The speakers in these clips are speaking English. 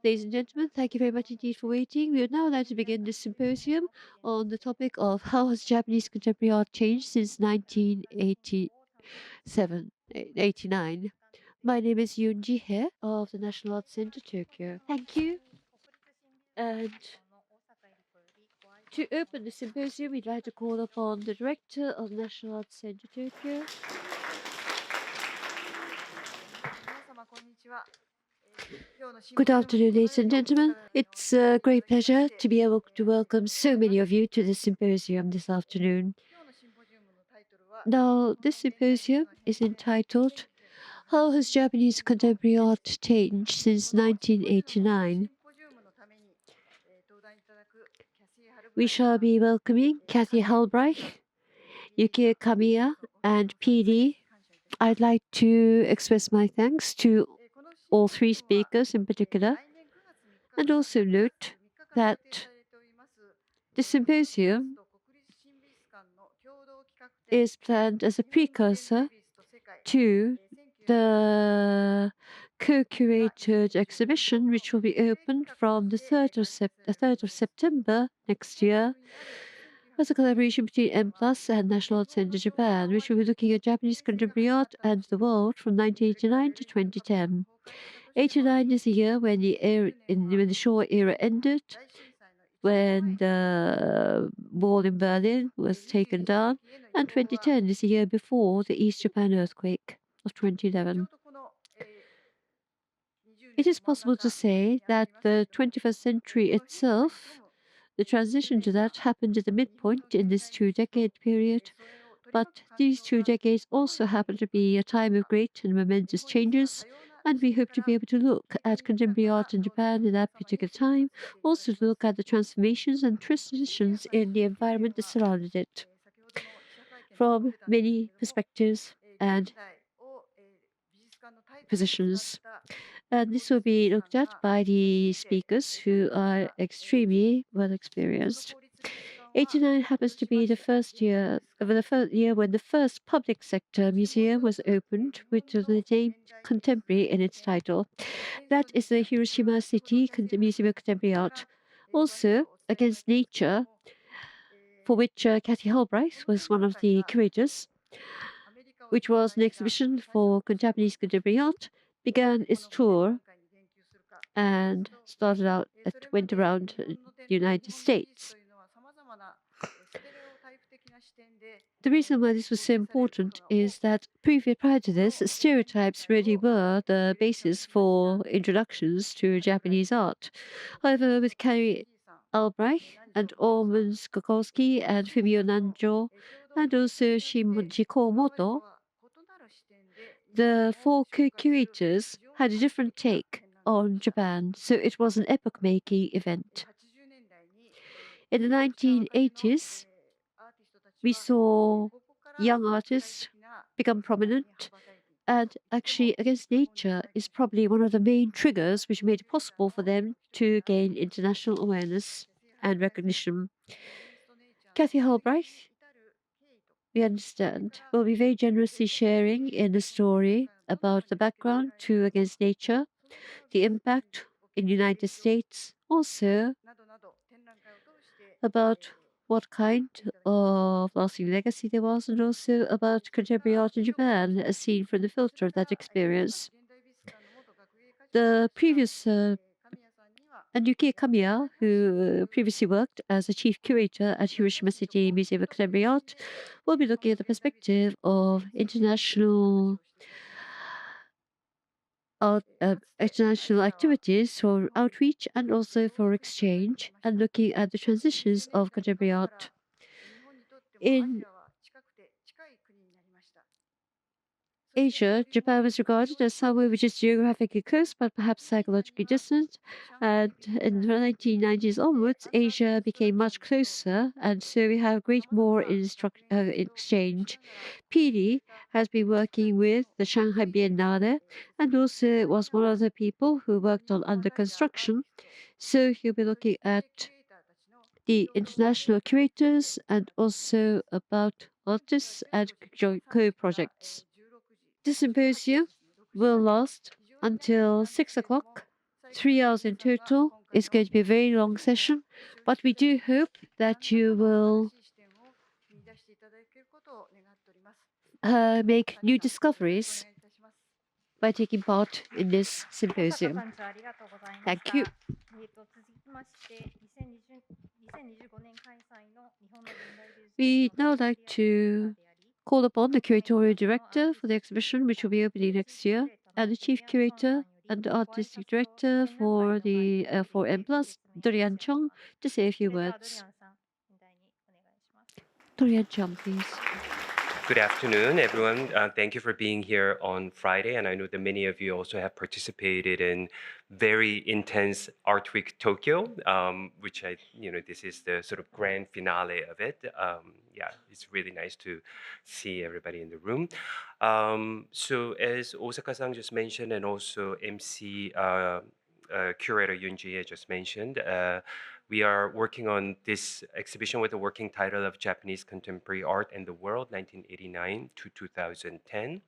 Ladies and gentlemen, thank you very much indeed for waiting. We would now like to begin this symposium on the topic of how has Japanese contemporary art changed since 1987, 89. My name is Yun Jihye of the National Arts Center, Tokyo. Thank you. And to open the symposium, we'd like to call upon the Director of National Arts Center, Tokyo. Good afternoon, ladies and gentlemen. It's a great pleasure to be able to welcome so many of you to the symposium this afternoon. Now, this symposium is entitled, How has Japanese Contemporary Art Changed Since 1989? We shall be welcoming Kathy Halbreich, Yukie Kamiya, and PD. I'd like to express my thanks to all three speakers in particular, and also note that the symposium is planned as a precursor to the co-curated exhibition, which will be opened from the 3rd of September next year, as a collaboration between M+ and National Art Center Japan, which will be looking at Japanese contemporary art and the world from 1989 to 2010. 89 is the year when the Showa era ended, when the wall in Berlin was taken down, and 2010 is the year before the East Japan earthquake of 2011. It is possible to say that the 21st century itself, the transition to that happened at the midpoint in this two-decade period, but these 2 decades also happen to be a time of great and momentous changes, and we hope to be able to look at contemporary art in Japan in that particular time, also to look at the transformations and transitions in the environment that surrounded it, from many perspectives and positions. And this will be looked at by the speakers who are extremely well experienced. 89 happens to be the first year when the first public sector museum was opened with the name Contemporary in its title. That is the Hiroshima City Museum of Contemporary Art. Also, Against Nature, for which Kathy Halbreich was one of the curators, which was an exhibition for Japanese contemporary art, began its tour and went around the United States. The reason why this was so important is that prior to this, stereotypes really were the basis for introductions to Japanese art. However, with Kathy Halbreich and Ormond Skokolsky and Fumio Nanjo, and also Jiko Moto, the four curators had a different take on Japan, so it was an epoch-making event. In the 1980s, we saw young artists become prominent, and actually Against Nature is probably one of the main triggers which made it possible for them to gain international awareness and recognition. Kathy Halbreich, we understand, will be very generously sharing in the story about the background to Against Nature, the impact in the United States, also about what kind of lasting legacy there was, and also about contemporary art in Japan, as seen from the filter of that experience. The previous and Yukie Kamiya, who previously worked as a chief curator at Hiroshima City Museum of Contemporary Art, will be looking at the perspective of international activities for outreach and also for exchange, and looking at the transitions of contemporary art. In Asia, Japan was regarded as somewhere which is geographically close but perhaps psychologically distant. And in the 1990s onwards, Asia became much closer, and so we have great more exchange. PD has been working with the Shanghai Biennale and also was one of the people who worked on under construction. So he'll be looking at the international curators and also about artists and co-projects. This symposium will last until 6 o'clock, 3 hours in total. It's going to be a very long session, but we do hope that you will make new discoveries by taking part in this symposium. Thank you. We'd now like to call upon the curatorial director for the exhibition, which will be opening next year, and the chief curator and the artistic director for the for M+, Doryun Chong, to say a few words. Doryun Chong, please. Good afternoon, everyone. Thank you for being here on Friday. And I know that many of you also have participated in very intense Art Week Tokyo, which this is the sort of grand finale of it. Yeah, it's really nice to see everybody in the room. So as Osaka-san just mentioned, and also MC curator Jihye just mentioned, we are working on this exhibition with the working title of Japanese Contemporary Art and the World, 1989 to 2010.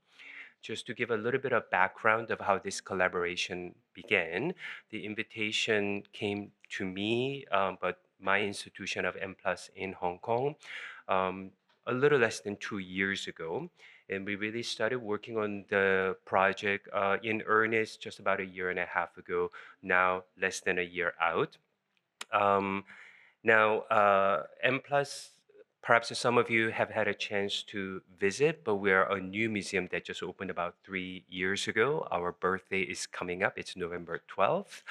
Just to give a little bit of background of how this collaboration began, the invitation came to me, but my institution of M+ in Hong Kong, a little less than 2 years ago. And we really started working on the project in earnest just about a year and a half ago, now less than a year out. M+, perhaps some of you have had a chance to visit, but we're a new museum that just opened about 3 years ago. Our birthday is coming up. It's November 12th.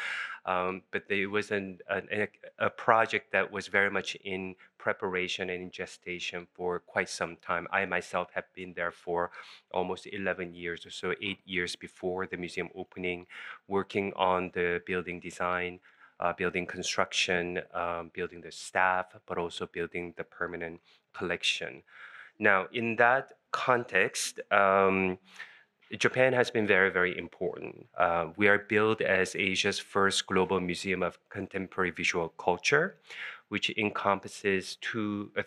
But there was a project that was very much in preparation and in gestation for quite some time. I myself have been there for almost 11 years or so, 8 years before the museum opening, working on the building design, building construction, building the staff, but also building the permanent collection. Now, in that context, Japan has been very, very important. We are billed as Asia's first global museum of contemporary visual culture, which encompasses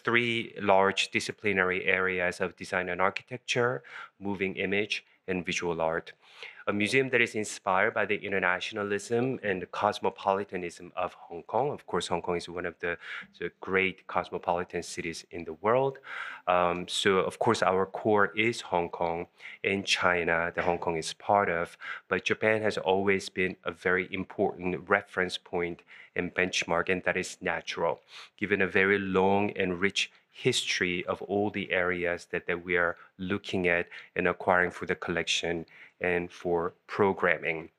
three large disciplinary areas of design and architecture, moving image, and visual art. A museum that is inspired by the internationalism and the cosmopolitanism of Hong Kong. Of course, Hong Kong is one of the great cosmopolitan cities in the world. So, of course, our core is Hong Kong and China that Hong Kong is part of. But Japan has always been a very important reference point and benchmark, and that is natural, given a very long and rich history of all the areas that we are looking at and acquiring for the collection and for programming.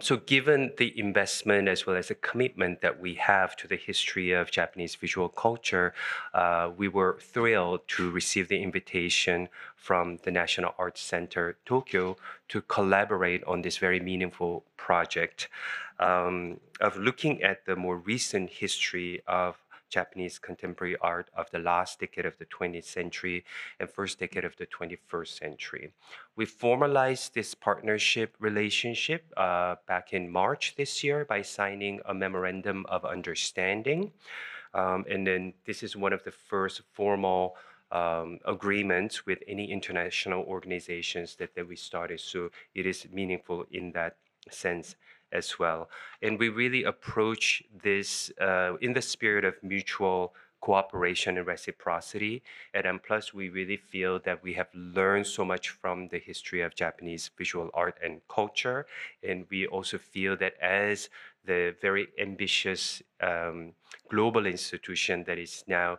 So given the investment as well as the commitment that we have to the history of Japanese visual culture, we were thrilled to receive the invitation from the National Arts Center Tokyo to collaborate on this very meaningful project of looking at the more recent history of Japanese contemporary art of the last decade of the 20th century and first decade of the 21st century. We formalized this partnership relationship back in March this year by signing a memorandum of understanding. And then this is one of the first formal agreements with any international organizations that we started. So it is meaningful in that sense as well. And we really approach this in the spirit of mutual cooperation and reciprocity. At M+, we really feel that we have learned so much from the history of Japanese visual art and culture. And we also feel that as the very ambitious global institution that is now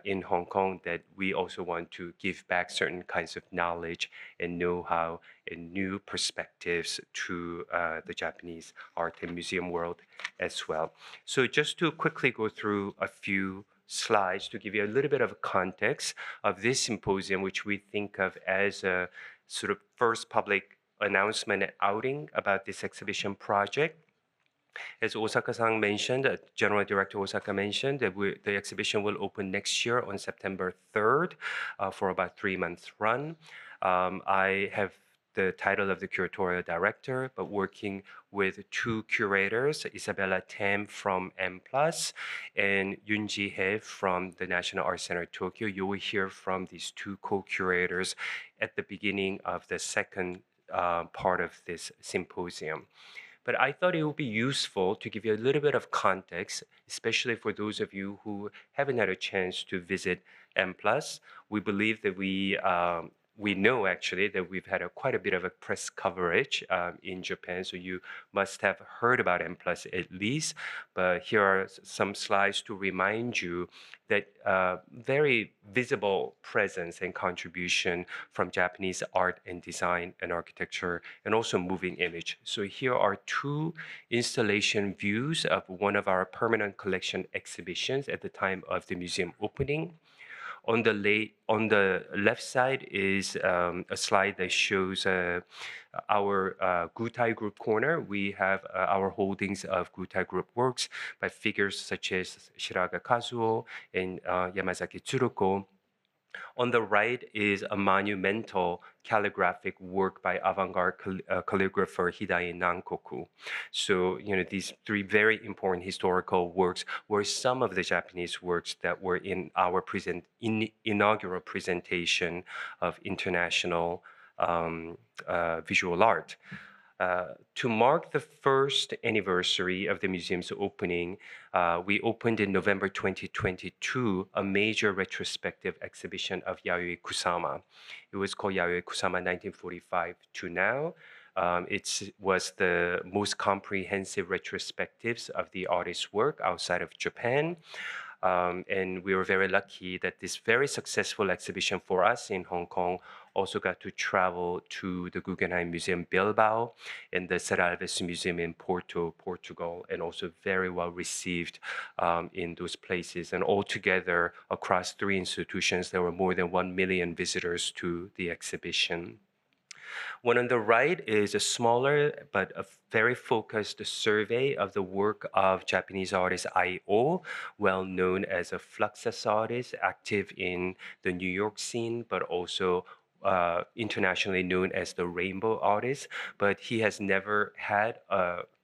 in Hong Kong, that we also want to give back certain kinds of knowledge and know-how and new perspectives to the Japanese art and museum world as well. So just to quickly go through a few slides to give you a little bit of context of this symposium, which we think of as a sort of first public announcement and outing about this exhibition project. As Osaka-san mentioned, General Director Osaka mentioned, that the exhibition will open next year on September 3rd for about 3 months run. I have the title of the curatorial director, but working with two curators, Isabella Tam from M+, and Jihye from the National Art Center Tokyo. You will hear from these two co-curators at the beginning of the second part of this symposium. But I thought it would be useful to give you a little bit of context, especially for those of you who haven't had a chance to visit M+. We believe that we know actually that we've had quite a bit of a press coverage in Japan, so you must have heard about M+ at least. But here are some slides to remind you that very visible presence and contribution from Japanese art and design and architecture, and also moving image. So here are two installation views of one of our permanent collection exhibitions at the time of the museum opening. On the left side is a slide that shows our Gutai Group corner. We have our holdings of Gutai Group works by figures such as Shiraga Kazuo and Yamazaki Tsuruko. On the right is a monumental calligraphic work by avant-garde calligrapher Hidai Nankoku. So, these three very important historical works were some of the Japanese works that were in our inaugural presentation of international visual art. To mark the first anniversary of the museum's opening, we opened in November 2022 a major retrospective exhibition of Yayoi Kusama. It was called Yayoi Kusama 1945 to now. It was the most comprehensive retrospectives of the artist's work outside of Japan. And we were very lucky that this very successful exhibition for us in Hong Kong also got to travel to the Guggenheim Museum Bilbao and the Serralves Museum in Porto, Portugal, and also very well received in those places. And altogether, across three institutions, there were more than 1 million visitors to the exhibition. One on the right is a smaller but a very focused survey of the work of Japanese artist I.O., well known as a Fluxus artist, active in the New York scene, but also internationally known as the Rainbow artist. But he has never had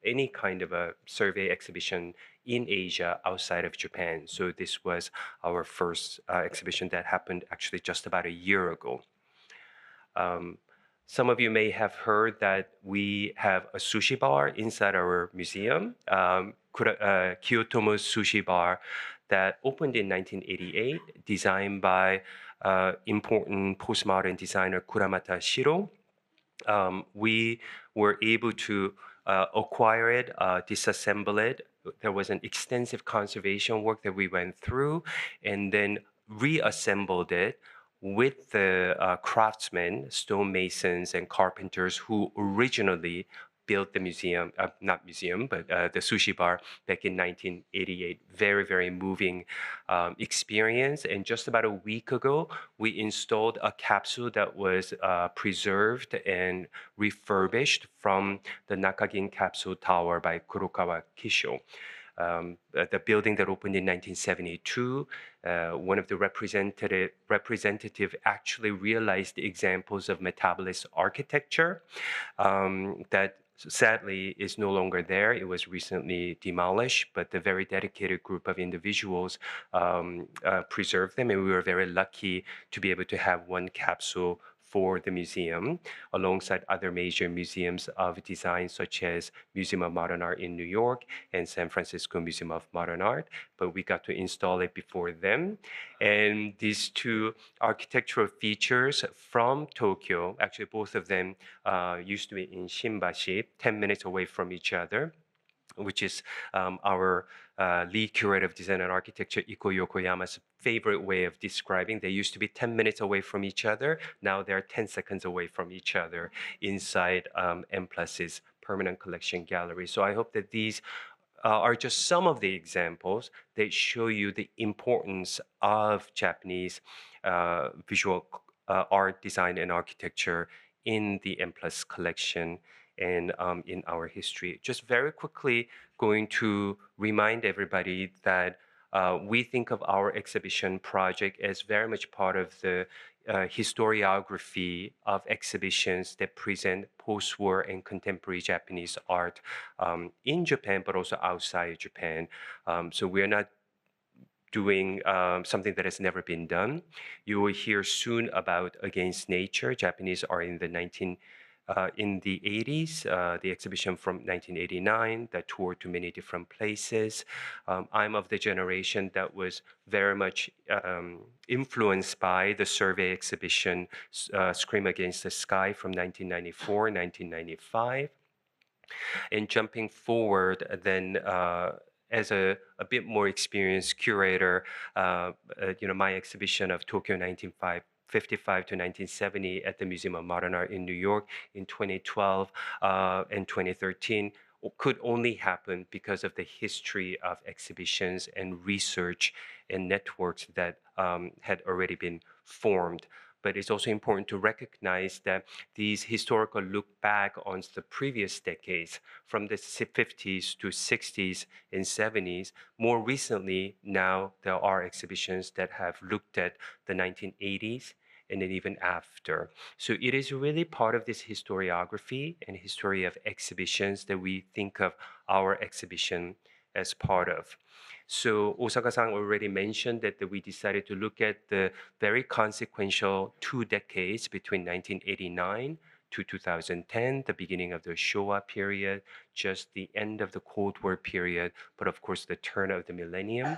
any kind of a survey exhibition in Asia outside of Japan. So this was our first exhibition that happened actually just about a year ago. Some of you may have heard that we have a sushi bar inside our museum, Kyotomo Sushi Bar, that opened in 1988, designed by important postmodern designer Kuramata Shiro. We were able to acquire it, disassemble it. There was an extensive conservation work that we went through, and then reassembled it with the craftsmen, stonemasons, and carpenters who originally built the museum, not museum, but the sushi bar back in 1988. Very, very moving experience. And just about a week ago, we installed a capsule that was preserved and refurbished from the Nakagin Capsule Tower by Kurokawa Kisho. The building that opened in 1972, one of the representative actually realized examples of metabolist architecture that sadly is no longer there. It was recently demolished, but the very dedicated group of individuals preserved them, and we were very lucky to be able to have one capsule for the museum, alongside other major museums of design, such as Museum of Modern Art in New York and San Francisco Museum of Modern Art. But we got to install it before them. And these two architectural features from Tokyo, actually both of them used to be in Shimbashi, 10 minutes away from each other, which is our lead curator of design and architecture, Iko Yokoyama's favorite way of describing. They used to be 10 minutes away from each other. Now they're 10 seconds away from each other inside M+'s permanent collection gallery. So I hope that these are just some of the examples that show you the importance of Japanese visual art, design, and architecture in the M+ collection and in our history. Just very quickly going to remind everybody that we think of our exhibition project as very much part of the historiography of exhibitions that present post-war and contemporary Japanese art in Japan, but also outside Japan. So we're not doing something that has never been done. You will hear soon about Against Nature, Japanese art in the in the 80s, the exhibition from 1989 that toured to many different places. I'm of the generation that was very much influenced by the survey exhibition Scream Against the Sky from 1994, 1995. And jumping forward, then as a bit more experienced curator, my exhibition of Tokyo 1955 to 1970 at the Museum of Modern Art in New York in 2012 and 2013 could only happen because of the history of exhibitions and research and networks that had already been formed. But it's also important to recognize that these historical look back on the previous decades from the 50s to 60s and 70s. More recently, now there are exhibitions that have looked at the 1980s and then even after. So it is really part of this historiography and history of exhibitions that we think of our exhibition as part of. So Osaka-san already mentioned that we decided to look at the very consequential 2 decades between 1989 to 2010, the beginning of the Showa period, just the end of the Cold War period, but of course the turn of the millennium.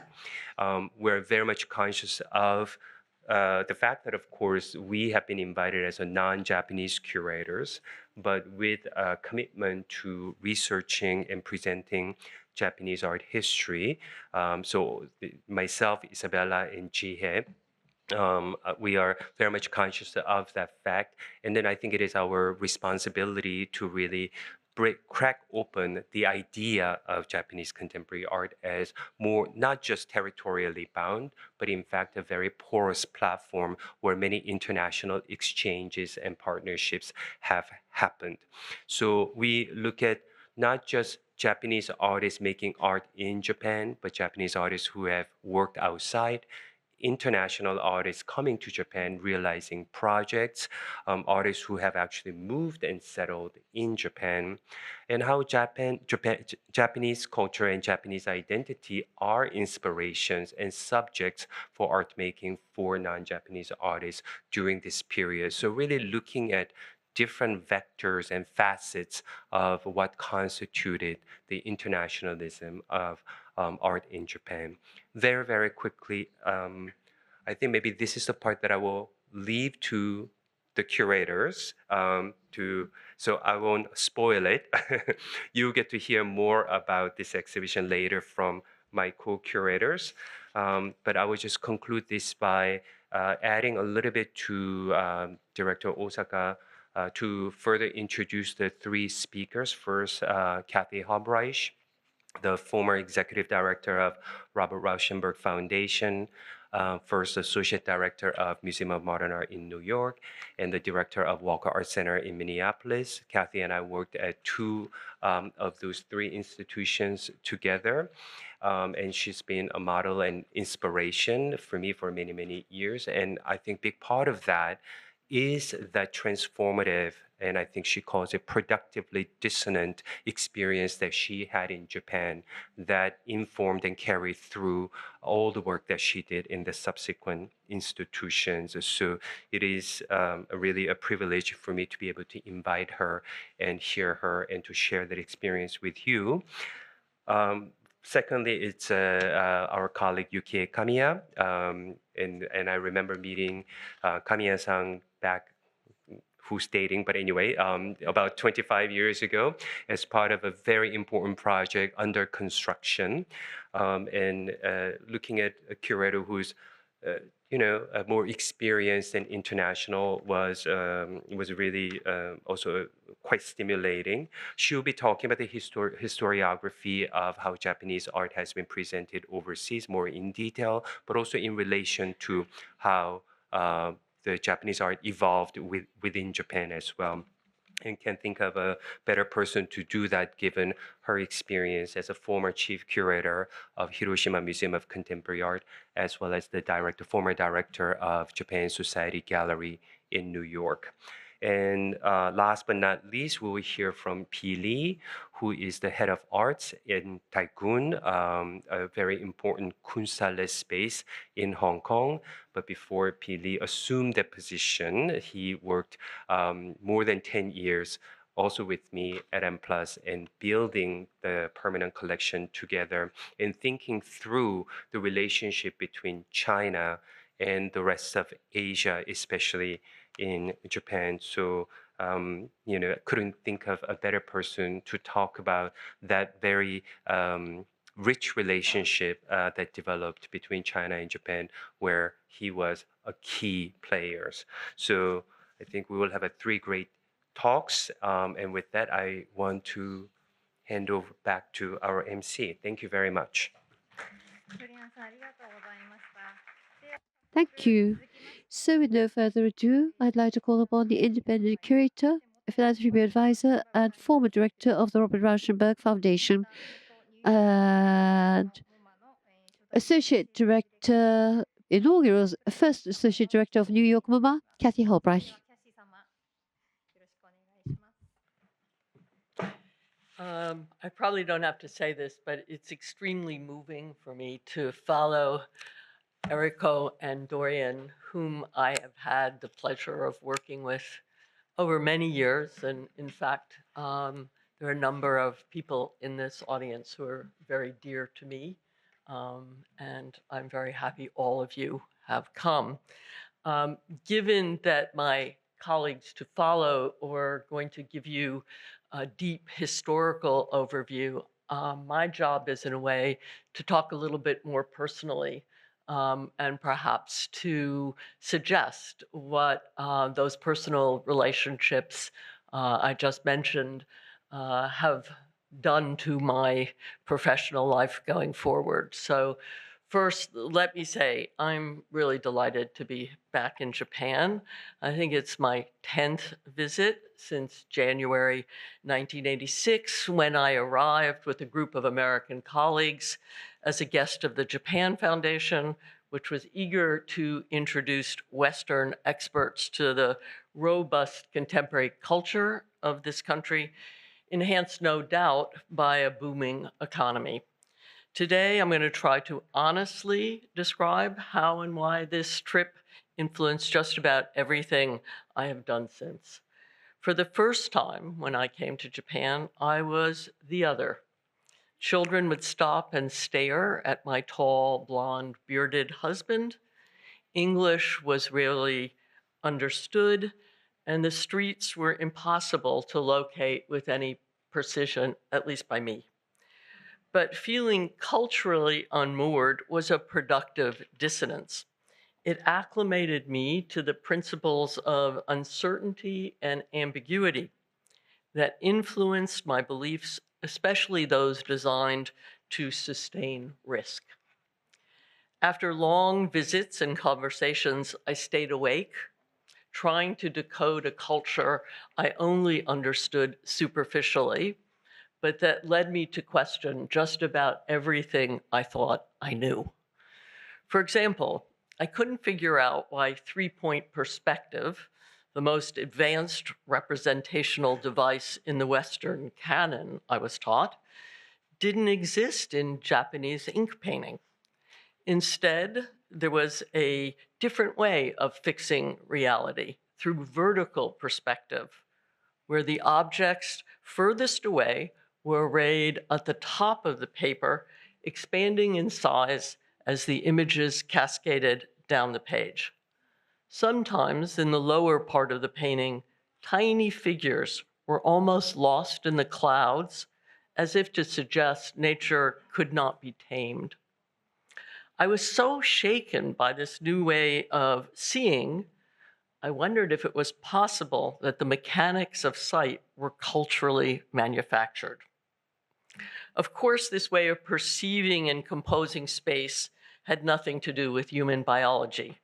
We're very much conscious of the fact that, of course, we have been invited as a non-Japanese curators, but with a commitment to researching and presenting Japanese art history. So myself, Isabella, and Jihye, we are very much conscious of that fact. And then I think it is our responsibility to really crack open the idea of Japanese contemporary art as more, not just territorially bound, but in fact a very porous platform where many international exchanges and partnerships have happened. So we look at not just Japanese artists making art in Japan, but Japanese artists who have worked outside, international artists coming to Japan, realizing projects, artists who have actually moved and settled in Japan, and how Japanese culture and Japanese identity are inspirations and subjects for art making for non-Japanese artists during this period. So really looking at different vectors and facets of what constituted the internationalism of art in Japan. Very, very quickly, I think maybe this is the part that I will leave to the curators so I won't spoil it. You get to hear more about this exhibition later from my co-curators. But I will just conclude this by adding a little bit to Director Osaka to further introduce the 3 speakers. First, Kathy Halbreich, the former executive director of Robert Rauschenberg Foundation, first associate director of Museum of Modern Art in New York, and the director of Walker Art Center in Minneapolis. Kathy and I worked at 2 of those 3 institutions together. And she's been a model and inspiration for me for many, many years. And I think big part of that is that transformative, and I think she calls it productively dissonant experience that she had in Japan that informed and carried through all the work that she did in the subsequent institutions. So it is really a privilege for me to be able to invite her and hear her and to share that experience with you. Secondly, it's our colleague Yukie Kamiya, and I remember meeting Kamiya-san back, who's dating, but anyway, about 25 years ago as part of a very important project under construction, and looking at a curator who's more experienced and international was really also quite stimulating. She'll be talking about the historiography of how Japanese art has been presented overseas more in detail, but also in relation to how the Japanese art evolved within Japan as well. And can't think of a better person to do that given her experience as a former chief curator of Hiroshima Museum of Contemporary Art, as well as the former director of Japan Society Gallery in New York. And last but not least, we will hear from P. Lee, who is the head of arts in Taikun, a very important Kunsthalle space in Hong Kong. But before P. Lee assumed that position, he worked more than 10 years also with me at M Plus and building the permanent collection together and thinking through the relationship between China and the rest of Asia, especially in Japan. So, I couldn't think of a better person to talk about that very rich relationship that developed between China and Japan, where he was a key player. So I think we will have three great talks. And with that, I want to hand over back to our MC. Thank you very much. Thank you. So, with no further ado, I'd like to call upon the independent curator, philanthropy advisor, and former director of the Robert Rauschenberg Foundation, and associate director, inaugural first associate director of New York MoMA, Kathy Halbreich. I probably don't have to say this, but it's extremely moving for me to follow Eriko and Doryun, whom I have had the pleasure of working with over many years. And in fact, there are a number of people in this audience who are very dear to me. And I'm very happy all of you have come. Given that my colleagues to follow are going to give you a deep historical overview, my job is in a way to talk a little bit more personally and perhaps to suggest what those personal relationships I just mentioned have done to my professional life going forward. So first, let me say I'm really delighted to be back in Japan. I think it's my 10th visit since January 1986, when I arrived with a group of American colleagues as a guest of the Japan Foundation, which was eager to introduce Western experts to the robust contemporary culture of this country, enhanced no doubt by a booming economy. Today, I'm going to try to honestly describe how and why this trip influenced just about everything I have done since. For the first time when I came to Japan, I was the other. Children would stop and stare at my tall, blonde, bearded husband. English was rarely understood, and the streets were impossible to locate with any precision, at least by me. But feeling culturally unmoored was a productive dissonance. It acclimated me to the principles of uncertainty and ambiguity that influenced my beliefs, especially those designed to sustain risk. After long visits and conversations, I stayed awake, trying to decode a culture I only understood superficially, but that led me to question just about everything I thought I knew. For example, I couldn't figure out why three-point perspective, the most advanced representational device in the Western canon, I was taught, didn't exist in Japanese ink painting. Instead, there was a different way of fixing reality through vertical perspective, where the objects furthest away were arrayed at the top of the paper, expanding in size as the images cascaded down the page. Sometimes in the lower part of the painting, tiny figures were almost lost in the clouds, as if to suggest nature could not be tamed. I was so shaken by this new way of seeing, I wondered if it was possible that the mechanics of sight were culturally manufactured. Of course, this way of perceiving and composing space had nothing to do with human biology.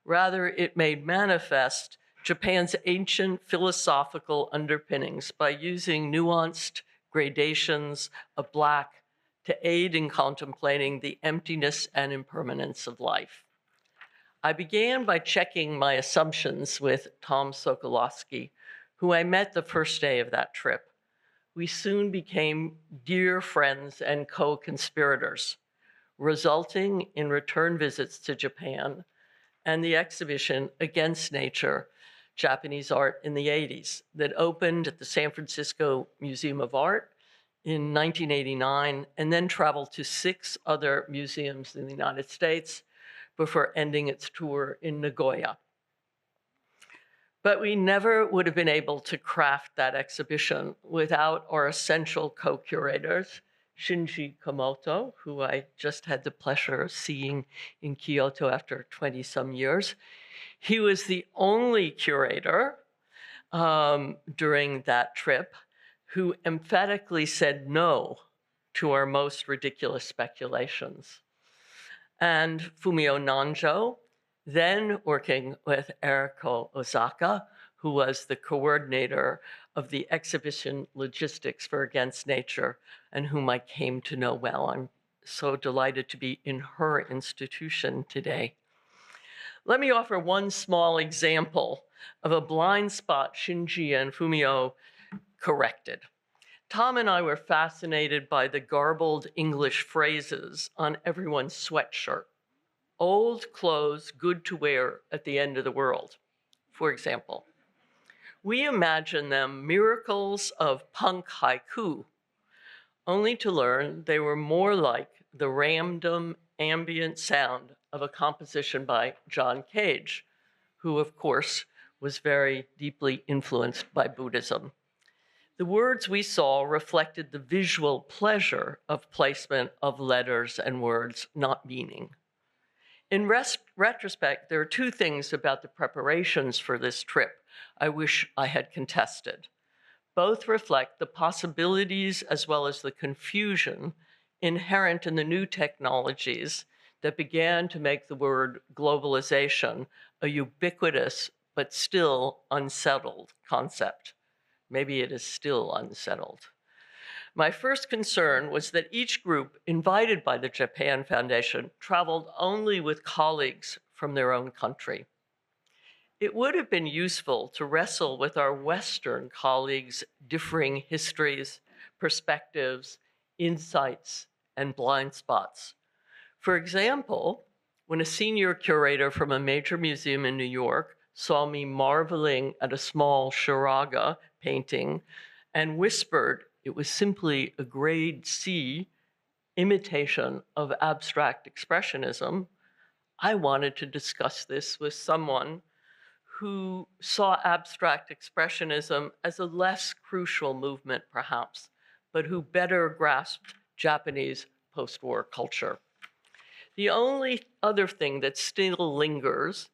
Rather, it made manifest Japan's ancient philosophical underpinnings by using nuanced gradations of black to aid in contemplating the emptiness and impermanence of life. I began by checking my assumptions with Tom Sokolowski, who I met the first day of that trip. We soon became dear friends and co-conspirators, resulting in return visits to Japan and the exhibition Against Nature, Japanese Art in the 80s, that opened at the San Francisco Museum of Art in 1989, and then traveled to 6 other museums in the United States before ending its tour in Nagoya. But we never would have been able to craft that exhibition without our essential co-curators, Shinji Komoto, who I just had the pleasure of seeing in Kyoto after 20-some years. He was the only curator during that trip who emphatically said no to our most ridiculous speculations. And Fumio Nanjo, then working with Eriko Osaka, who was the coordinator of the exhibition logistics for Against Nature, and whom I came to know well. I'm so delighted to be in her institution today. Let me offer one small example of a blind spot Shinji and Fumio corrected. Tom and I were fascinated by the garbled English phrases on everyone's sweatshirt. Old clothes good to wear at the end of the world, for example. We imagine them miracles of punk haiku, only to learn they were more like the random ambient sound of a composition by John Cage, who of course was very deeply influenced by Buddhism. The words we saw reflected the visual pleasure of placement of letters and words, not meaning. In retrospect, there are 2 things about the preparations for this trip I wish I had contested. Both reflect the possibilities as well as the confusion inherent in the new technologies that began to make the word globalization a ubiquitous but still unsettled concept. Maybe it is still unsettled. My first concern was that each group invited by the Japan Foundation traveled only with colleagues from their own country. It would have been useful to wrestle with our Western colleagues' differing histories, perspectives, insights, and blind spots. For example, when a senior curator from a major museum in New York saw me marveling at a small Shiraga painting and whispered it was simply a grade C imitation of abstract expressionism, I wanted to discuss this with someone who saw abstract expressionism as a less crucial movement, perhaps, but who better grasped Japanese post-war culture. The only other thing that still lingers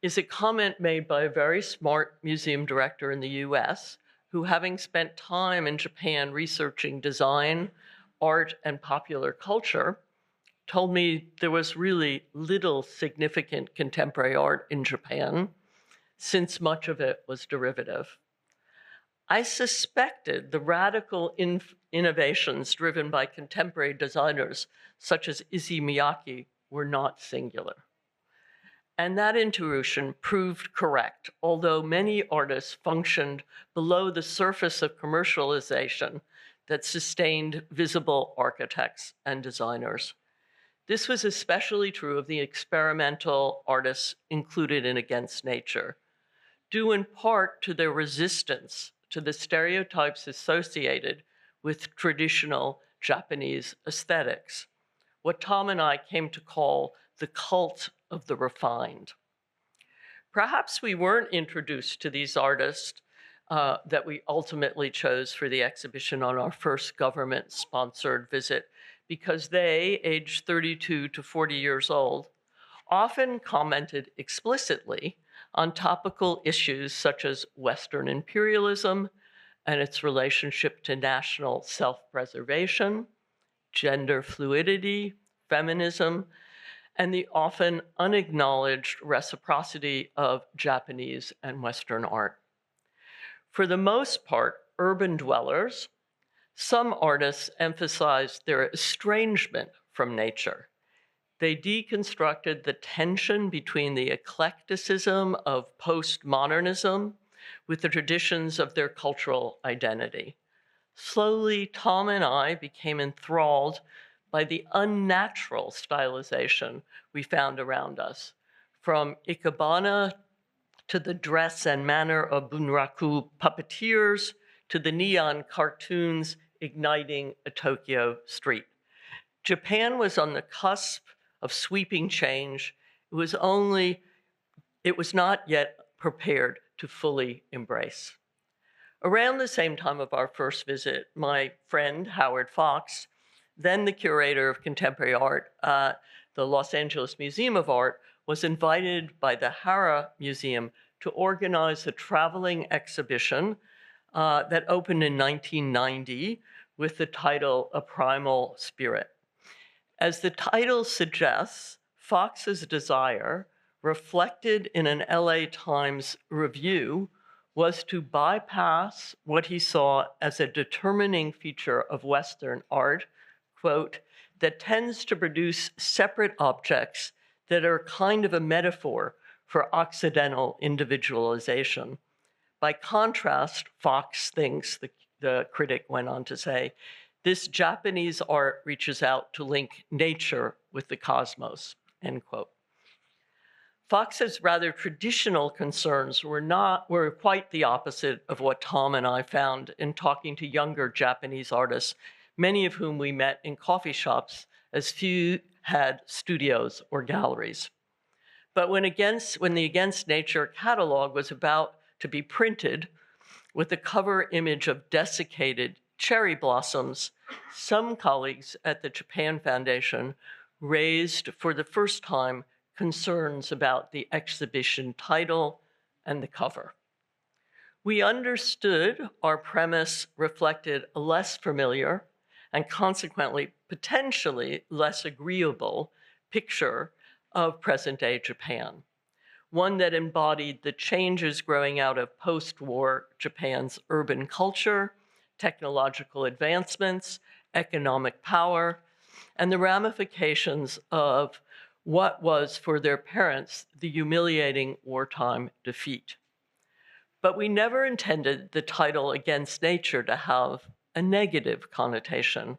is a comment made by a very smart museum director in the US who, having spent time in Japan researching design, art, and popular culture, told me there was really little significant contemporary art in Japan, since much of it was derivative. I suspected the radical innovations driven by contemporary designers, such as Issey Miyake, were not singular. And that intuition proved correct, although many artists functioned below the surface of commercialization that sustained visible architects and designers. This was especially true of the experimental artists included in Against Nature, due in part to their resistance to the stereotypes associated with traditional Japanese aesthetics, what Tom and I came to call the cult of the refined. Perhaps we weren't introduced to these artists that we ultimately chose for the exhibition on our first government-sponsored visit because they, aged 32 to 40 years old, often commented explicitly on topical issues such as Western imperialism and its relationship to national self-preservation, gender fluidity, feminism, and the often unacknowledged reciprocity of Japanese and Western art. For the most part, urban dwellers, some artists emphasized their estrangement from nature, They deconstructed the tension between the eclecticism of postmodernism with the traditions of their cultural identity. Slowly, Tom and I became enthralled by the unnatural stylization we found around us, from ikebana to the dress and manner of bunraku puppeteers to the neon cartoons igniting a Tokyo street. Japan was on the cusp of sweeping change. It was not yet prepared to fully embrace. Around the same time of our first visit, my friend Howard Fox, then the curator of contemporary art at the Los Angeles Museum of Art, was invited by the Hara Museum to organize a traveling exhibition that opened in 1990 with the title A Primal Spirit. As the title suggests, Fox's desire, reflected in an LA Times review, was to bypass what he saw as a determining feature of Western art, quote, that tends to produce separate objects that are kind of a metaphor for Occidental individualization. By contrast, Fox thinks, the critic went on to say, this Japanese art reaches out to link nature with the cosmos, end quote. Fox's rather traditional concerns were quite the opposite of what Tom and I found in talking to younger Japanese artists, many of whom we met in coffee shops, as few had studios or galleries. But when the Against Nature catalog was about to be printed with the cover image of desiccated cherry blossoms, some colleagues at the Japan Foundation raised for the first time concerns about the exhibition title and the cover. We understood our premise reflected a less familiar and consequently potentially less agreeable picture of present-day Japan, one that embodied the changes growing out of post-war Japan's urban culture, technological advancements, economic power, and the ramifications of what was for their parents the humiliating wartime defeat. But we never intended the title Against Nature to have a negative connotation.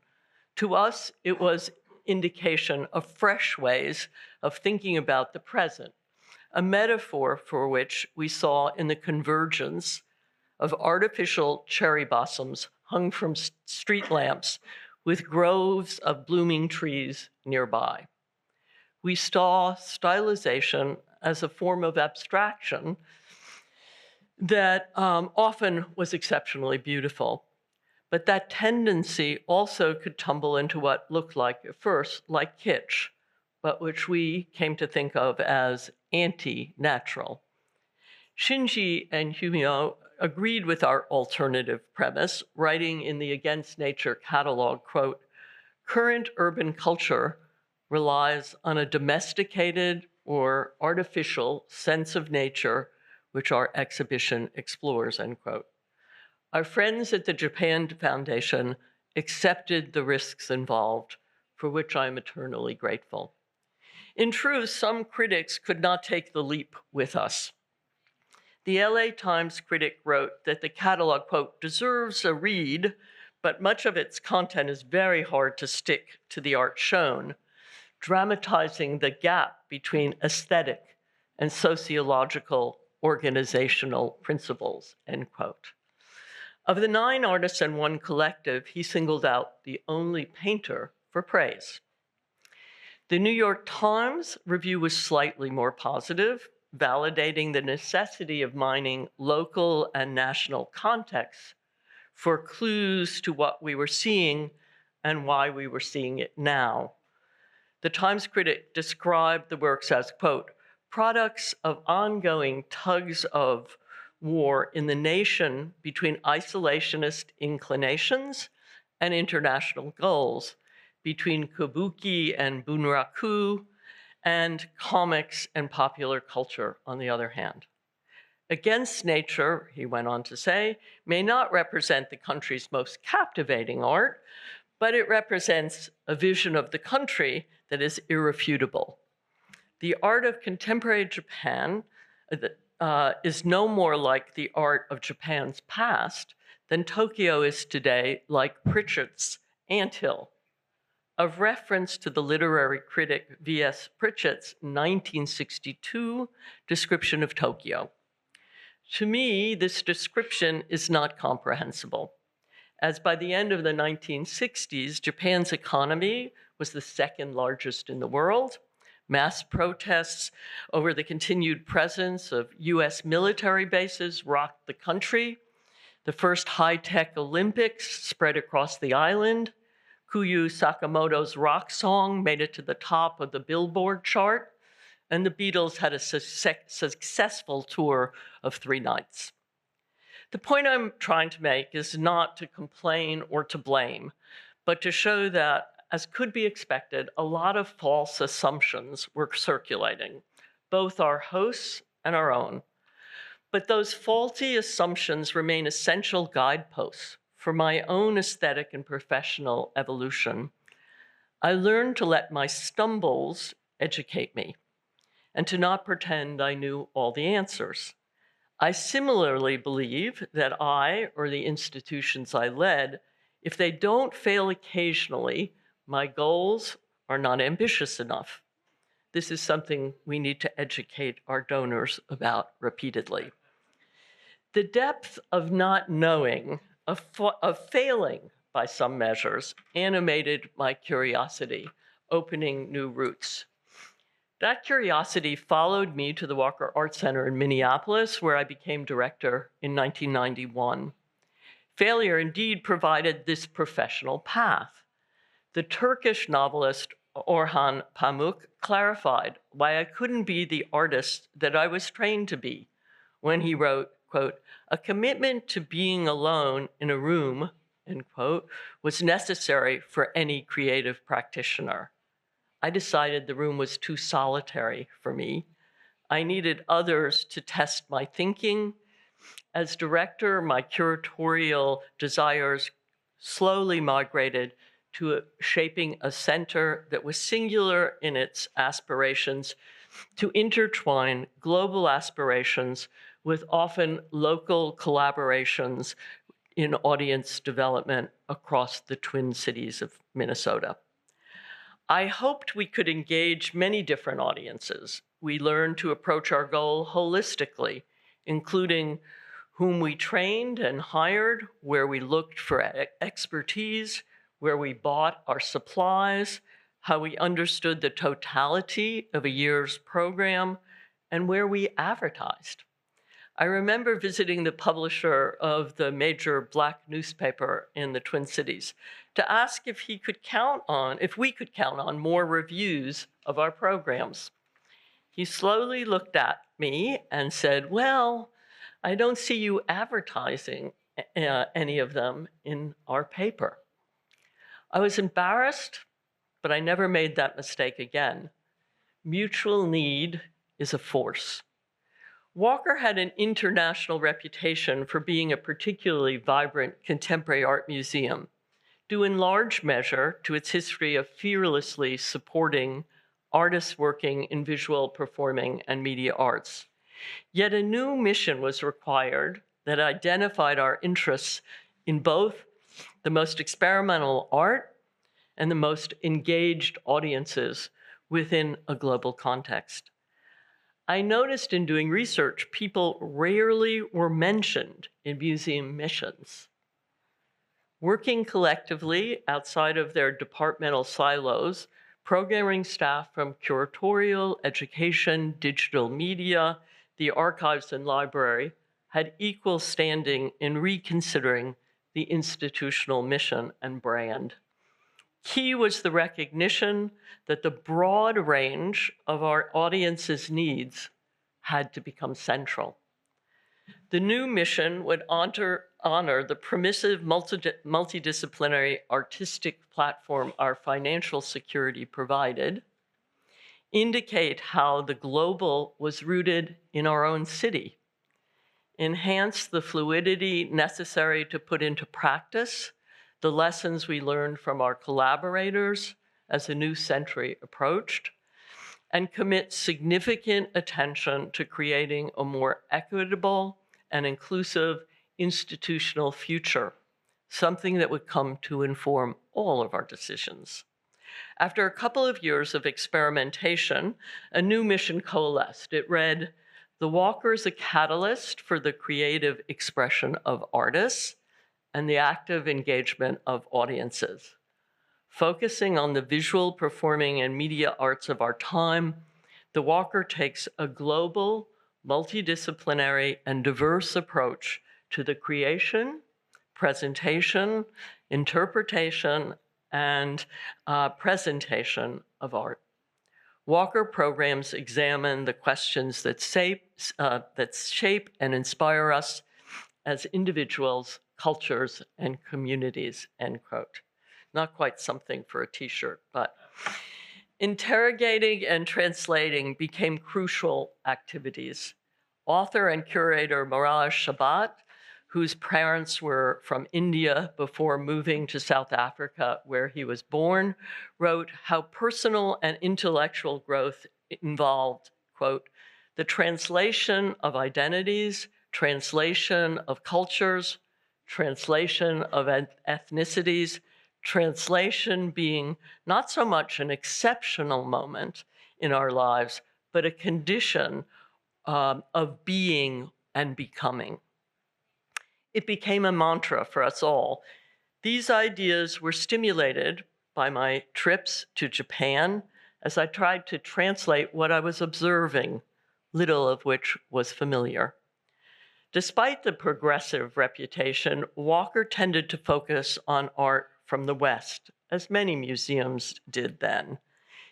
To us, it was indication of fresh ways of thinking about the present, a metaphor for which we saw in the convergence of artificial cherry blossoms hung from street lamps with groves of blooming trees nearby. We saw stylization as a form of abstraction that often was exceptionally beautiful. But that tendency also could tumble into what looked like, at first, like kitsch, but which we came to think of as anti-natural. Shinji and Humio agreed with our alternative premise, writing in the Against Nature catalog, quote, current urban culture relies on a domesticated or artificial sense of nature, which our exhibition explores, end quote. Our friends at the Japan Foundation accepted the risks involved, for which I am eternally grateful. In truth, some critics could not take the leap with us. The LA Times critic wrote that the catalog, quote, deserves a read, but much of its content is very hard to stick to the art shown, dramatizing the gap between aesthetic and sociological organizational principles, end quote. Of the 9 artists and 1 collective, he singled out the only painter for praise. The New York Times review was slightly more positive, validating the necessity of mining local and national contexts for clues to what we were seeing and why we were seeing it now. The Times critic described the works as, quote, products of ongoing tugs of war in the nation between isolationist inclinations and international goals, between kabuki and bunraku, and comics and popular culture, on the other hand. Against Nature, he went on to say, may not represent the country's most captivating art, but it represents a vision of the country that is irrefutable. The art of contemporary Japan is no more like the art of Japan's past than Tokyo is today like Pritchett's anthill. Of reference to the literary critic V.S. Pritchett's 1962 description of Tokyo. To me, this description is not comprehensible, as by the end of the 1960s, Japan's economy was the second largest in the world. Mass protests over the continued presence of US military bases rocked the country. The first high-tech Olympics spread across the island. Kuyu Sakamoto's rock song made it to the top of the Billboard chart, and the Beatles had a successful tour of 3 nights. The point I'm trying to make is not to complain or to blame, but to show that, as could be expected, a lot of false assumptions were circulating, both our hosts and our own. But those faulty assumptions remain essential guideposts for my own aesthetic and professional evolution. I learned to let my stumbles educate me and to not pretend I knew all the answers. I similarly believe that I, or the institutions I led, if they don't fail occasionally, my goals are not ambitious enough. This is something we need to educate our donors about repeatedly. The depth of not knowing, of failing by some measures, animated my curiosity, opening new routes. That curiosity followed me to the Walker Art Center in Minneapolis, where I became director in 1991. Failure indeed provided this professional path. The Turkish novelist Orhan Pamuk clarified why I couldn't be the artist that I was trained to be when he wrote, quote, "A commitment to being alone in a room," end quote, "was necessary for any creative practitioner. I decided the room was too solitary for me. I needed others to test my thinking. As director, my curatorial desires slowly migrated to shaping a center that was singular in its aspirations to intertwine global aspirations with often local collaborations in audience development across the Twin Cities of Minnesota. I hoped we could engage many different audiences. We learned to approach our goal holistically, including whom we trained and hired, where we looked for expertise, where we bought our supplies, how we understood the totality of a year's program, and where we advertised. I remember visiting the publisher of the major Black newspaper in the Twin Cities to ask if we could count on more reviews of our programs. He slowly looked at me and said, "Well, I don't see you advertising any of them in our paper." I was embarrassed, but I never made that mistake again. Mutual need is a force. Walker had an international reputation for being a particularly vibrant contemporary art museum, due in large measure to its history of fearlessly supporting artists working in visual, performing, and media arts. Yet a new mission was required that identified our interests in both the most experimental art and the most engaged audiences within a global context. I noticed in doing research, people rarely were mentioned in museum missions. Working collectively outside of their departmental silos, programming staff from curatorial, education, digital media, the archives and library had equal standing in reconsidering the institutional mission and brand. Key was the recognition that the broad range of our audience's needs had to become central. The new mission would honor the permissive multidisciplinary artistic platform our financial security provided, indicate how the global was rooted in our own city, enhance the fluidity necessary to put into practice the lessons we learned from our collaborators as a new century approached, and commit significant attention to creating a more equitable and inclusive institutional future, something that would come to inform all of our decisions. After a couple of years of experimentation, a new mission coalesced. It read, "The Walker is a catalyst for the creative expression of artists and the active engagement of audiences. Focusing on the visual, performing, and media arts of our time, the Walker takes a global, multidisciplinary, and diverse approach to the creation, presentation, interpretation, and presentation of art. Walker programs examine the questions that shape and inspire us as individuals, cultures, and communities," end quote. Not quite something for a t-shirt, but interrogating and translating became crucial activities. Author and curator Miraj Shabbat, whose parents were from India before moving to South Africa, where he was born, wrote how personal and intellectual growth involved, quote, "the translation of identities, translation of cultures, translation of ethnicities, translation being not so much an exceptional moment in our lives, but a condition of being and becoming." It became a mantra for us all. These ideas were stimulated by my trips to Japan as I tried to translate what I was observing, little of which was familiar. Despite the progressive reputation, Walker tended to focus on art from the West, as many museums did then.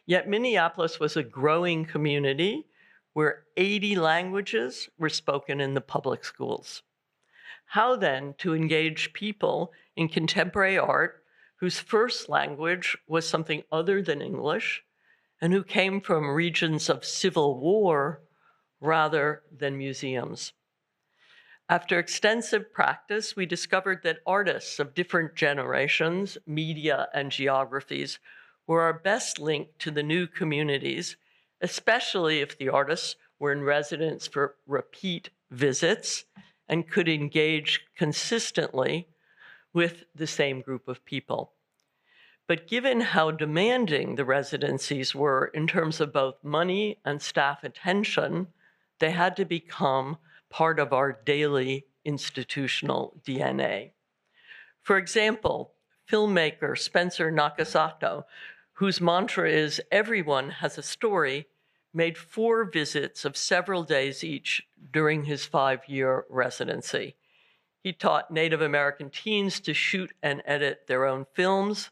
Yet Minneapolis was a growing community where 80 languages were spoken in the public schools. How then to engage people in contemporary art whose first language was something other than English and who came from regions of civil war rather than museums? After extensive practice, we discovered that artists of different generations, media, and geographies were our best link to the new communities, especially if the artists were in residence for repeat visits and could engage consistently with the same group of people. But given how demanding the residencies were in terms of both money and staff attention, they had to become part of our daily institutional DNA. For example, filmmaker Spencer Nakasato, whose mantra is "everyone has a story," made 4 visits of several days each during his 5-year residency. He taught Native American teens to shoot and edit their own films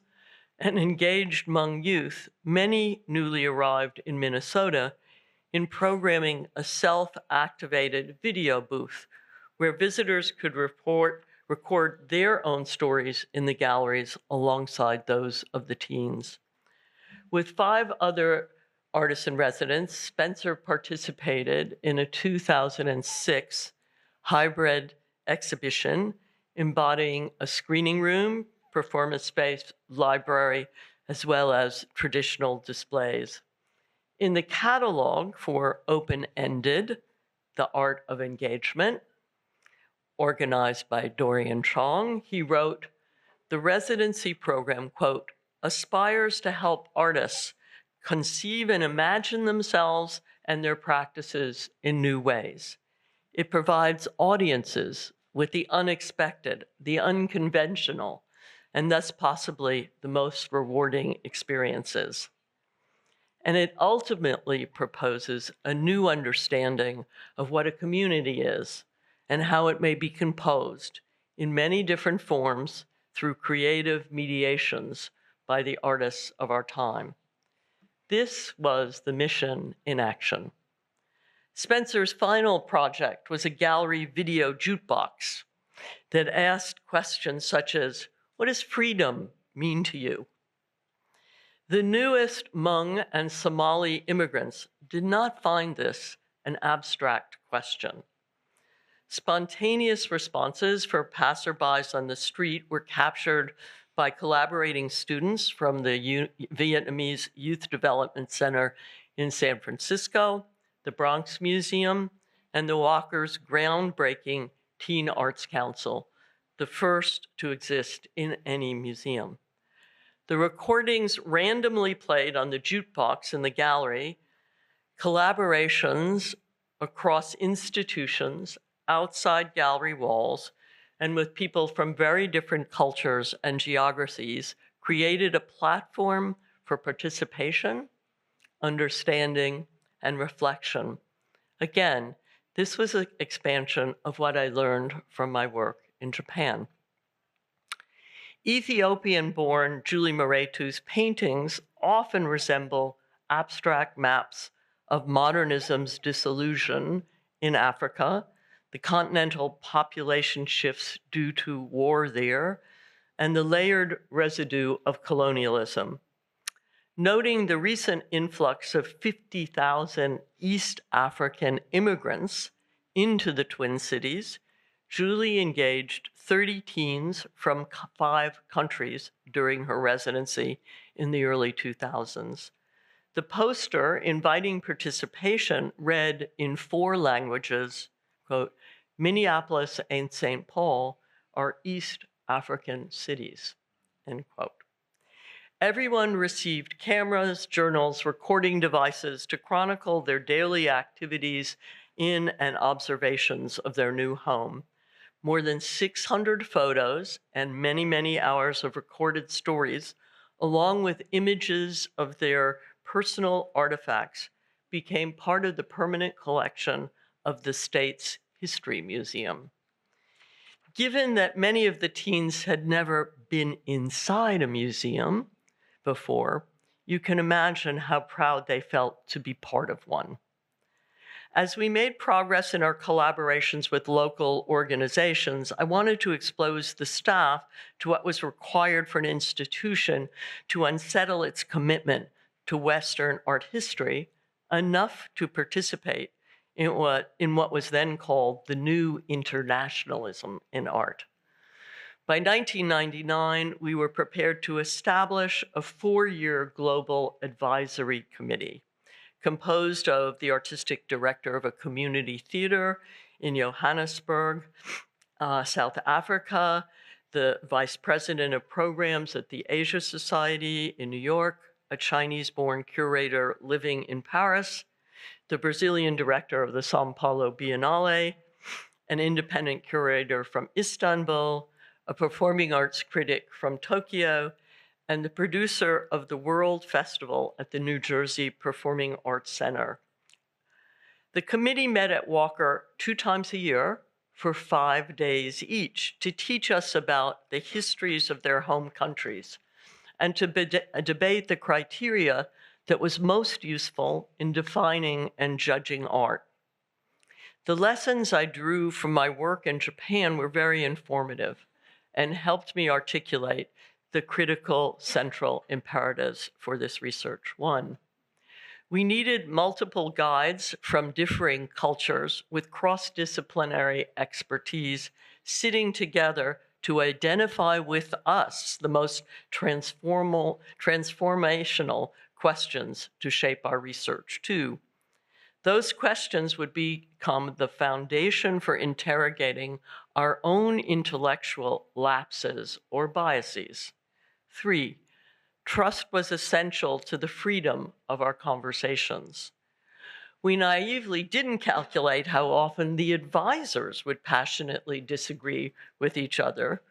and engaged among youth, many newly arrived in Minnesota, in programming a self-activated video booth where visitors could record their own stories in the galleries alongside those of the teens. With 5 other artists in residence, Spencer participated in a 2006 hybrid exhibition embodying a screening room, performance space, library, as well as traditional displays. In the catalog for Open-Ended, The Art of Engagement, organized by Doryun Chong, he wrote, "The residency program, quote, aspires to help artists conceive and imagine themselves and their practices in new ways. It provides audiences with the unexpected, the unconventional, and thus possibly the most rewarding experiences. And it ultimately proposes a new understanding of what a community is and how it may be composed in many different forms through creative mediations by the artists of our time." This was the mission in action. Spencer's final project was a gallery video jukebox that asked questions such as, "What does freedom mean to you?" The newest Hmong and Somali immigrants did not find this an abstract question. Spontaneous responses for passerbys on the street were captured by collaborating students from the Vietnamese Youth Development Center in San Francisco, the Bronx Museum, and the Walker's groundbreaking Teen Arts Council, the first to exist in any museum. The recordings randomly played on the jukebox in the gallery, collaborations across institutions, outside gallery walls, and with people from very different cultures and geographies, created a platform for participation, understanding, and reflection. Again, this was an expansion of what I learned from my work in Japan. Ethiopian-born Julie Moretu's paintings often resemble abstract maps of modernism's disillusion in Africa, the continental population shifts due to war there, and the layered residue of colonialism. Noting the recent influx of 50,000 East African immigrants into the Twin Cities, Julie engaged 30 teens from 5 countries during her residency in the early 2000s. The poster inviting participation read in 4 languages, quote, "Minneapolis and St. Paul are East African cities," end quote. Everyone received cameras, journals, recording devices to chronicle their daily activities in and observations of their new home. More than 600 photos and many, many hours of recorded stories, along with images of their personal artifacts, became part of the permanent collection of the state's History Museum. Given that many of the teens had never been inside a museum before, you can imagine how proud they felt to be part of one. As we made progress in our collaborations with local organizations, I wanted to expose the staff to what was required for an institution to unsettle its commitment to Western art history enough to participate in what was then called the new internationalism in art. By 1999, we were prepared to establish a 4-year global advisory committee composed of the artistic director of a community theater in Johannesburg, South Africa, the vice president of programs at the Asia Society in New York, a Chinese-born curator living in Paris, the Brazilian director of the São Paulo Biennale, an independent curator from Istanbul, a performing arts critic from Tokyo, and the producer of the World Festival at the New Jersey Performing Arts Center. The committee met at Walker 2 times a year for 5 days each to teach us about the histories of their home countries and to debate the criteria that was most useful in defining and judging art. The lessons I drew from my work in Japan were very informative and helped me articulate the critical central imperatives for this research. 1, we needed multiple guides from differing cultures with cross-disciplinary expertise sitting together to identify with us the most transformational questions to shape our research. 2, those questions would become the foundation for interrogating our own intellectual lapses or biases. 3, trust was essential to the freedom of our conversations. We naively didn't calculate how often the advisors would passionately disagree with each other,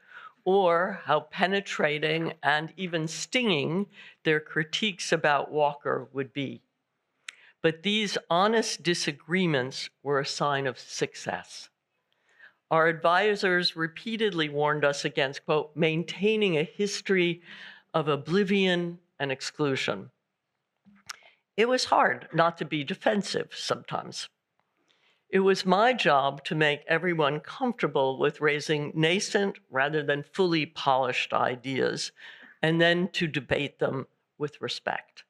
or how penetrating and even stinging their critiques about Walker would be. But these honest disagreements were a sign of success. Our advisors repeatedly warned us against, quote, maintaining a history of oblivion and exclusion. It was hard not to be defensive sometimes. It was my job to make everyone comfortable with raising nascent rather than fully polished ideas, and then to debate them with respect.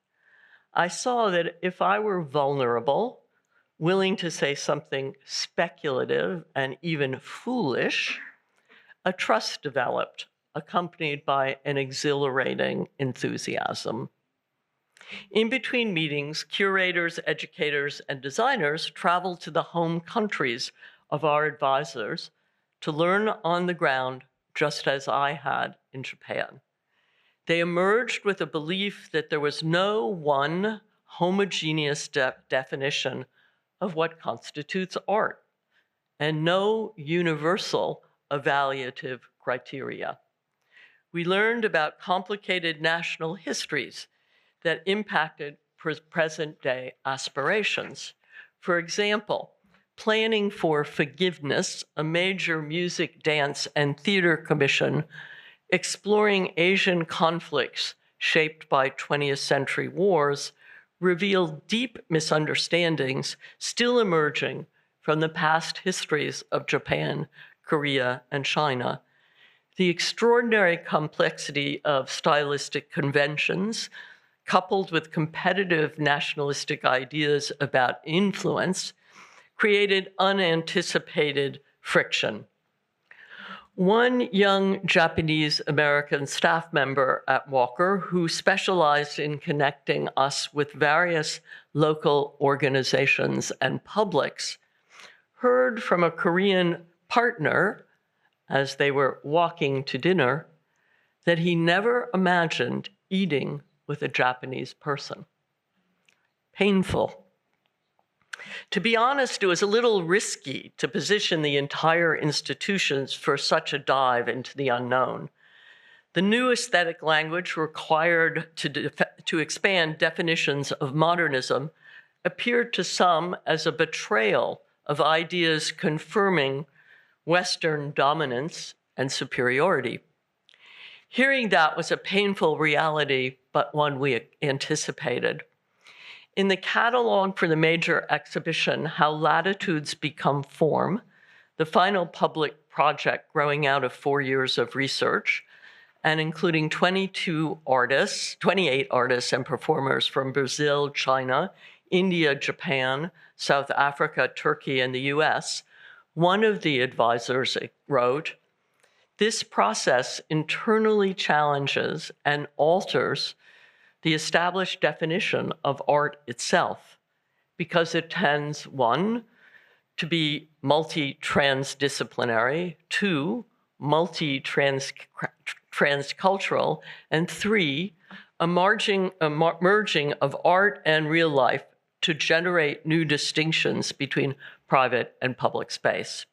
I saw that if I were vulnerable, willing to say something speculative and even foolish, a trust developed accompanied by an exhilarating enthusiasm. In between meetings, curators, educators, and designers traveled to the home countries of our advisors to learn on the ground, just as I had in Japan. They emerged with a belief that there was no one homogeneous definition of what constitutes art, and no universal evaluative criteria. We learned about complicated national histories that impacted present-day aspirations. For example, Planning for Forgiveness, a major music, dance, and theater commission exploring Asian conflicts shaped by 20th century wars, revealed deep misunderstandings still emerging from the past histories of Japan, Korea, and China. The extraordinary complexity of stylistic conventions, coupled with competitive nationalistic ideas about influence, created unanticipated friction. One young Japanese-American staff member at Walker, who specialized in connecting us with various local organizations and publics, heard from a Korean partner as they were walking to dinner that he never imagined eating with a Japanese person. Painful. To be honest, it was a little risky to position the entire institutions for such a dive into the unknown. The new aesthetic language required to expand definitions of modernism appeared to some as a betrayal of ideas confirming Western dominance and superiority. Hearing that was a painful reality, but one we anticipated. In the catalog for the major exhibition, How Latitudes Become Form, the final public project growing out of 4 years of research, and including 28 artists and performers from Brazil, China, India, Japan, South Africa, Turkey, and the US, one of the advisors wrote, "This process internally challenges and alters the established definition of art itself, because it tends, 1, to be multi-transdisciplinary, 2, multi-transcultural, and 3, a merging of art and real life to generate new distinctions between private and public space."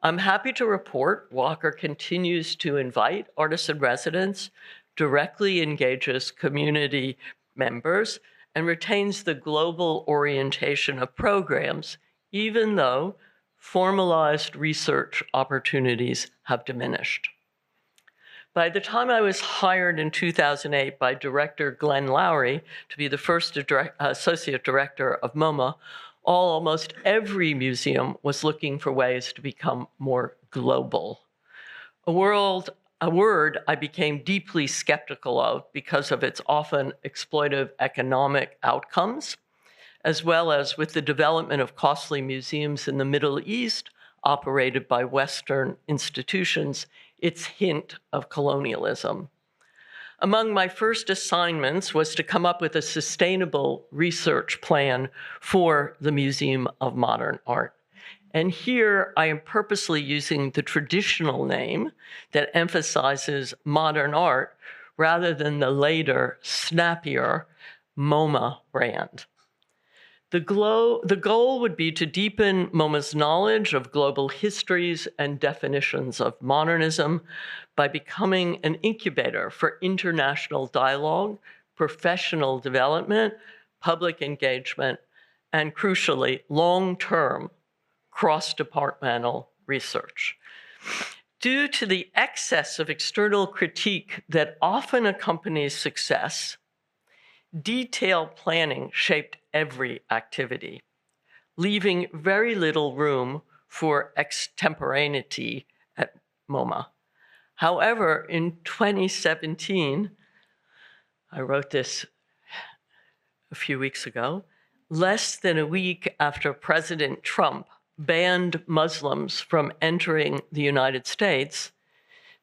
I'm happy to report Walker continues to invite artists in residence, directly engages community members, and retains the global orientation of programs, even though formalized research opportunities have diminished. By the time I was hired in 2008 by Director Glenn Lowry to be the first Associate Director of MoMA, almost every museum was looking for ways to become more global. A word I became deeply skeptical of because of its often exploitive economic outcomes, as well as with the development of costly museums in the Middle East operated by Western institutions, its hint of colonialism. Among my first assignments was to come up with a sustainable research plan for the Museum of Modern Art. And here I am purposely using the traditional name that emphasizes modern art rather than the later, snappier MoMA brand. The goal would be to deepen MoMA's knowledge of global histories and definitions of modernism by becoming an incubator for international dialogue, professional development, public engagement, and crucially, long-term cross-departmental research. Due to the excess of external critique that often accompanies success, detailed planning shaped every activity, leaving very little room for extemporaneity at MoMA. However, in 2017, I wrote this a few weeks ago, less than a week after President Trump banned Muslims from entering the United States,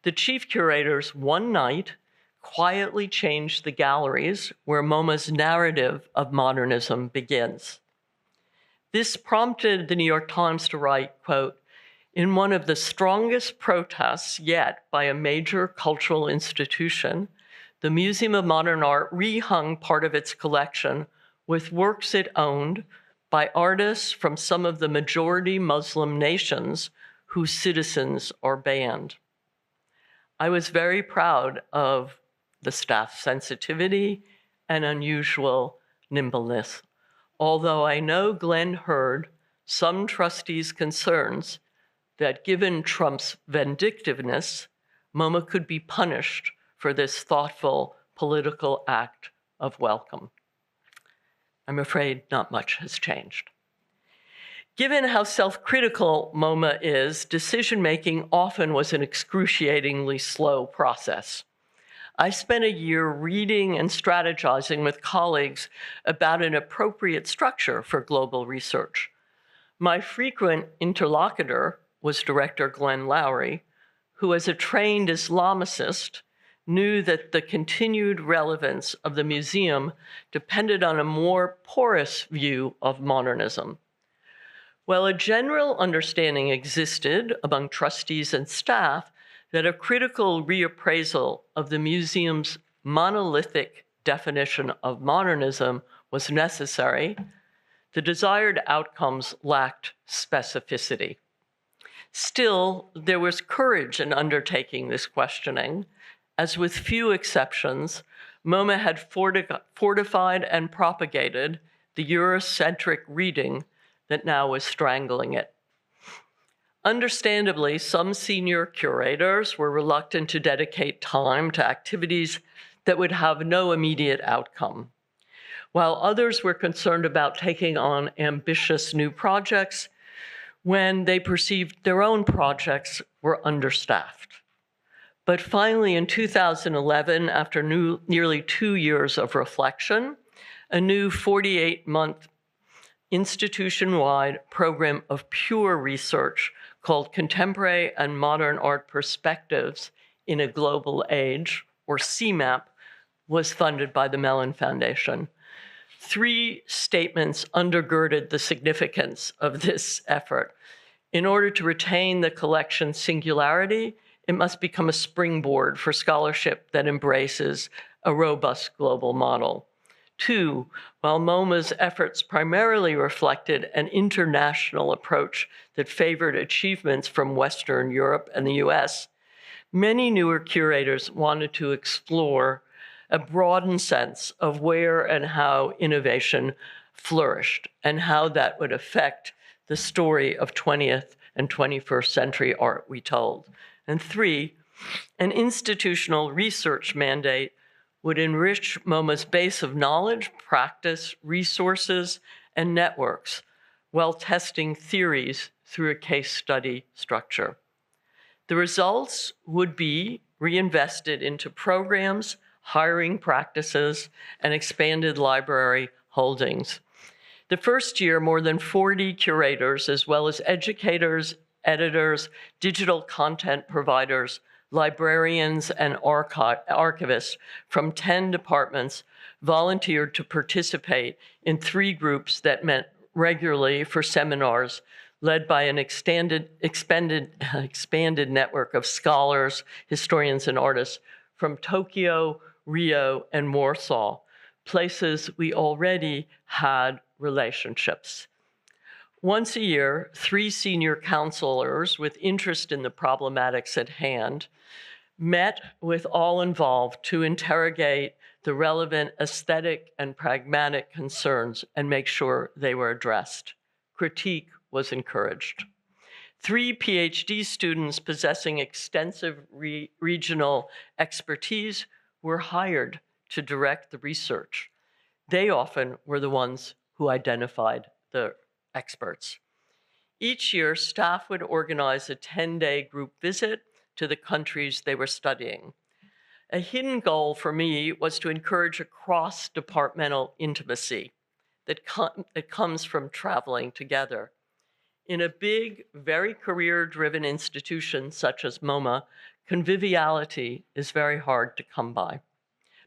the chief curators one night quietly changed the galleries where MoMA's narrative of modernism begins. This prompted the New York Times to write, quote, "In one of the strongest protests yet by a major cultural institution, the Museum of Modern Art rehung part of its collection with works it owned by artists from some of the majority Muslim nations whose citizens are banned." I was very proud of the staff's sensitivity and unusual nimbleness, although I know Glenn heard some trustees' concerns that given Trump's vindictiveness, MoMA could be punished for this thoughtful political act of welcome. I'm afraid not much has changed. Given how self-critical MoMA is, decision-making often was an excruciatingly slow process. I spent a year reading and strategizing with colleagues about an appropriate structure for global research. My frequent interlocutor was Director Glenn Lowry, who as a trained Islamicist knew that the continued relevance of the museum depended on a more porous view of modernism. Well, a general understanding existed among trustees and staff that a critical reappraisal of the museum's monolithic definition of modernism was necessary. The desired outcomes lacked specificity. Still, there was courage in undertaking this questioning, as with few exceptions, MoMA had fortified and propagated the Eurocentric reading that now was strangling it. Understandably, some senior curators were reluctant to dedicate time to activities that would have no immediate outcome, while others were concerned about taking on ambitious new projects when they perceived their own projects were understaffed. But finally, in 2011, after nearly 2 years of reflection, a new 48-month institution-wide program of pure research called Contemporary and Modern Art Perspectives in a Global Age, or CMAP, was funded by the Mellon Foundation. 3 statements undergirded the significance of this effort. In order to retain the collection's singularity, it must become a springboard for scholarship that embraces a robust global model. 2, while MoMA's efforts primarily reflected an international approach that favored achievements from Western Europe and the US, many newer curators wanted to explore a broadened sense of where and how innovation flourished and how that would affect the story of 20th and 21st century art we told. And 3, an institutional research mandate would enrich MoMA's base of knowledge, practice, resources, and networks while testing theories through a case study structure. The results would be reinvested into programs, hiring practices, and expanded library holdings. The first year, more than 40 curators, as well as educators, editors, digital content providers, librarians, and archivists from 10 departments volunteered to participate in 3 groups that met regularly for seminars led by an expanded network of scholars, historians, and artists from Tokyo, Rio, and Warsaw, places we already had relationships. Once a year, 3 senior counselors with interest in the problematics at hand met with all involved to interrogate the relevant aesthetic and pragmatic concerns and make sure they were addressed. Critique was encouraged. 3 PhD students possessing extensive regional expertise were hired to direct the research. They often were the ones who identified the experts. Each year, staff would organize a 10-day group visit to the countries they were studying. A hidden goal for me was to encourage a cross-departmental intimacy that comes from traveling together. In a big, very career-driven institution such as MoMA, Conviviality is very hard to come by.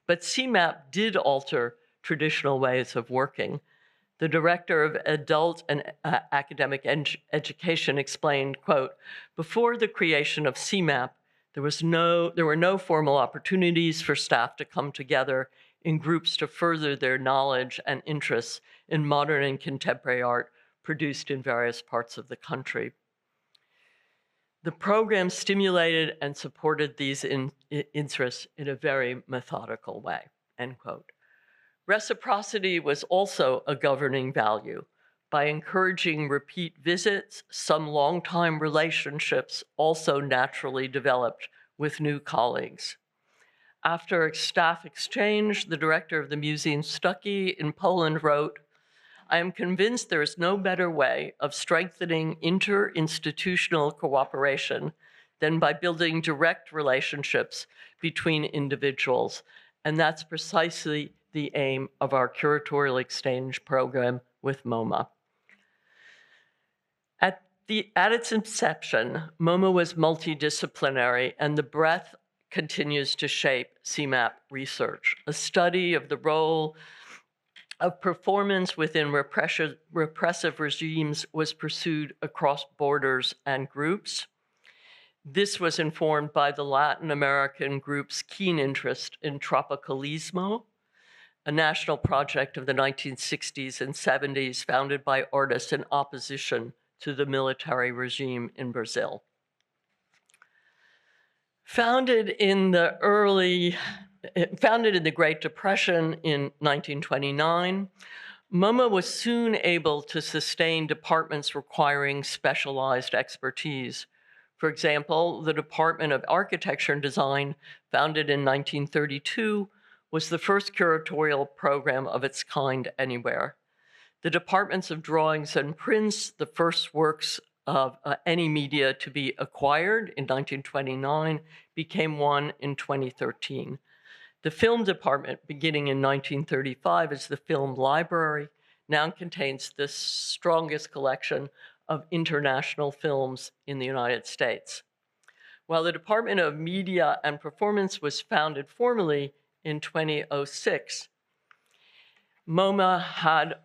But CMAP did alter traditional ways of working. The director of adult and academic education explained, quote, "Before the creation of CMAP, there were no formal opportunities for staff to come together in groups to further their knowledge and interests in modern and contemporary art produced in various parts of the country. The program stimulated and supported these interests in a very methodical way," end quote. Reciprocity was also a governing value. By encouraging repeat visits, some long-time relationships also naturally developed with new colleagues. After a staff exchange, the director of the Museum Stucky in Poland wrote, "I am convinced there is no better way of strengthening interinstitutional cooperation than by building direct relationships between individuals. And that's precisely the aim of our curatorial exchange program with MoMA." At its inception, MoMA was multidisciplinary, and the breadth continues to shape CMAP research. A study of the role of performance within repressive regimes was pursued across borders and groups. This was informed by the Latin American group's keen interest in tropicalismo, a national project of the 1960s and 70s founded by artists in opposition to the military regime in Brazil. Founded in the Great Depression in 1929, MoMA was soon able to sustain departments requiring specialized expertise. For example, the Department of Architecture and Design, founded in 1932, was the first curatorial program of its kind anywhere. The departments of drawings and prints, the first works of any media to be acquired in 1929, became one in 2013. The film department, beginning in 1935 as the Film Library, now contains the strongest collection of international films in the United States. While the Department of Media and Performance was founded formally in 2006, MoMA had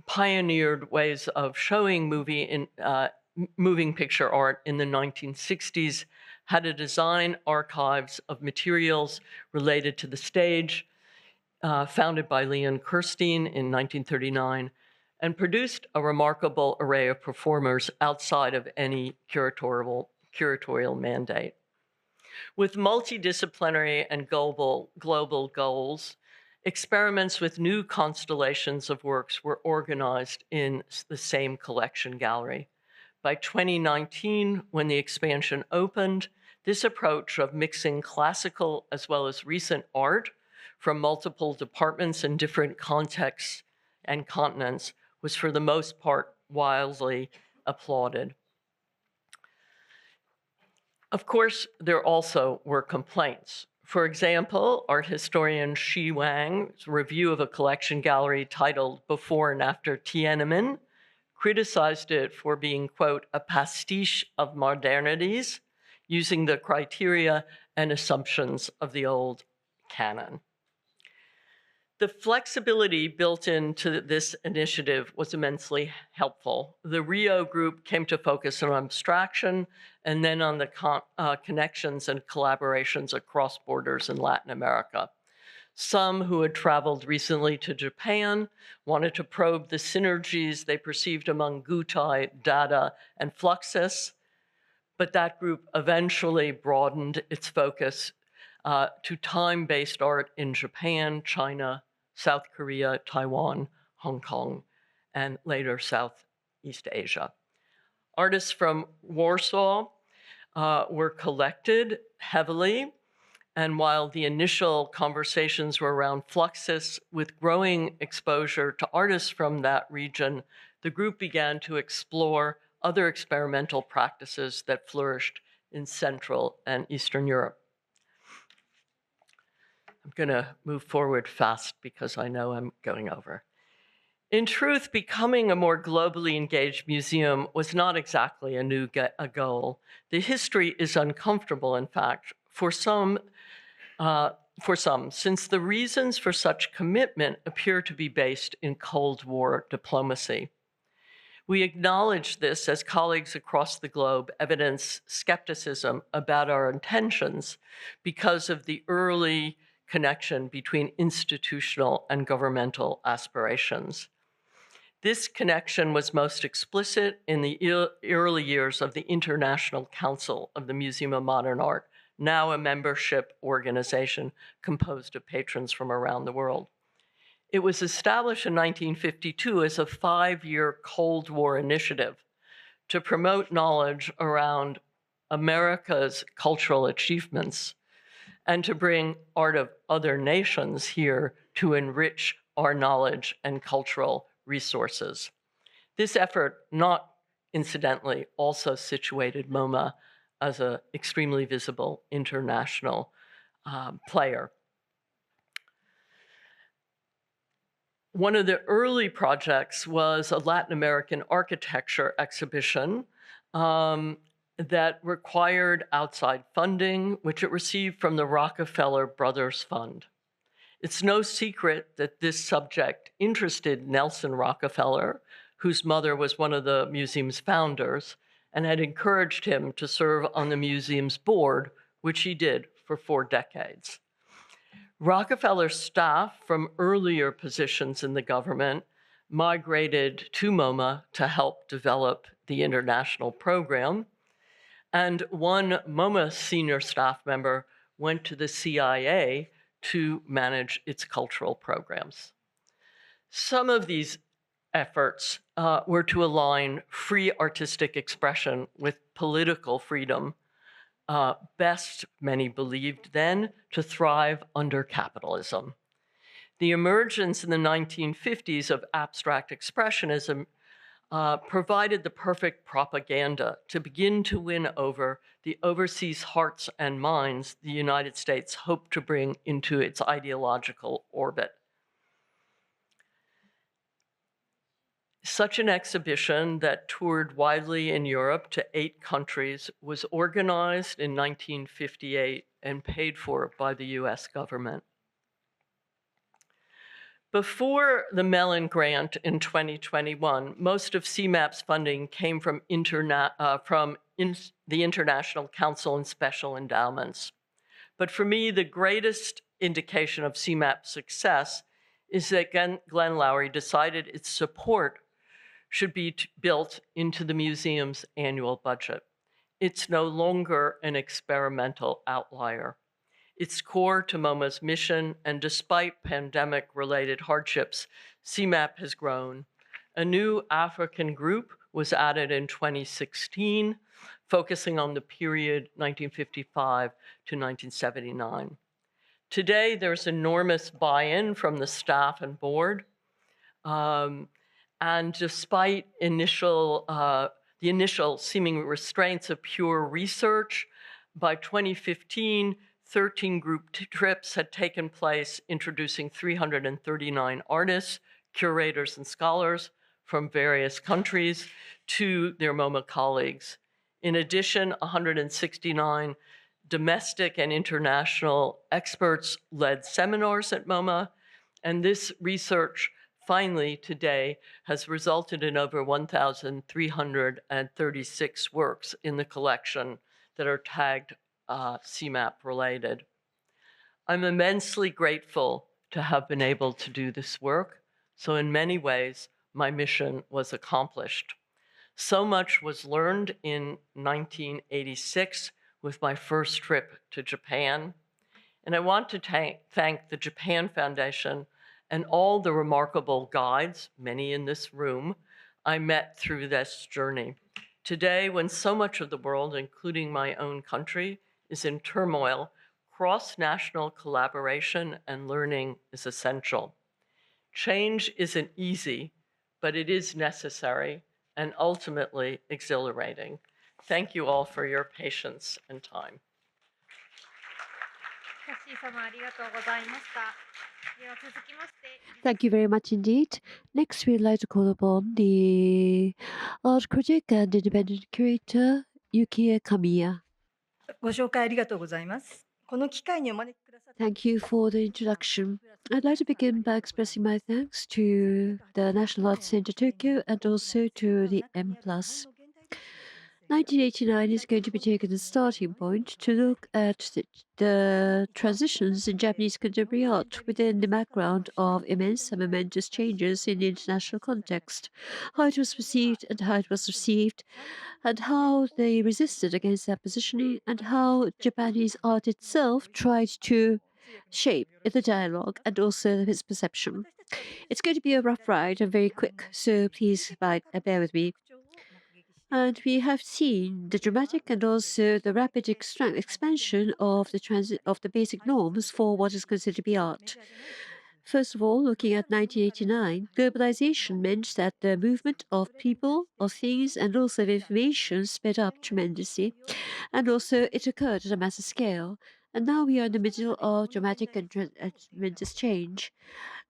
pioneered ways of showing moving picture art in the 1960s, had a design archives of materials related to the stage, founded by Leon Kirstein in 1939, and produced a remarkable array of performers outside of any curatorial mandate. With multidisciplinary and global goals, experiments with new constellations of works were organized in the same collection gallery. By 2019, when the expansion opened, this approach of mixing classical as well as recent art from multiple departments in different contexts and continents was for the most part wildly applauded. Of course, there also were complaints. For example, art historian Shi Wang's review of a collection gallery titled "Before and After Tiananmen" criticized it for being, quote, "a pastiche of modernities," using the criteria and assumptions of the old canon. The flexibility built into this initiative was immensely helpful. The Rio group came to focus on abstraction and then on the connections and collaborations across borders in Latin America. Some who had traveled recently to Japan wanted to probe the synergies they perceived among Gutai, Dada, and Fluxus, but that group eventually broadened its focus to time-based art in Japan, China, South Korea, Taiwan, Hong Kong, and later Southeast Asia. Artists from Warsaw were collected heavily, and while the initial conversations were around Fluxus, with growing exposure to artists from that region, the group began to explore other experimental practices that flourished in Central and Eastern Europe. I'm going to move forward fast because I know I'm going over. In truth, becoming a more globally engaged museum was not exactly a goal. The history is uncomfortable, in fact, for some, since the reasons for such commitment appear to be based in Cold War diplomacy. We acknowledge this as colleagues across the globe evidence skepticism about our intentions because of the early connection between institutional and governmental aspirations. This connection was most explicit in the early years of the International Council of the Museum of Modern Art, now a membership organization composed of patrons from around the world. It was established in 1952 as a 5-year Cold War initiative to promote knowledge around America's cultural achievements and to bring art of other nations here to enrich our knowledge and cultural resources. This effort, not incidentally, also situated MoMA as an extremely visible international player. One of the early projects was a Latin American architecture exhibition that required outside funding, which it received from the Rockefeller Brothers Fund. It's no secret that this subject interested Nelson Rockefeller, whose mother was one of the museum's founders, and had encouraged him to serve on the museum's board, which he did for 4 decades. Rockefeller's staff from earlier positions in the government migrated to MoMA to help develop the international program, and one MoMA senior staff member went to the CIA to manage its cultural programs. Some of these efforts were to align free artistic expression with political freedom, best, many believed then, to thrive under capitalism. The emergence in the 1950s of abstract expressionism provided the perfect propaganda to begin to win over the overseas hearts and minds the United States hoped to bring into its ideological orbit. Such an exhibition that toured widely in Europe to 8 countries was organized in 1958 and paid for by the US government. Before the Mellon Grant in 2021, most of CMAP's funding came from the International Council on Special Endowments. But for me, the greatest indication of CMAP's success is that Glenn Lowry decided its support should be built into the museum's annual budget. It's no longer an experimental outlier. It's core to MoMA's mission, and despite pandemic-related hardships, CMAP has grown. A new African group was added in 2016, focusing on the period 1955 to 1979. Today, there's enormous buy-in from the staff and board, and despite the initial seeming restraints of pure research, by 2015, 13 group trips had taken place, introducing 339 artists, curators, and scholars from various countries to their MoMA colleagues. In addition, 169 domestic and international experts led seminars at MoMA, and this research finally today has resulted in over 1,336 works in the collection that are tagged CMAP related. I'm immensely grateful to have been able to do this work. So in many ways, my mission was accomplished. So much was learned in 1986 with my first trip to Japan. And I want to thank the Japan Foundation and all the remarkable guides, many in this room, I met through this journey. Today, when so much of the world, including my own country, is in turmoil, cross-national collaboration and learning is essential. Change isn't easy, but it is necessary and ultimately exhilarating. Thank you all for your patience and time. キャシー様ありがとうございました。Thank you very much indeed. Next, we'd like to call upon the art critic and independent curator, Yukie Kamiya. ご紹介ありがとうございます。この機会にお招きくださった Thank you for the introduction. I'd like to begin by expressing my thanks to the National Arts Center Tokyo and also to the M+. 1989 is going to be taken as a starting point to look at the transitions in Japanese contemporary art within the background of immense and momentous changes in the international context, how it was perceived and how it was received, and how they resisted against that positioning, and how Japanese art itself tried to shape the dialogue and also its perception. It's going to be a rough ride and very quick, so please bear with me. And we have seen the dramatic and also the rapid expansion of the basic norms for what is considered to be art. First of all, looking at 1989, globalization meant that the movement of people, of things, and also of information sped up tremendously, and also it occurred at a massive scale. And now we are in the middle of dramatic and tremendous change.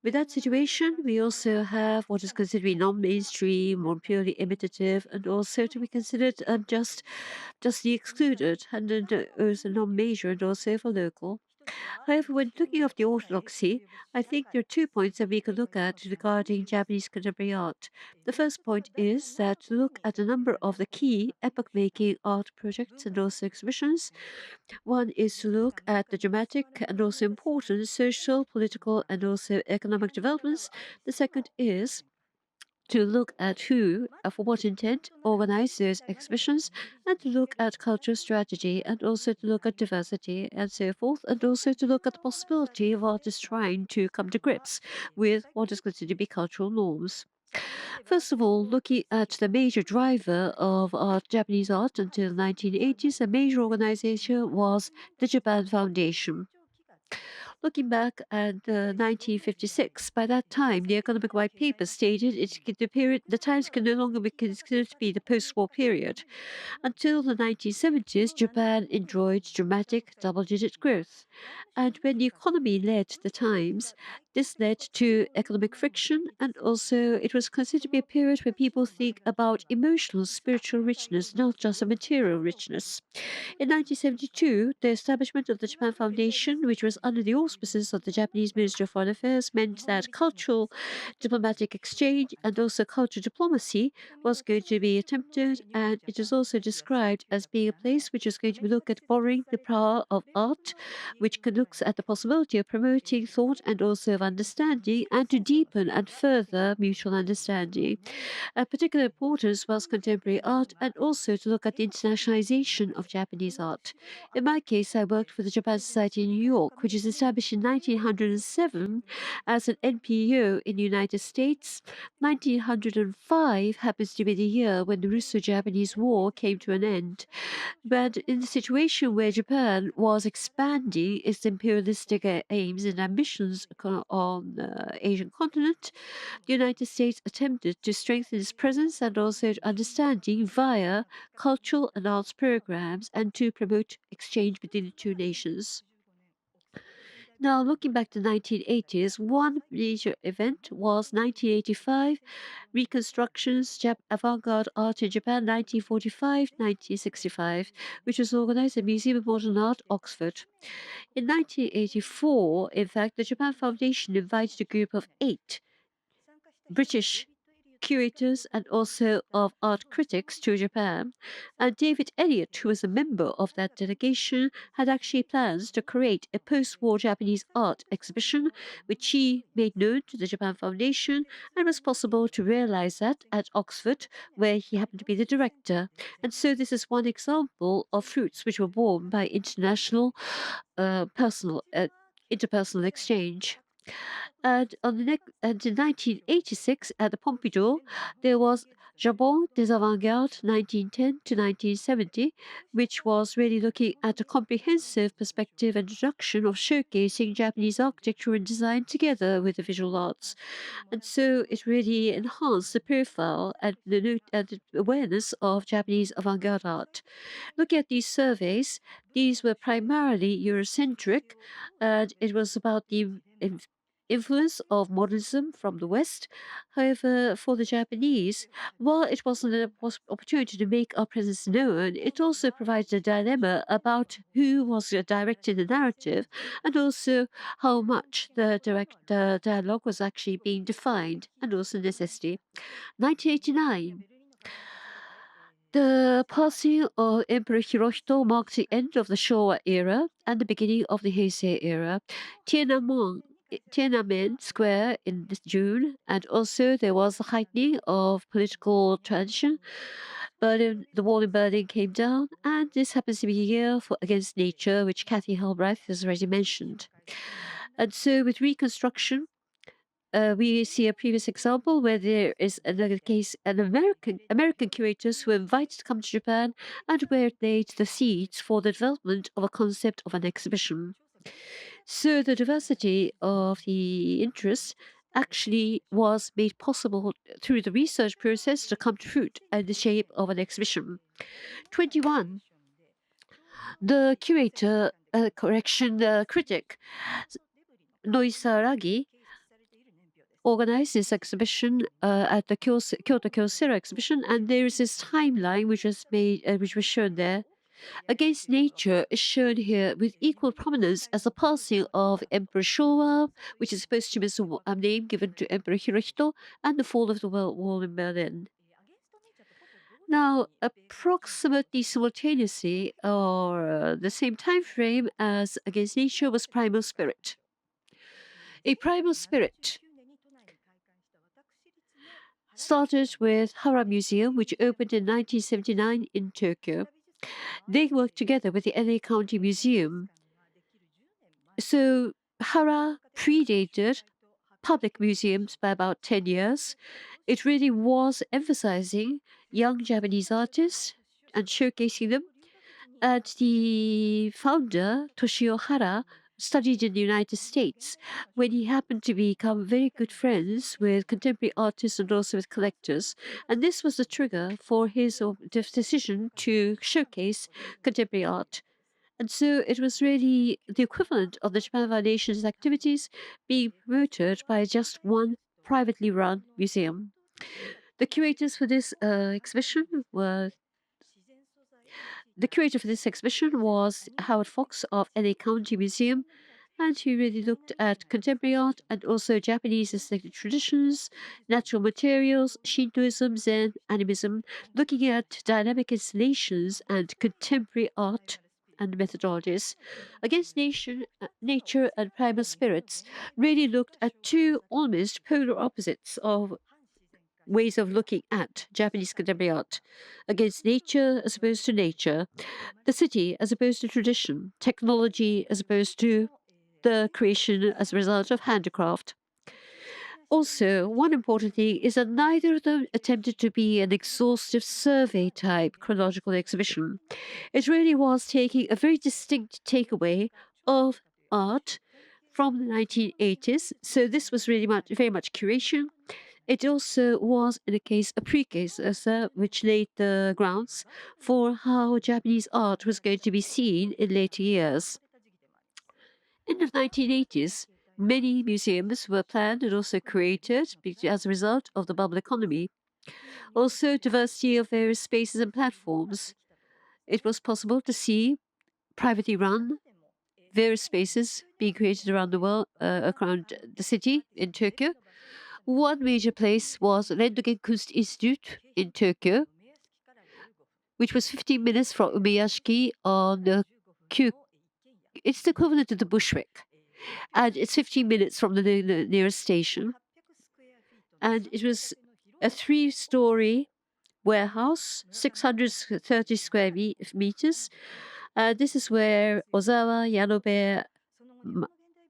With that situation, we also have what is considered to be non-mainstream or purely imitative, and also to be considered justly excluded, and also non-major and also for local. However, when looking at the orthodoxy, I think there are 2 points that we can look at regarding Japanese contemporary art. The first point is that to look at a number of the key epoch-making art projects and also exhibitions. One is to look at the dramatic and also important social, political, and also economic developments. The second is to look at who, for what intent, organize those exhibitions, and to look at cultural strategy, and also to look at diversity and so forth, and also to look at the possibility of artists trying to come to grips with what is considered to be cultural norms. First of all, looking at the major driver of Japanese art until the 1980s, a major organization was the Japan Foundation. Looking back at 1956, by that time, the Economic White Paper stated the times can no longer be considered to be the post-war period. Until the 1970s, Japan enjoyed dramatic double-digit growth. And when the economy led the times, this led to economic friction, and also it was considered to be a period where people think about emotional, spiritual richness, not just a material richness. In 1972, the establishment of the Japan Foundation, which was under the auspices of the Japanese Ministry of Foreign Affairs, meant that cultural diplomatic exchange and also cultural diplomacy was going to be attempted, and it is also described as being a place which is going to look at borrowing the power of art, which looks at the possibility of promoting thought and also of understanding, and to deepen and further mutual understanding. Of particular importance was contemporary art, and also to look at the internationalization of Japanese art. In my case, I worked for the Japan Society in New York, which was established in 1907 as an NPO in the United States. 1905 happens to be the year when the Russo-Japanese War came to an end. But in the situation where Japan was expanding its imperialistic aims and ambitions on the Asian continent, the United States attempted to strengthen its presence and also understanding via cultural and arts programs and to promote exchange between the two nations. Now, looking back to the 1980s, one major event was 1985, Reconstructions Avant-Garde Art in Japan 1945-1965, which was organized at the Museum of Modern Art, Oxford. In 1984, in fact, the Japan Foundation invited a group of 8 British curators and also of art critics to Japan. And David Elliott, who was a member of that delegation, had actually plans to create a post-war Japanese art exhibition, which he made known to the Japan Foundation, and it was possible to realize that at Oxford, where he happened to be the director. And so this is one example of fruits which were born by international interpersonal exchange. And in 1986, at the Pompidou, there was Japon des Avant-Gardes 1910 to 1970, which was really looking at a comprehensive perspective and introduction of showcasing Japanese architecture and design together with the visual arts. And so it really enhanced the profile and the awareness of Japanese avant-garde art. Looking at these surveys, these were primarily Eurocentric, and it was about the influence of modernism from the West. However, for the Japanese, while it wasn't an opportunity to make our presence known, it also provided a dilemma about who was directing the narrative and also how much the dialogue was actually being defined and also necessity. 1989. The passing of Emperor Hirohito marked the end of the Showa era and the beginning of the Heisei era. Tiananmen Square in June, and also there was a heightening of political tension. The wall in Berlin came down, and this happens to be a year for Against Nature, which Kathy Halbreich has already mentioned. And so, with Reconstruction, we see a previous example where there is another case, an American curators who were invited to come to Japan and where it laid the seeds for the development of a concept of an exhibition. So the diversity of the interests actually was made possible through the research process to come to fruit in the shape of an exhibition. 21. The curator, the critic, Noisaragi, organized this exhibition at the Kyoto Kyocera exhibition, and there is this timeline which was shown there. Against Nature is shown here with equal prominence as the passing of Emperor Showa, which is supposed to be a name given to Emperor Hirohito, and the fall of the Wall in Berlin. Now, approximately simultaneously, or the same time frame as Against Nature, was Primal Spirit. A Primal Spirit started with Hara Museum, which opened in 1979 in Tokyo. They worked together with the LA County Museum. So Hara predated public museums by about 10 years. It really was emphasizing young Japanese artists and showcasing them. And the founder, Toshio Hara, studied in the United States when he happened to become very good friends with contemporary artists and also with collectors. And this was the trigger for his decision to showcase contemporary art. And so it was really the equivalent of the Japan Foundation's activities being promoted by just one privately run museum. The curators for this exhibition were The curator for this exhibition was Howard Fox of LA County Museum, and he really looked at contemporary art and also Japanese aesthetic traditions, natural materials, Shintoism, Zen, animism, looking at dynamic installations and contemporary art and methodologies. Against Nature and Primal Spirits really looked at two almost polar opposites of ways of looking at Japanese contemporary art. Against nature as opposed to nature, the city as opposed to tradition, technology as opposed to the creation as a result of handicraft. Also, one important thing is that neither of them attempted to be an exhaustive survey type chronological exhibition. It really was taking a very distinct takeaway of art from the 1980s. So this was really very much curation. It also was, in a case, a precursor which laid the grounds for how Japanese art was going to be seen in later years. In the 1980s, many museums were planned and also created as a result of the bubble economy. Also, diversity of various spaces and platforms. It was possible to see privately run various spaces being created around the world, around the city in Tokyo. One major place was Rentgen Institute in Tokyo, which was 15 minutes from Umeyashiki on the It's the equivalent to the Bushwick, and it's 15 minutes from the nearest station. And it was a 3-story warehouse, 630 square meters. This is where Ozawa, Yanobe,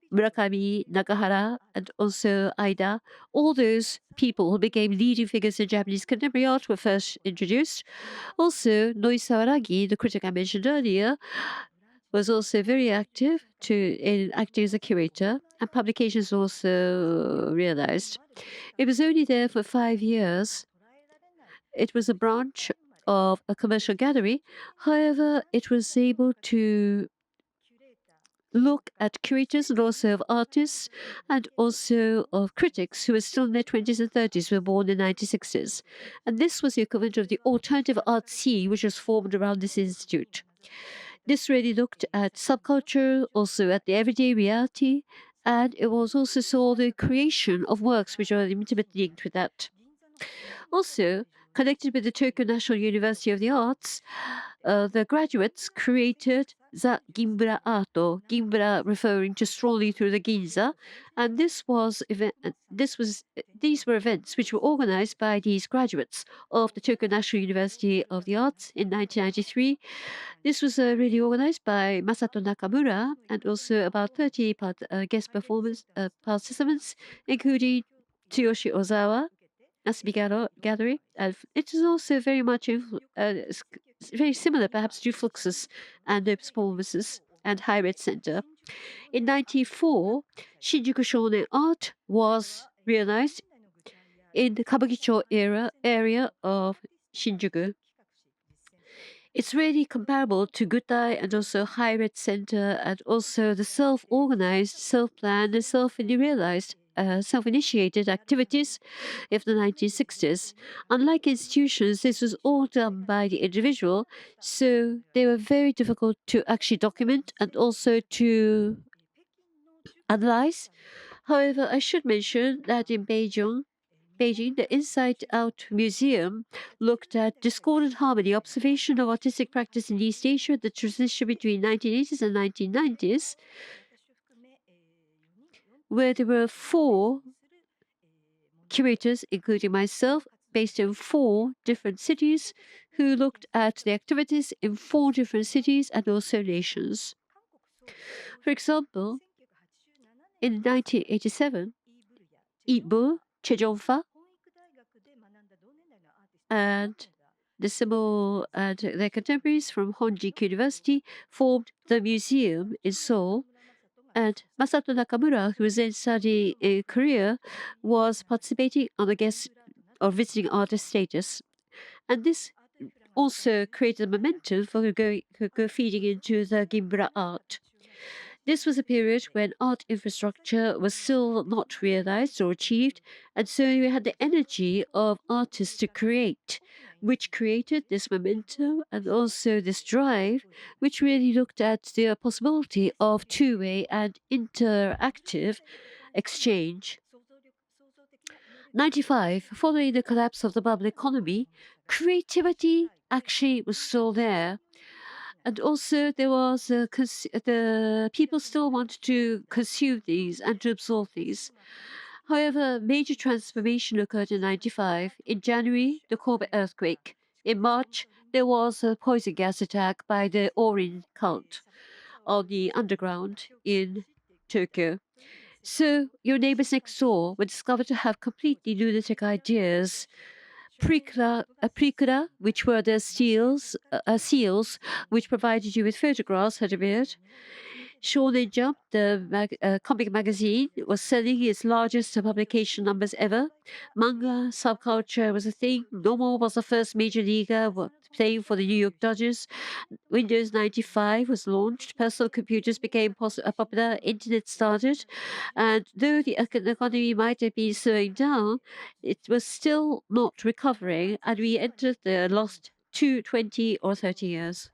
Murakami, Nakahara, and also Aida, all those people who became leading figures in Japanese contemporary art were first introduced. Also, Noisaragi, the critic I mentioned earlier, was also very active in acting as a curator, and publications also realized. It was only there for 5 years. It was a branch of a commercial gallery. However, it was able to look at curators and also of artists and also of critics who were still in their 20s and 30s, were born in the 1960s. And this was the equivalent of the alternative art scene, which was formed around this institute. This really looked at subculture, also at the everyday reality, and it was also saw the creation of works which are intimately linked with that. Also, connected with the Tokyo National University of the Arts, the graduates created the Gimbura Arto, Gimbura referring to strolling through the Ginza, and these were events which were organized by these graduates of the Tokyo National University of the Arts in 1993. This was really organized by Masato Nakamura and also about 30 guest participants, including Tsuyoshi Ozawa, as we gathering. It is also very much very similar, perhaps, to Fluxus and the performances and High Red Center. In 1994, Shinjuku Shonen Art was realized in the Kabukicho area of Shinjuku. It's really comparable to Gutai and also High Red Center and also the self-organized, self-planned, and self-initiated activities of the 1960s. Unlike institutions, this was all done by the individual, so they were very difficult to actually document and also to analyze. However, I should mention that in Beijing, the Inside Out Museum looked at discordant harmony, observation of artistic practice in East Asia, the transition between 1980s and 1990s, where there were 4 curators, including myself, based in 4 different cities, who looked at the activities in 4 different cities and also nations. For example, in 1987, Ibu, Chejongfa, and the symbol and their contemporaries from Honjik University formed the museum in Seoul. And Masato Nakamura, who was then studying in Korea, was participating on the guest or visiting artist status. And this also created momentum for feeding into the Gimbura art. This was a period when art infrastructure was still not realized or achieved, and so you had the energy of artists to create, which created this momentum and also this drive, which really looked at the possibility of two-way and interactive exchange. 95, following the collapse of the bubble economy, creativity actually was still there. And also, there was the people still wanted to consume these and to absorb these. However, major transformation occurred in 95. In January, the Kobe earthquake. In March, there was a poison gas attack by the Orin cult on the underground in Tokyo. So your neighbors next door were discovered to have completely lunatic ideas. Precura, which were the seals which provided you with photographs, had appeared. Shonen Jump, the comic magazine, was selling its largest publication numbers ever. Manga subculture was a thing. Nomo was the first major leaguer playing for the New York Dodgers. Windows 95 was launched. Personal computers became popular. Internet started. And though the economy might have been slowing down, it was still not recovering. And we entered the lost 20 or 30 years.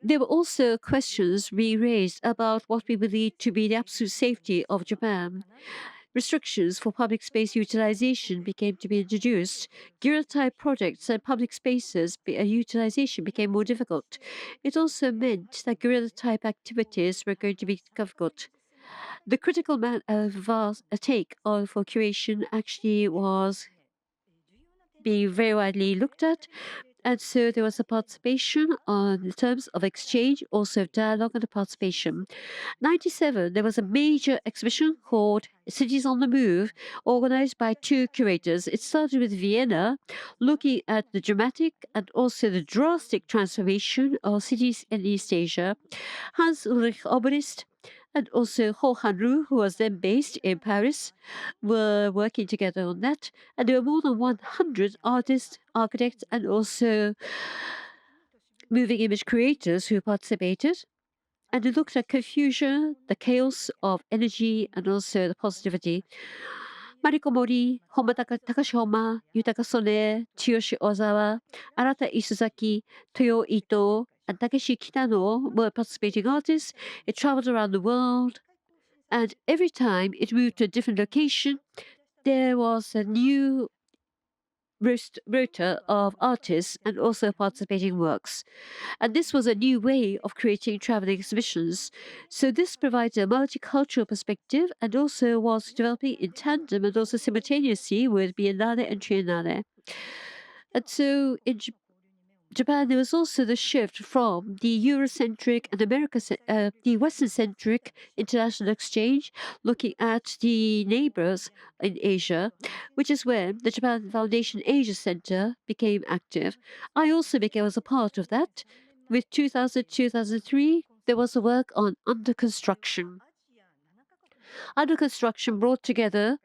There were also questions being raised about what we believe to be the absolute safety of Japan. Restrictions for public space utilization became to be introduced. Guerrilla-type projects and public spaces utilization became more difficult. It also meant that guerrilla-type activities were going to be difficult. The critical take for curation actually was being very widely looked at. And so there was a participation on terms of exchange, also dialogue and participation. 97, there was a major exhibition called Cities on the Move, organized by 2 curators. It started with Vienna, looking at the dramatic and also the drastic transformation of cities in East Asia. Hans Ulrich Obrist and also Ho Han-ru, who was then based in Paris, were working together on that. And there were more than 100 artists, architects, and also moving image creators who participated. And it looked at confusion, the chaos of energy, and also the positivity. Mariko Mori, Takashi Homa, Yutaka Sone, Tsuyoshi Ozawa, Arata Isuzaki, Toyo Ito, and Takeshi Kitano were participating artists. It traveled around the world, and every time it moved to a different location, there was a new rota of artists and also participating works. And this was a new way of creating traveling exhibitions. So this provides a multicultural perspective and also was developing in tandem and also simultaneously with Biennale and Triennale. And so in Japan, there was also the shift from the Eurocentric and the Western-centric international exchange, looking at the neighbors in Asia, which is when the Japan Foundation Asia Center became active. I also was a part of that. With 2000-2003, there was a work on under construction. Under construction brought together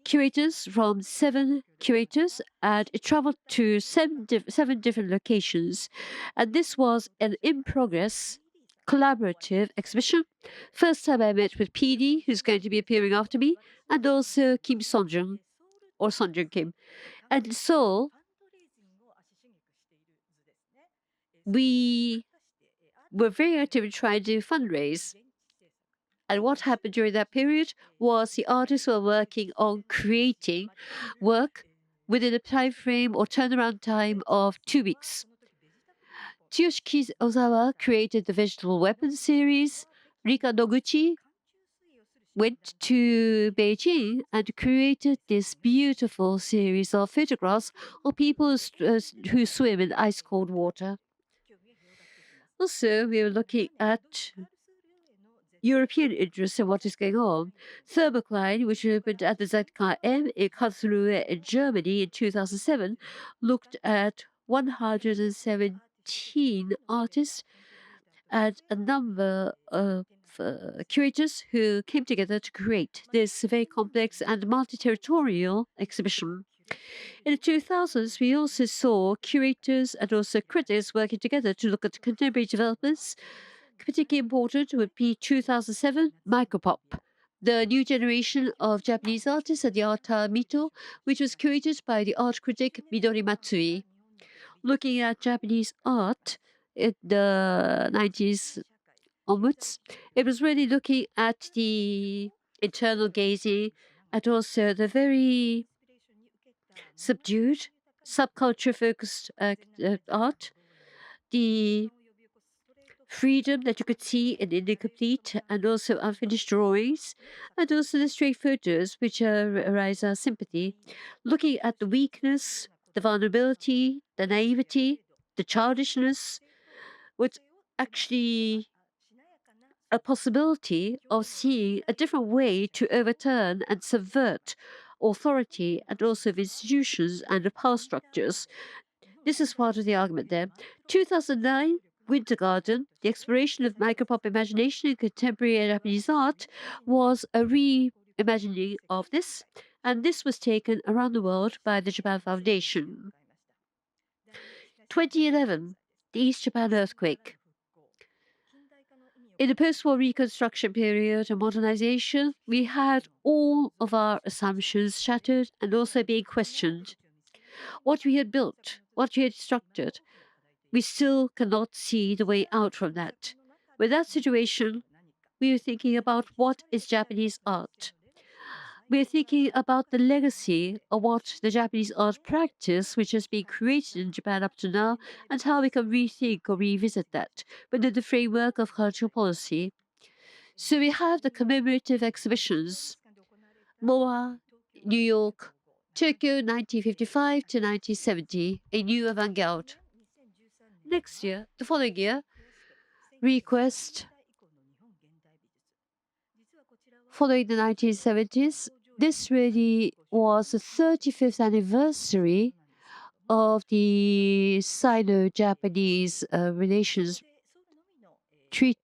curators from 7 curators, and it traveled to 7 different locations. And this was an in-progress collaborative exhibition. First time I met with PD, who's going to be appearing after me, and also Kim Sonjung, or Sonjung Kim. And so we were very active in trying to fundraise. And what happened during that period was the artists were working on creating work within a time frame or turnaround time of 2 weeks. Tsuyoshi Ozawa created the Vegetable Weapons series. Rika Noguchi went to Beijing and created this beautiful series of photographs of people who swim in ice cold water. Also, we were looking at European interest in what is going on. Thermocline, which opened at the ZKM in Karlsruhe in Germany in 2007, looked at 117 artists and a number of curators who came together to create this very complex and multi-territorial exhibition. In the 2000s, we also saw curators and also critics working together to look at contemporary developments. Particularly important would be 2007 Micropop, the new generation of Japanese artists at the Art Mito, which was curated by the art critic Midori Matsui. Looking at Japanese art in the 90s onwards, it was really looking at the internal gazing and also the very subdued, subculture focused art, the freedom that you could see in incomplete and also unfinished drawings, and also the stray photos which arise our sympathy, looking at the weakness, the vulnerability, the naivety, the childishness, was actually a possibility of seeing a different way to overturn and subvert authority and also of institutions and of power structures. This is part of the argument there. 2009, Winter Garden, the exploration of micropop imagination in contemporary Japanese art, was a reimagining of this, and this was taken around the world by the Japan Foundation. 2011, the East Japan earthquake. In the post-war reconstruction period and modernization, we had all of our assumptions shattered and also being questioned. What we had built, what we had structured, we still cannot see the way out from that. With that situation, we are thinking about what is Japanese art. We are thinking about the legacy of what the Japanese art practice, which has been created in Japan up to now, and how we can rethink or revisit that within the framework of cultural policy. So we have the commemorative exhibitions, MoMA, New York, Tokyo 1955 to 1970, a new avant-garde. Next year, the following year, Request, following the 1970s, this really was the 35th anniversary of the Sino-Japanese relations treaty.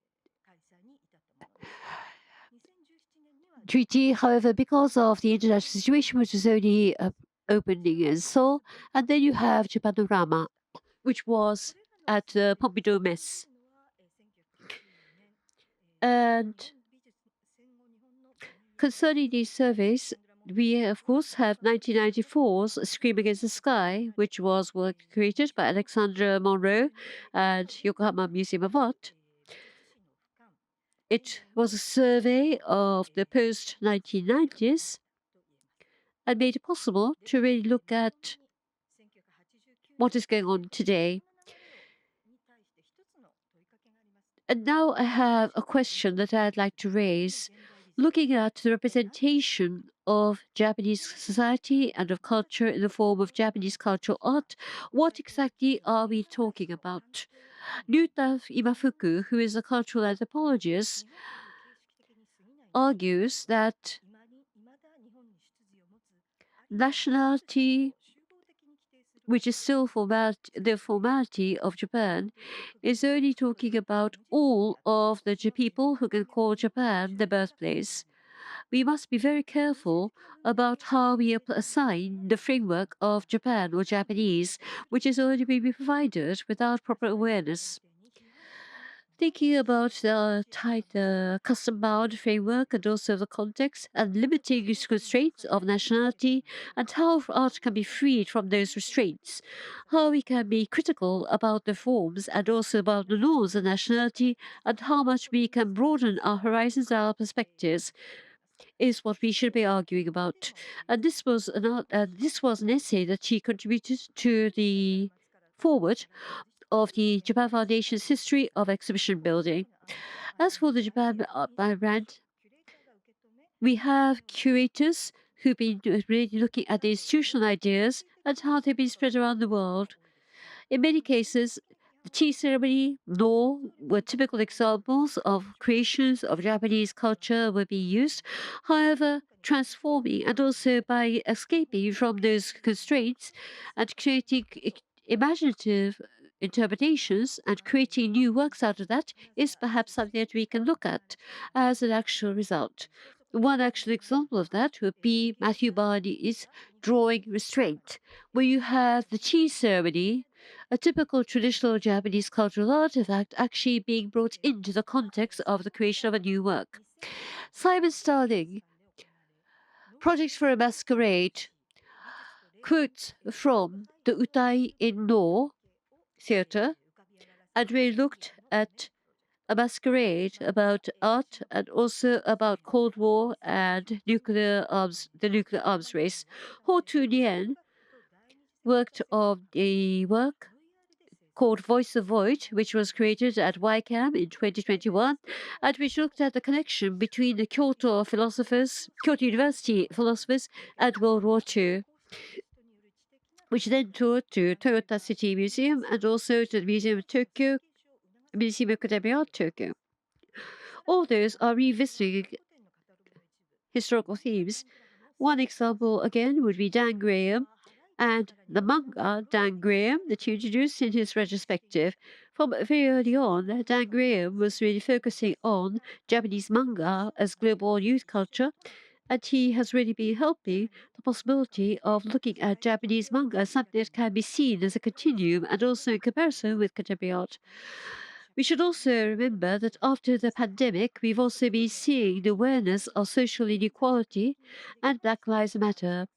However, because of the international situation, which is only opening in Seoul, and then you have Japanorama, which was at the Pompidou Mess. And concerning these surveys, we of course have 1994's Scream Against the Sky, which was work created by Alexandra Monroe at Yokohama Museum of Art. It was a survey of the post 1990s and made it possible to really look at what is going on today. And now I have a question that I'd like to raise. Looking at the representation of Japanese society and of culture in the form of Japanese cultural art, what exactly are we talking about? Ryuta Imafuku, who is a cultural anthropologist, argues that nationality, which is still the formality of Japan, is only talking about all of the people who can call Japan their birthplace. We must be very careful about how we assign the framework of Japan or Japanese, which is already being provided without proper awareness. Thinking about the tight custom-bound framework and also the context and limiting constraints of nationality and how art can be freed from those restraints, how we can be critical about the forms and also about the laws of nationality and how much we can broaden our horizons and our perspectives is what we should be arguing about. And this was an essay that she contributed to the forward of the Japan Foundation's history of exhibition building. As for the Japan brand, we have curators who've been really looking at the institutional ideas and how they've been spread around the world. In many cases, the tea ceremony, no, were typical examples of creations of Japanese culture were being used. However, transforming and also by escaping from those constraints and creating imaginative interpretations and creating new works out of that is perhaps something that we can look at as an actual result. One actual example of that would be Matthew Barney's drawing Restraint, where you have the tea ceremony, a typical traditional Japanese cultural artifact, actually being brought into the context of the creation of a new work. Simon Starling, Projects for a Masquerade, quotes from the Utai in No theatre, and we looked at a masquerade about art and also about Cold War and the nuclear arms race. Ho Tu-Nien worked on a work called Voice of Void, which was created at YCAM in 2021, and which looked at the connection between the Kyoto University philosophers and World War II, which then toured to Toyota City Museum and also to the Museum of Academy of Tokyo. All those are revisiting historical themes. One example, again, would be Dan Graham and the manga Dan Graham that he introduced in his retrospective. From very early on, Dan Graham was really focusing on Japanese manga as global youth culture, and he has really been helping the possibility of looking at Japanese manga as something that can be seen as a continuum and also in comparison with contemporary art. We should also remember that after the pandemic, we've also been seeing the awareness of social inequality and Black Lives Matter.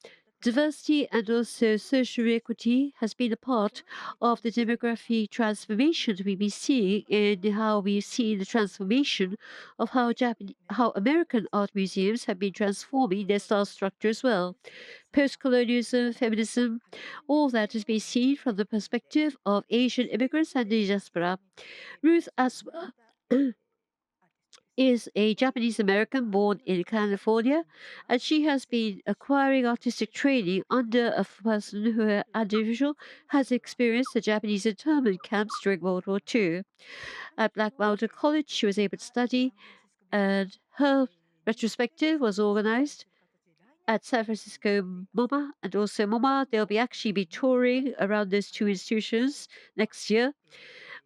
Diversity and also social equity has been a part of the demographic transformation we've been seeing in how we've seen the transformation of how American art museums have been transforming their style structure as well. Post-colonialism, feminism, all that has been seen from the perspective of Asian immigrants and the diaspora. Ruth Aswa is a Japanese American born in California, and she has been acquiring artistic training under a person who, an individual, has experienced the Japanese internment camps during World War II. At Black Mountain College, she was able to study, and her retrospective was organized at San Francisco MoMA and also MoMA. They'll actually be touring around those two institutions next year.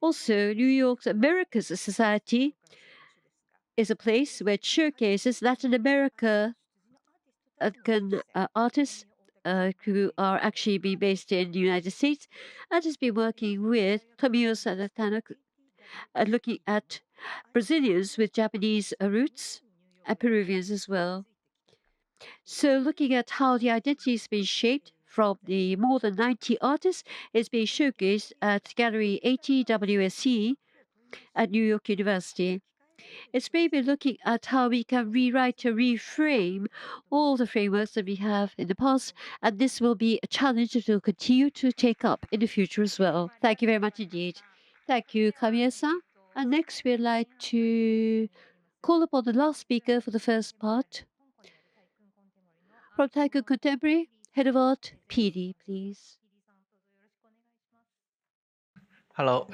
Also, New York's America's Society is a place where it showcases Latin American artists who are actually being based in the United States and has been working with Tomio Sadatano looking at Brazilians with Japanese roots and Peruvians as well. So looking at how the identity is being shaped from the more than 90 artists is being showcased at Gallery 80 WSC at New York University. It's maybe looking at how we can rewrite or reframe all the frameworks that we have in the past, and this will be a challenge that we'll continue to take up in the future as well. Thank you very much indeed. Thank you, Kamiya-san. And next, we'd like to call upon the last speaker for the first part. From Taikun Contemporary, Head of Art, PD, please. Hello,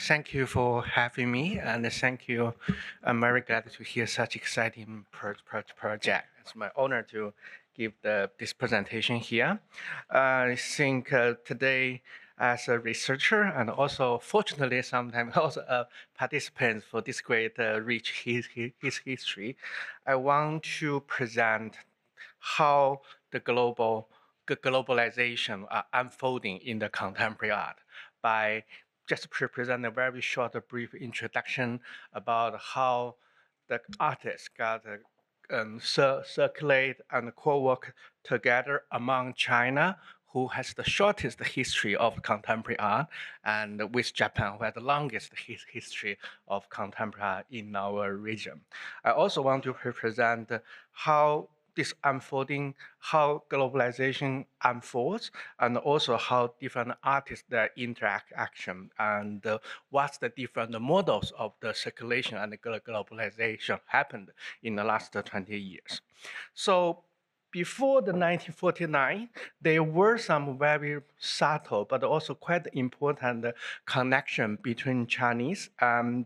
thank you for having me, and thank you. I'm very glad to hear such exciting project. It's my honor to give this presentation here. I think today, as a researcher and also, fortunately, sometimes also a participant for this great rich history, I want to present how the globalization are unfolding in the contemporary art by just present a very short, brief introduction about how the artists got circulate and co-work together among China, who has the shortest history of contemporary art, and with Japan, who has the longest history of contemporary art in our region. I also want to present how this unfolding, how globalization unfolds, and also how different artists their interaction, and what's the different models of the circulation and the globalization happened in the last 20 years. So before the 1949, there were some very subtle but also quite important connection between Chinese and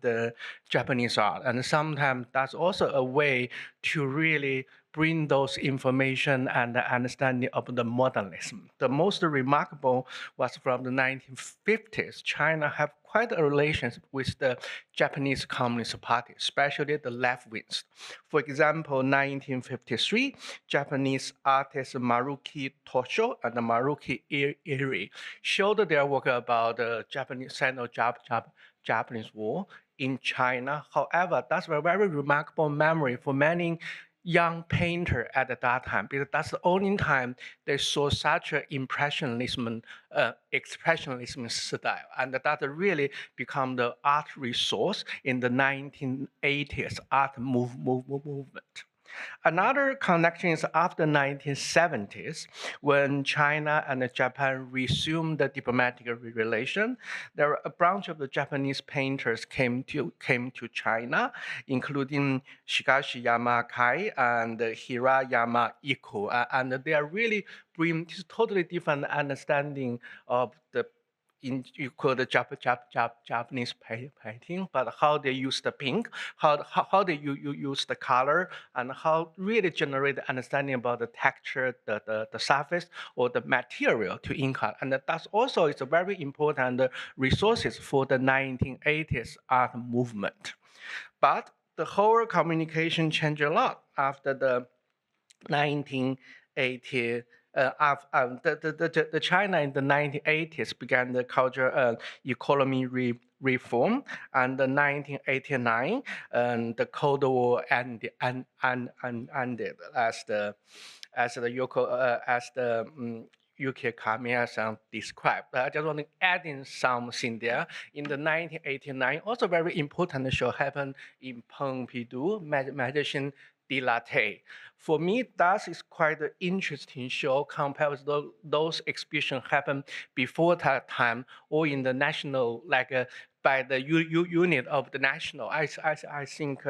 Japanese art. And sometimes that's also a way to really bring those information and understanding of the modernism. The most remarkable was from the 1950s. China have quite a relationship with the Japanese Communist Party, especially the left wings. For example, 1953, Japanese artists Maruki Tosho and Maruki Iri showed their work about the Sino-Japanese War in China. However, that's a very remarkable memory for many young painter at that time, because that's the only time they saw such an impressionism, expressionism style, and that really become the art resource in the 1980s art movement. Another connection is after 1970s, when China and Japan resumed the diplomatic relation. There were a bunch of the Japanese painters came to China, including Shigashi Yamakai and Hirayama Iko, and they are really bring this totally different understanding of the you call the Japanese painting, but how they use the pink, how they use the color, and how really generate the understanding about the texture, the surface, or the material to ink art. And that's also is a very important resources for the 1980s art movement. But the whole communication changed a lot after the 1980s. The China in the 1980s began the cultural economy reform, and the 1989 the Cold War ended as the Yukie Kamiya described. I just want to add in something there. In the 1989, also very important show happened in Pompidou, Magician Dilaté. For me, that is quite an interesting show compared with those exhibitions happened before that time or in the national, like by the unit of the national. I think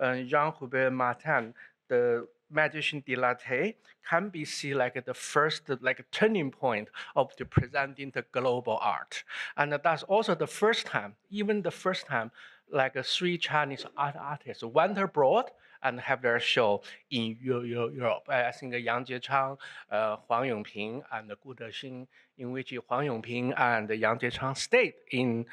Jean-Hubert Martin, the Magician Dilaté, can be seen like the first turning point of the presenting the global art. And that's also the first time, even the first time, like three Chinese artists went abroad and have their show in Europe. I think Yang Jiechang, Huang Yongping, and Gu Dexing, in which Huang Yongping and Yang Jiechang stayed in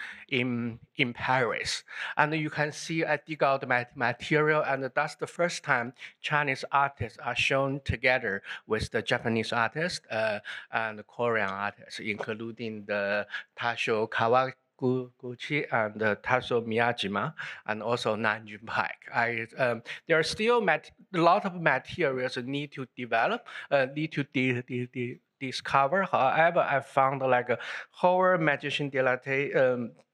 Paris. And you can see I dig out the material, and that's the first time Chinese artists are shown together with the Japanese artists and the Korean artists, including the Tashio Gucci and Tasso Miyajima, and also Nanjun Paik. There are still a lot of materials need to develop, need to discover. However, I found like a whole magician dilatate.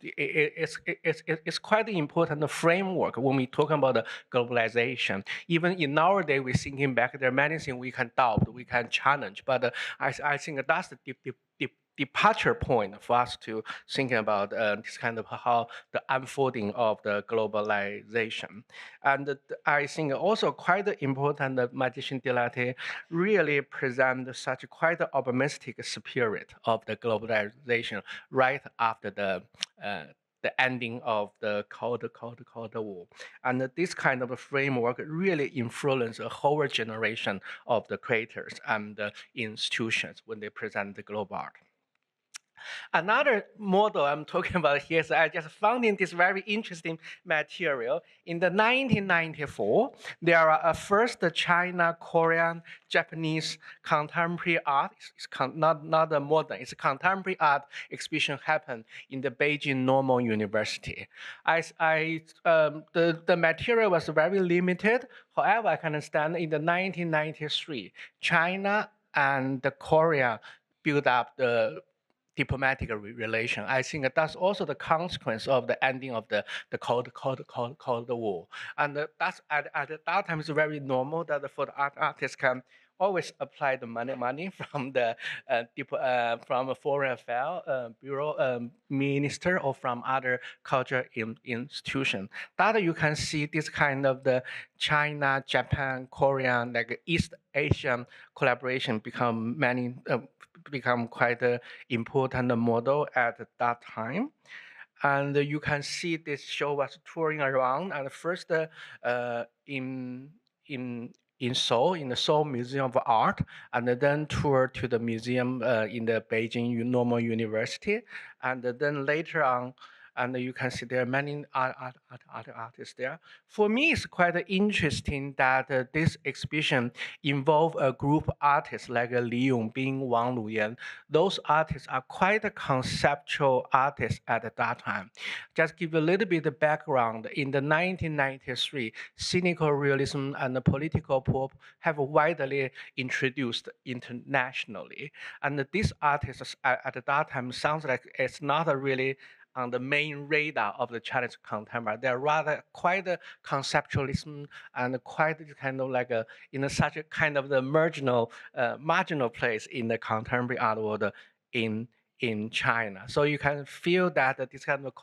It's quite an important framework when we talk about the globalization. Even in nowadays, we're thinking back, there are many things we can doubt, we can challenge, but I think that's the departure point for us to thinking about this kind of how the unfolding of the globalization. And I think also quite important that magician dilatate really present such quite an optimistic spirit of the globalization right after the ending of the Cold War. And this kind of a framework really influenced a whole generation of the creators and the institutions when they present the global art. Another model I'm talking about here is I just found in this very interesting material. In the 1994, there are a first China, Korean, Japanese contemporary art. It's not a modern. It's a contemporary art exhibition happened in the Beijing Normal University. The material was very limited. However, I can understand in the 1993, China and Korea built up the diplomatic relation. I think that's also the consequence of the ending of the Cold War. And that's at that time it's very normal that for the artists can always apply the money from the from a foreign affairs bureau minister or from other culture institution. That you can see this kind of the China, Japan, Korean, like East Asian collaboration become quite an important model at that time. And you can see this show was touring around. And first in Seoul, in the Seoul Museum of Art, and then tour to the museum in the Beijing Normal University, and then later on. And you can see there are many other artists there. For me, it's quite interesting that this exhibition involve a group of artists like Li Yongbing, Wang Luyan. Those artists are quite a conceptual artists at that time. Just give a little bit of background. In the 1993, cynical realism and the political pop have widely introduced internationally. And these artists at that time sounds like it's not a really on the main radar of the Chinese contemporary. They're rather quite a conceptualism and quite kind of like in such a kind of the marginal place in the contemporary art world in China. So you can feel that this kind of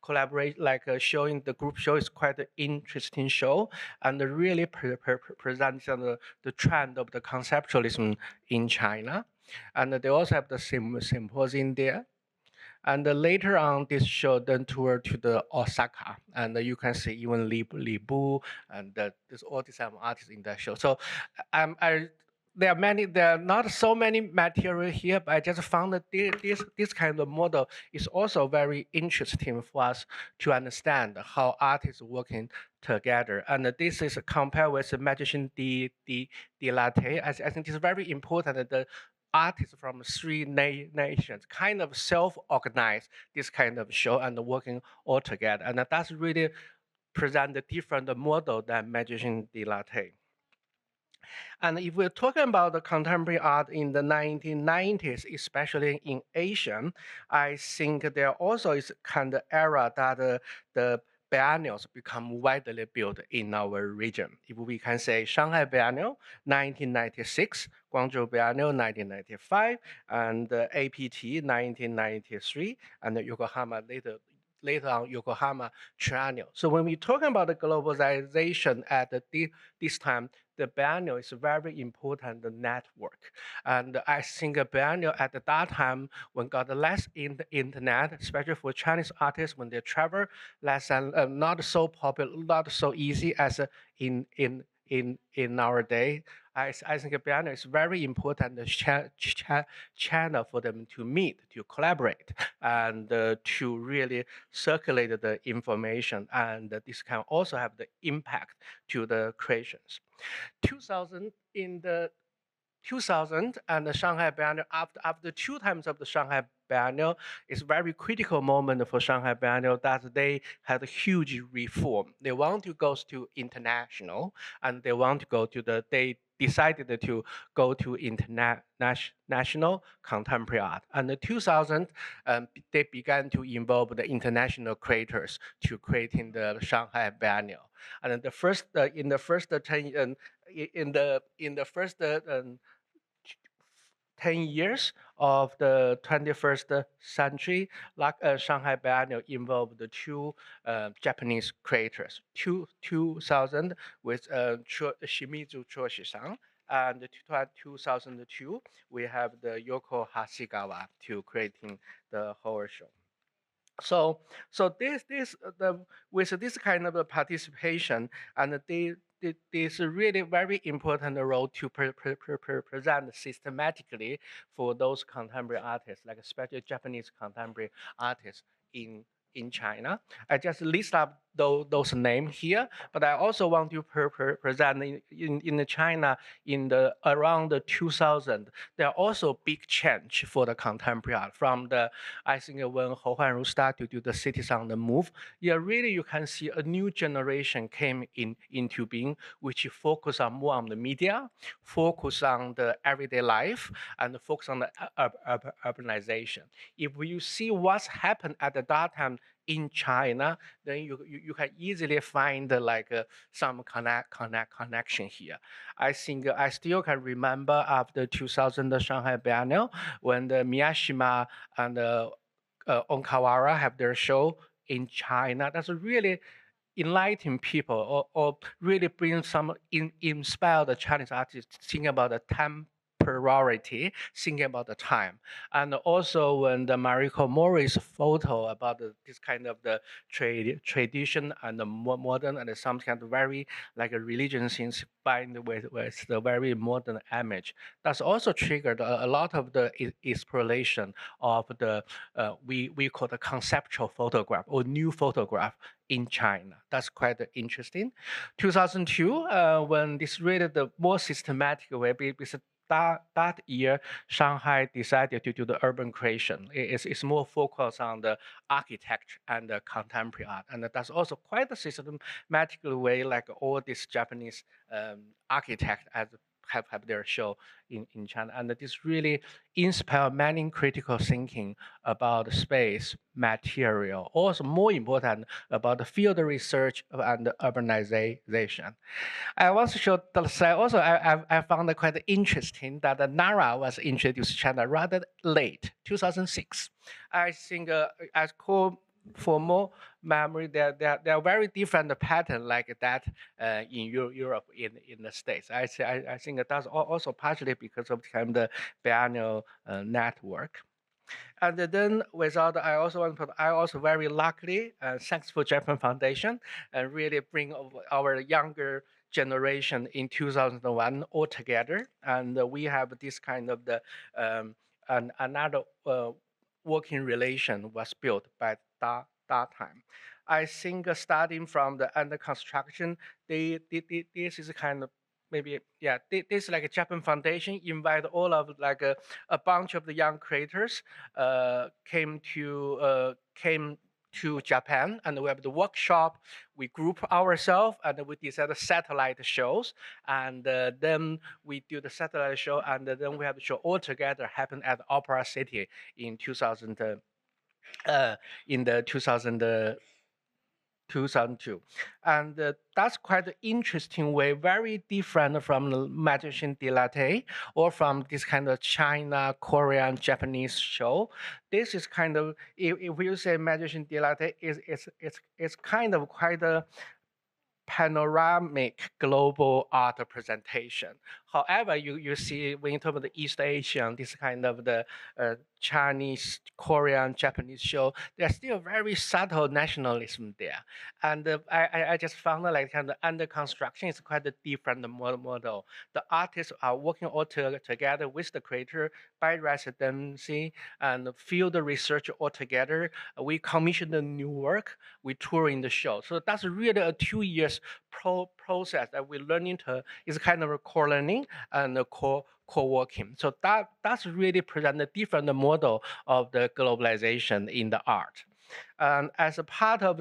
collaborate, like showing the group show is quite an interesting show and really presents the trend of the conceptualism in China. And they also have the symposium there. And later on, this show then toured to the Osaka, and you can see even Li Bu and there's all these artists in that show. So, there are not so many material here, but I just found that this kind of model is also very interesting for us to understand how artists working together. And this is compared with the magician dilatate. I think it's very important that the artists from three nations kind of self-organize this kind of show and working all together. And that's really present a different model than magician dilatate. And if we're talking about the contemporary art in the 1990s, especially in Asia, I think there also is kind of era that the biennials become widely built in our region. If we can say Shanghai Biennial, 1996, Guangzhou Biennial, 1995, and APT, 1993, and Yokohama later on Yokohama Triennial. So when we're talking about the globalization at this time, the biennial is a very important network. And I think a biennial at that time, when got less in the internet, especially for Chinese artists, when they travel, less and not so popular, not so easy as in our day. I think a biennial is very important channel for them to meet, to collaborate, and to really circulate the information. And this can also have the impact to the creations. 2000 in the 2000 and the Shanghai Biennial, after two times of the Shanghai Biennial. It's a very critical moment for Shanghai Biennial that they had a huge reform. They want to go to international, and they want to go to they decided to go to international contemporary art. And in 2000, they began to involve the international creators to creating the Shanghai Biennial. And the first in the first 10 in the first 10 years of the 21st century, like Shanghai Biennial involved the two Japanese creators. 2000 with Shimizu Choshisan, and 2002 we have the Yoko Hasegawa to creating the whole show. So with this kind of participation, and this really very important role to present systematically for those contemporary artists, like especially Japanese contemporary artists in China. I just list up those names here, but I also want to present in China in the around the 2000. There are also big change for the contemporary art from the, I think when Hou Huanru started to do the Cities on the Move, yeah, really you can see a new generation came into being, which focus on more on the media, focus on the everyday life, and focus on the urbanization. If you see what's happened at that time in China, then you can easily find some connection here. I think I still can remember after 2000 Shanghai Biennial when the Miyashima and Onkawara have their show in China. That's really enlighten people or really bring some inspire the Chinese artists thinking about the temporality, thinking about the time. And also when the Mariko Mori's photo about this kind of the tradition and the modern and some kind of very like a religion things bind with the very modern image. That's also triggered a lot of the exploration of the we call the conceptual photograph or new photograph in China. That's quite interesting. 2002, when this really the more systematic way, because that year, Shanghai decided to do the urban creation. It's more focused on the architecture and the contemporary art. And that's also quite a systematic way, like all these Japanese architects have their show in China. And this really inspired many critical thinking about space, material, also more important about the field research and urbanization. I want to show the slide. Also, I found it quite interesting that the NARA was introduced to China rather late, 2006. I think as core for more memory, there are very different pattern like that in Europe, in the States. I think that's also partially because of kind of the biennial network. And then without, I also want to put, I also very luckily, thanks for Japan Foundation, and really bring our younger generation in 2001 all together. And we have this kind of the, another working relation was built by that time. I think starting from the under construction, this is kind of maybe, yeah, this like a Japan Foundation invite all of like a bunch of the young creators came to Japan, and we have the workshop. We group ourselves and we design satellite shows, and then we do the satellite show, and then we have the show all together happen at Opera City in 2000. In the 2002. And that's quite an interesting way, very different from the Magician de Latte or from this kind of China, Korean, Japanese show. This is kind of, if you say Magician de Latte, it's kind of quite a panoramic global art presentation. However, you see when you talk about the East Asian, this kind of the Chinese, Korean, Japanese show, there's still very subtle nationalism there. And I just found that like kind of under construction is quite a different model. The artists are working all together with the creator by residency and field research all together. We commission the new work, we tour in the show. So that's really a 2 years process that we're learning to is kind of a co-learning and a co-working. So that's really present a different model of the globalization in the art. And as a part of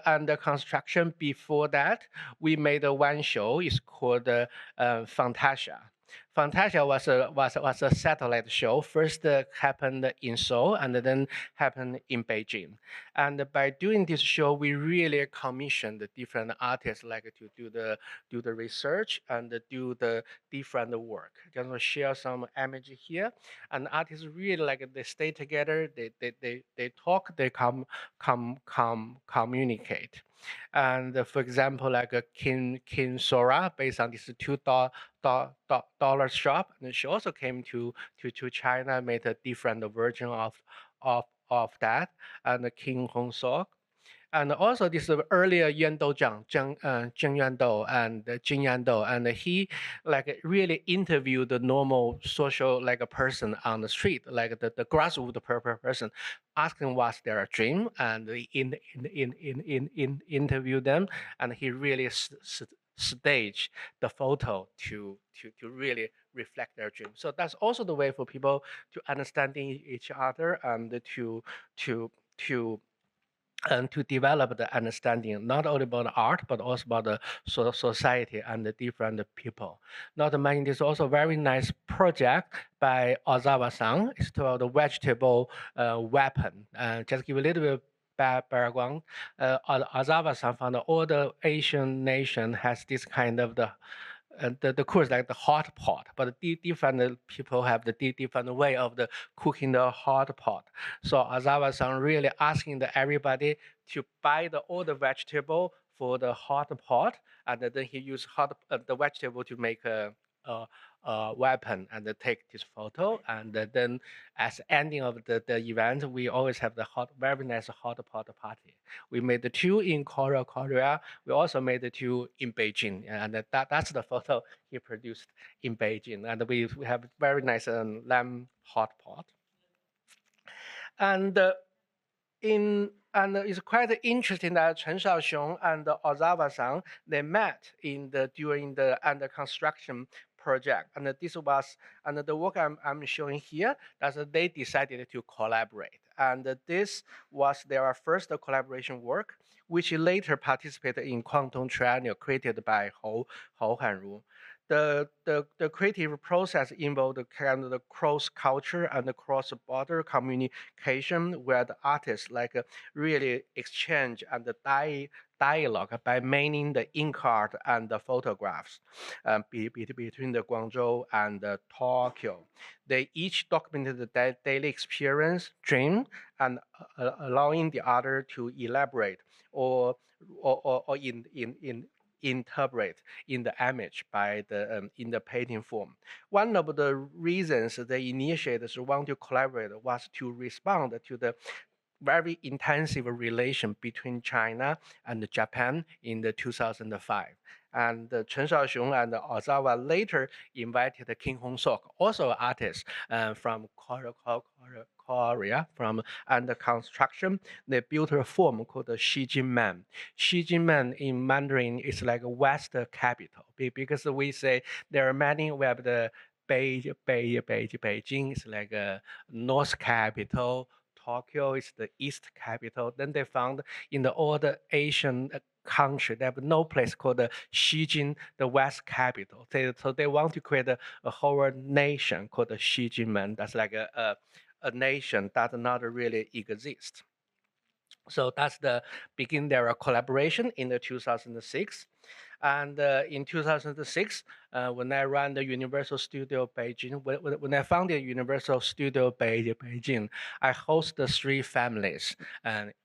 under construction before that, we made one show. It's called Fantasia. Fantasia was a satellite show. First happened in Seoul and then happened in Beijing. And by doing this show, we really commissioned the different artists like to do the research and do the different work. Just want to share some image here. And artists really like they stay together, they talk, they communicate. And for example, like a Kin Sora, based on this $2 shop, and she also came to China, made a different version of that, and King Hong Sok. And also this earlier Yuando Zhang Yuando and Jin Yuando, and he like really interviewed the normal social like a person on the street, like the grassroots person, asking what's their dream, and in interview them, and he really stage the photo to really reflect their dream. So that's also the way for people to understanding each other and to develop the understanding not only about art but also about the society and the different people. Not to mention, this is also a very nice project by Ozawa-san. It's called the vegetable weapon. Just give a little bit background. Ozawa-san found all the Asian nation has this kind of the course like the hot pot, but the different people have the different way of the cooking the hot pot. So Azawa-san really asking everybody to buy all the vegetable for the hot pot, and then he used the vegetable to make a weapon and take this photo. And then as ending of the event, we always have the very nice hot pot party. We made the two in Korea. We also made the two in Beijing, and that's the photo he produced in Beijing. And we have very nice lamb hot pot. And it's quite interesting that Chen Xiaoxiong and Ozawa-san, they met during the under construction project. And this was, and the work I'm showing here, that they decided to collaborate. And this was their first collaboration work, which later participated in Quantum Triennial created by Hou Hanru. The creative process involved kind of the cross-culture and the cross-border communication where the artists like really exchange and the dialogue by maining the ink art and the photographs between the Guangzhou and Tokyo. They each documented the daily experience, dream, and allowing the other to elaborate or interpret in the image by in the painting form. One of the reasons the initiators want to collaborate was to respond to the very intensive relation between China and Japan in the 2005. And Chen Xiaoxiong and Ozawa later invited King Hong Sok, also an artist from Korea, from under construction. They built a form called the Xijinmen. Xijinmen in Mandarin is like a West capital, because we say there are many, we have the Beijing is like a North capital, Tokyo is the East capital. Then they found in all the Asian country, they have no place called the Xijin, the West capital. So they want to create a whole nation called the Xijinmen. That's like a nation that does not really exist. So that's the begin their collaboration in the 2006. And in 2006, when I ran the Universal Studio Beijing, when I founded Universal Studio Beijing, I host the 3 families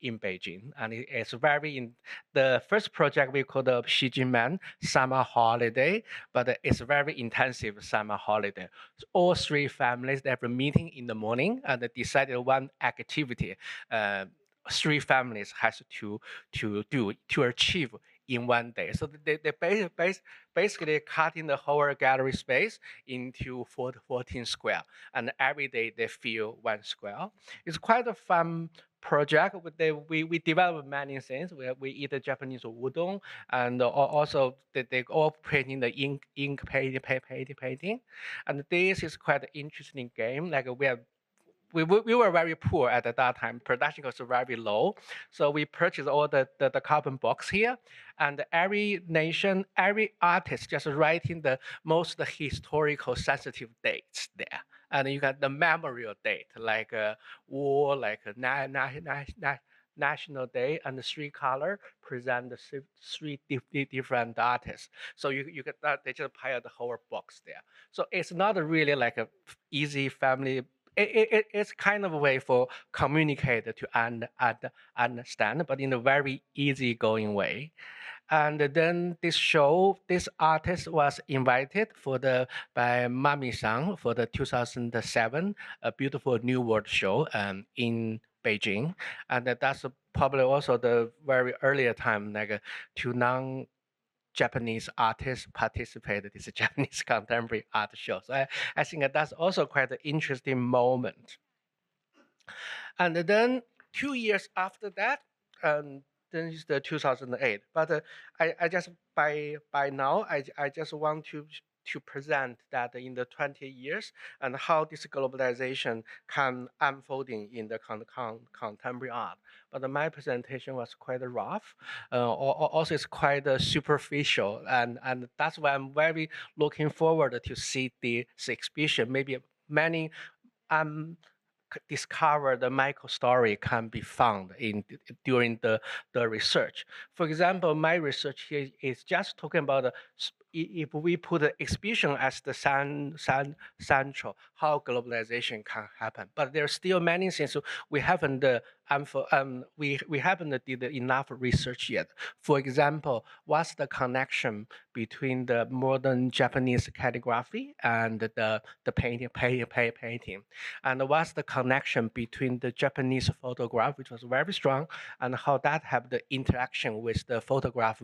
in Beijing. And it's the first project we call the Xijinmen Summer Holiday, but it's a very intensive summer holiday. So all 3 families, they have a meeting in the morning and they decided one activity 3 families has to do to achieve in one day. So they basically cutting the whole gallery space into 14 square, and every day they fill 1 square. It's quite a fun project. We develop many things. We eat the Japanese udon, and also they all painting the ink painting. And this is quite an interesting game. Like we were very poor at that time. Production was very low. So we purchased all the carbon box here. And every nation, every artist just writing the most historical sensitive dates there. And you got the memorial date, like war, like National Day, and the 3 color present the 3 different artists. So you get that, they just pile the whole box there. So it's not really like a easy family. It's kind of a way for communicator to understand, but in a very easygoing way. And then this artist was invited by Mami-san for the 2007 a Beautiful New World show in Beijing, and that's probably also the very earlier time like to Japanese artists participated in the Japanese contemporary art show. So I think that's also quite an interesting moment. And then 2 years after that, then is the 2008. But I just by now I just want to present that in the 20 years and how this globalization can unfolding in the contemporary art. But my presentation was quite rough. Also, it's quite superficial, and that's why I'm very looking forward to see this exhibition. Maybe many discover the micro story can be found during the research. For example, my research here is just talking about if we put the exhibition as the central, how globalization can happen. But there are still many things we haven't we haven't did enough research yet. For example, what's the connection between the modern Japanese calligraphy and the painting? And what's the connection between the Japanese photograph, which was very strong, and how that have the interaction with the photograph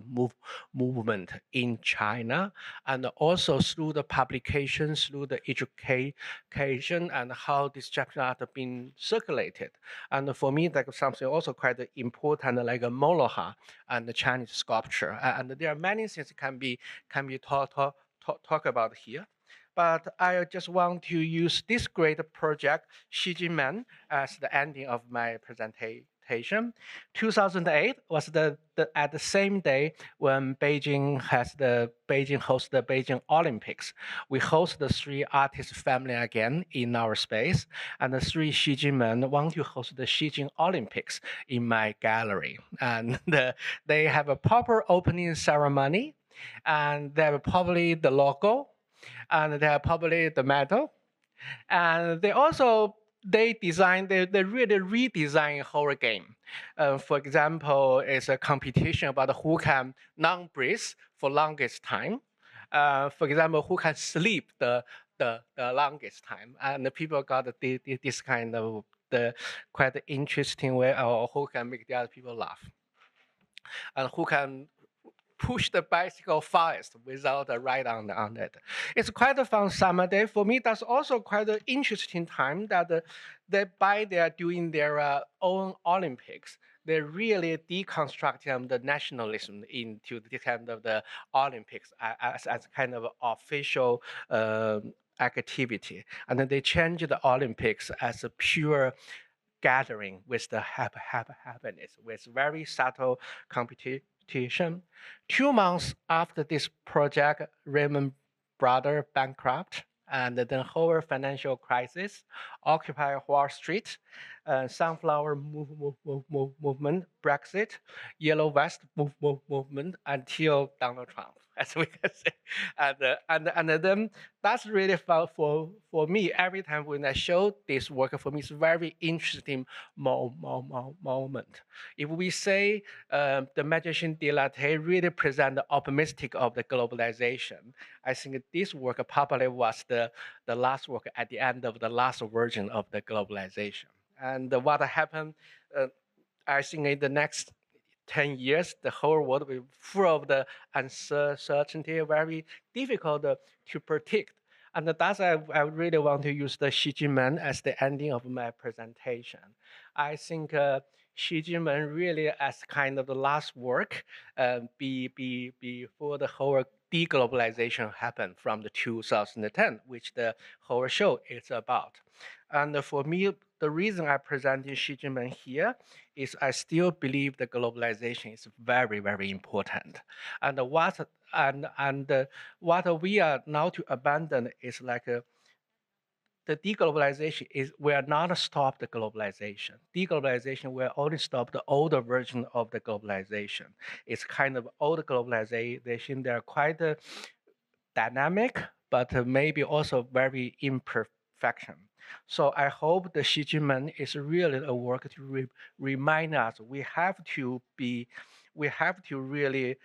movement in China, and also through the publications, through the education, and how this Japanese art have been circulated. And for me, like something also quite important, like a Moloha and the Chinese sculpture. And there are many things can be talk about here. But I just want to use this great project, Xijinmen, as the ending of my presentation. 2008 was at the same day when Beijing hosts the Beijing Olympics. We host the 3 artist family again in our space, and the 3 Xijinmen want to host the Xijin Olympics in my gallery. And they have a proper opening ceremony, and they have probably the logo, and they have probably the medal, and they also they really redesign whole game. For example, it's a competition about who can non-breathe for longest time. For example, who can sleep the longest time, and the people got this kind of the quite interesting way, or who can make the other people laugh, and who can push the bicycle fast without a ride on it. It's quite a fun summer day. For me, that's also quite an interesting time that by they're doing their own Olympics, they're really deconstructing the nationalism into the kind of the Olympics as kind of official activity. And then they change the Olympics as a pure gathering with the happiness, with very subtle competition. 2 months after this project, Raymond Brothers bankrupt, and the whole financial crisis, Occupy Wall Street, Sunflower movement, Brexit, Yellow Vest movement, until Donald Trump, as we can say. And then that's really fun for me. Every time when I show this work, for me, it's very interesting moment. If we say the magician de latte really present the optimistic of the globalization, I think this work probably was the last work at the end of the last version of the globalization. And what happened, I think in the next 10 years, the whole world will be full of the uncertainty, very difficult to predict. And that's why I really want to use the Xi Jinmen as the ending of my presentation. I think Xi Jinmen really as kind of the last work before the whole deglobalization happened from the 2010, which the whole show is about. And for me, the reason I presented Xi Jinmen here is I still believe the globalization is very, very important. And what we are now to abandon is like the deglobalization is we are not stop the globalization. Deglobalization will only stop the older version of the globalization. It's kind of old globalization. They're quite dynamic, but maybe also very imperfection. So I hope the Xi Jinmen is really a work to remind us we have to really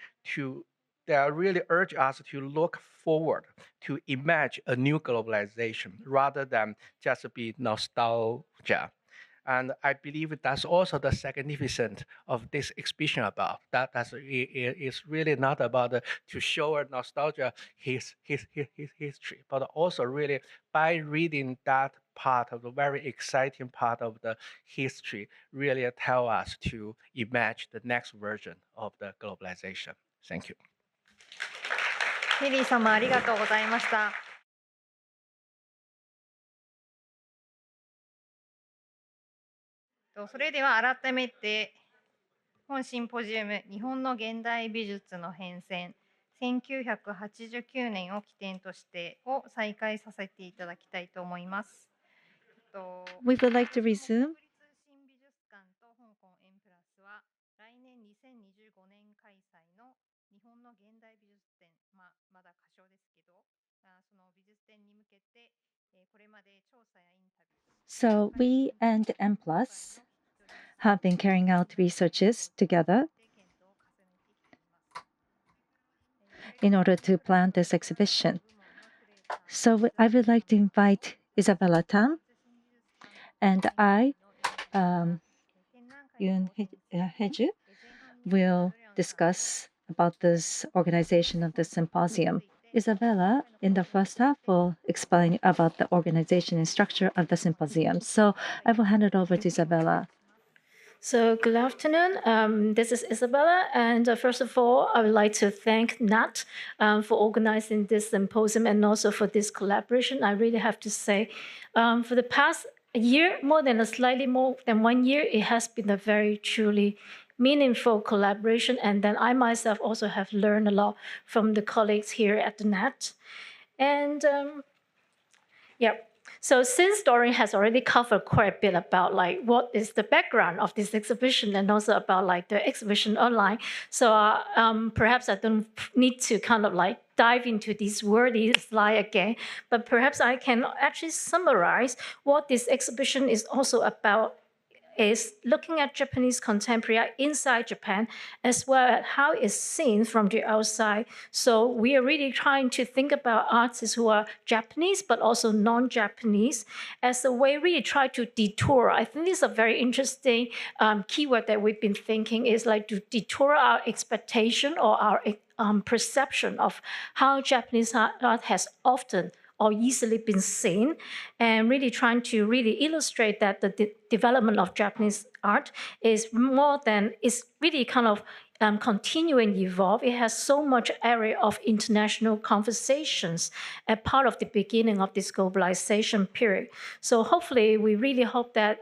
they really urge us to look forward, to imagine a new globalization rather than just be nostalgia. And I believe that's also the significance of this exhibition about. It's really not about to show a nostalgia his history, but also really by reading that part of the very exciting part of the history, really tell us to imagine the next version of the globalization. Thank you. リリー様ありがとうございました。それでは改めて本シンポジウム日本の現代美術の変遷1989年を起点としてを再開させていただきたいと思います。We would like to resume. 国立新美術館と香港エンプラスは来年2025年開催の日本の現代美術展、まだ仮称ですけど、その美術展に向けてこれまで調査やインタビュー So we and M Plus have been carrying out researches together in order to plan this exhibition. So I would like to invite Isabella Tam and Yun Heju, will discuss about this organization of the symposium. Isabella, in the first half, will explain about the organization and structure of the symposium. So I will hand it over to Isabella. So good afternoon. This is Isabella, and first of all, I would like to thank NACT for organizing this symposium and also for this collaboration. I really have to say, for the past year, slightly more than 1 year, it has been a very truly meaningful collaboration, and then I myself also have learned a lot from the colleagues here at the NACT. And so since Doryun has already covered quite a bit about like what is the background of this exhibition and also about like the exhibition online, so perhaps I don't need to kind of like dive into this wordy slide again, but perhaps I can actually summarize what this exhibition is also about. Is looking at Japanese contemporary art inside Japan, as well as how it's seen from the outside. So we are really trying to think about artists who are Japanese, but also non-Japanese, as a way really try to detour. I think this is a very interesting keyword that we've been thinking is like to detour our expectation or our perception of how Japanese art has often or easily been seen, and really trying to really illustrate that the development of Japanese art is more than, is really kind of continuing evolve. It has so much area of international conversations as part of the beginning of this globalization period. So hopefully, we really hope that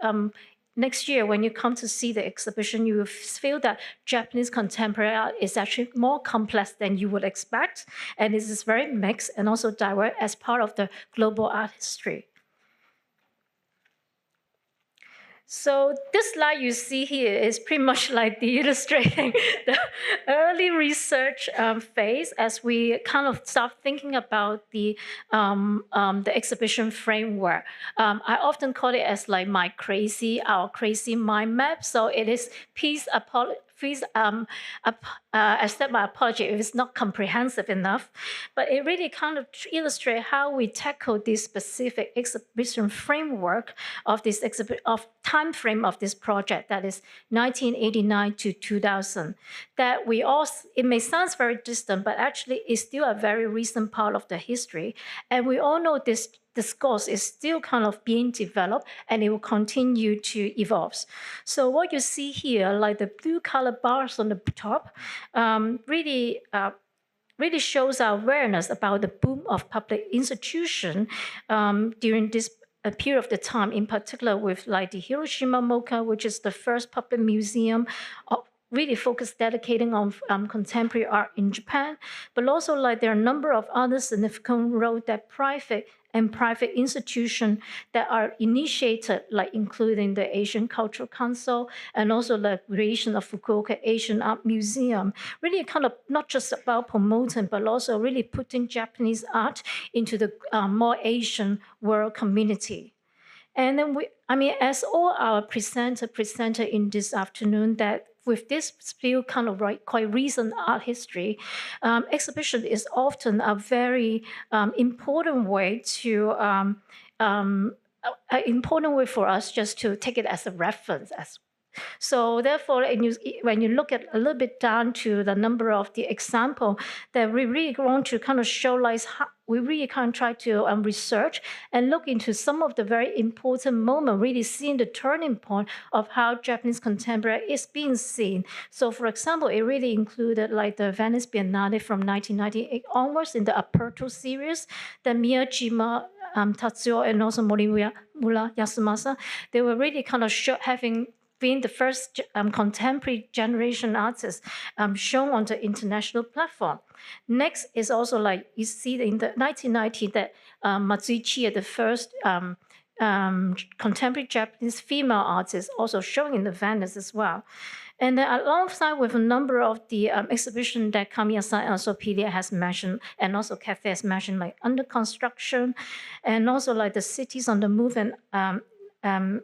next year, when you come to see the exhibition, you will feel that Japanese contemporary art is actually more complex than you would expect, and it is very mixed and also diverse as part of the global art history. So this slide you see here is pretty much like the illustrating the early research phase as we kind of start thinking about the exhibition framework. I often call it as like our crazy mind map. So it is piece accept my apology if it's not comprehensive enough, but it really kind of illustrates how we tackle this specific exhibition framework of this time frame of this project, that is 1989 to 2000. That we all, it may sound very distant, but actually it's still a very recent part of the history, and we all know this discourse is still kind of being developed and it will continue to evolve. So what you see here, like the blue color bars on the top, really shows our awareness about the boom of public institution during this period of the time, in particular with like the Hiroshima MoCA, which is the first public museum really focused dedicating on contemporary art in Japan, but also like there are a number of other significant roles that private institutions that are initiated, like including the Asian Cultural Council and also the creation of Fukuoka Asian Art Museum, really kind of not just about promoting, but also really putting Japanese art into the more Asian world community. And then as all our presenter in this afternoon, that with this still kind of quite recent art history, exhibition is often a very important way to an important way for us just to take it as a reference. So therefore, when you look at a little bit down to the number of the example, that we really want to kind of show like how we really kind of try to research and look into some of the very important moments, really seeing the turning point of how Japanese contemporary is being seen. So for example, it really included like the Venice Biennale from 1998 onwards in the Aperto series, the Miyajima, Tatsuo, and also Morimura Yasumasa. They were really kind of having being the first contemporary generation artists shown on the international platform. Next is also like you see in the 1990 that Matsui Chie, the first contemporary Japanese female artist, also showing in the Venice as well. And then alongside with a number of the exhibition that Kamiya-san and also Pedia has mentioned, and also Kathy has mentioned, like under construction, and also like the cities on the move and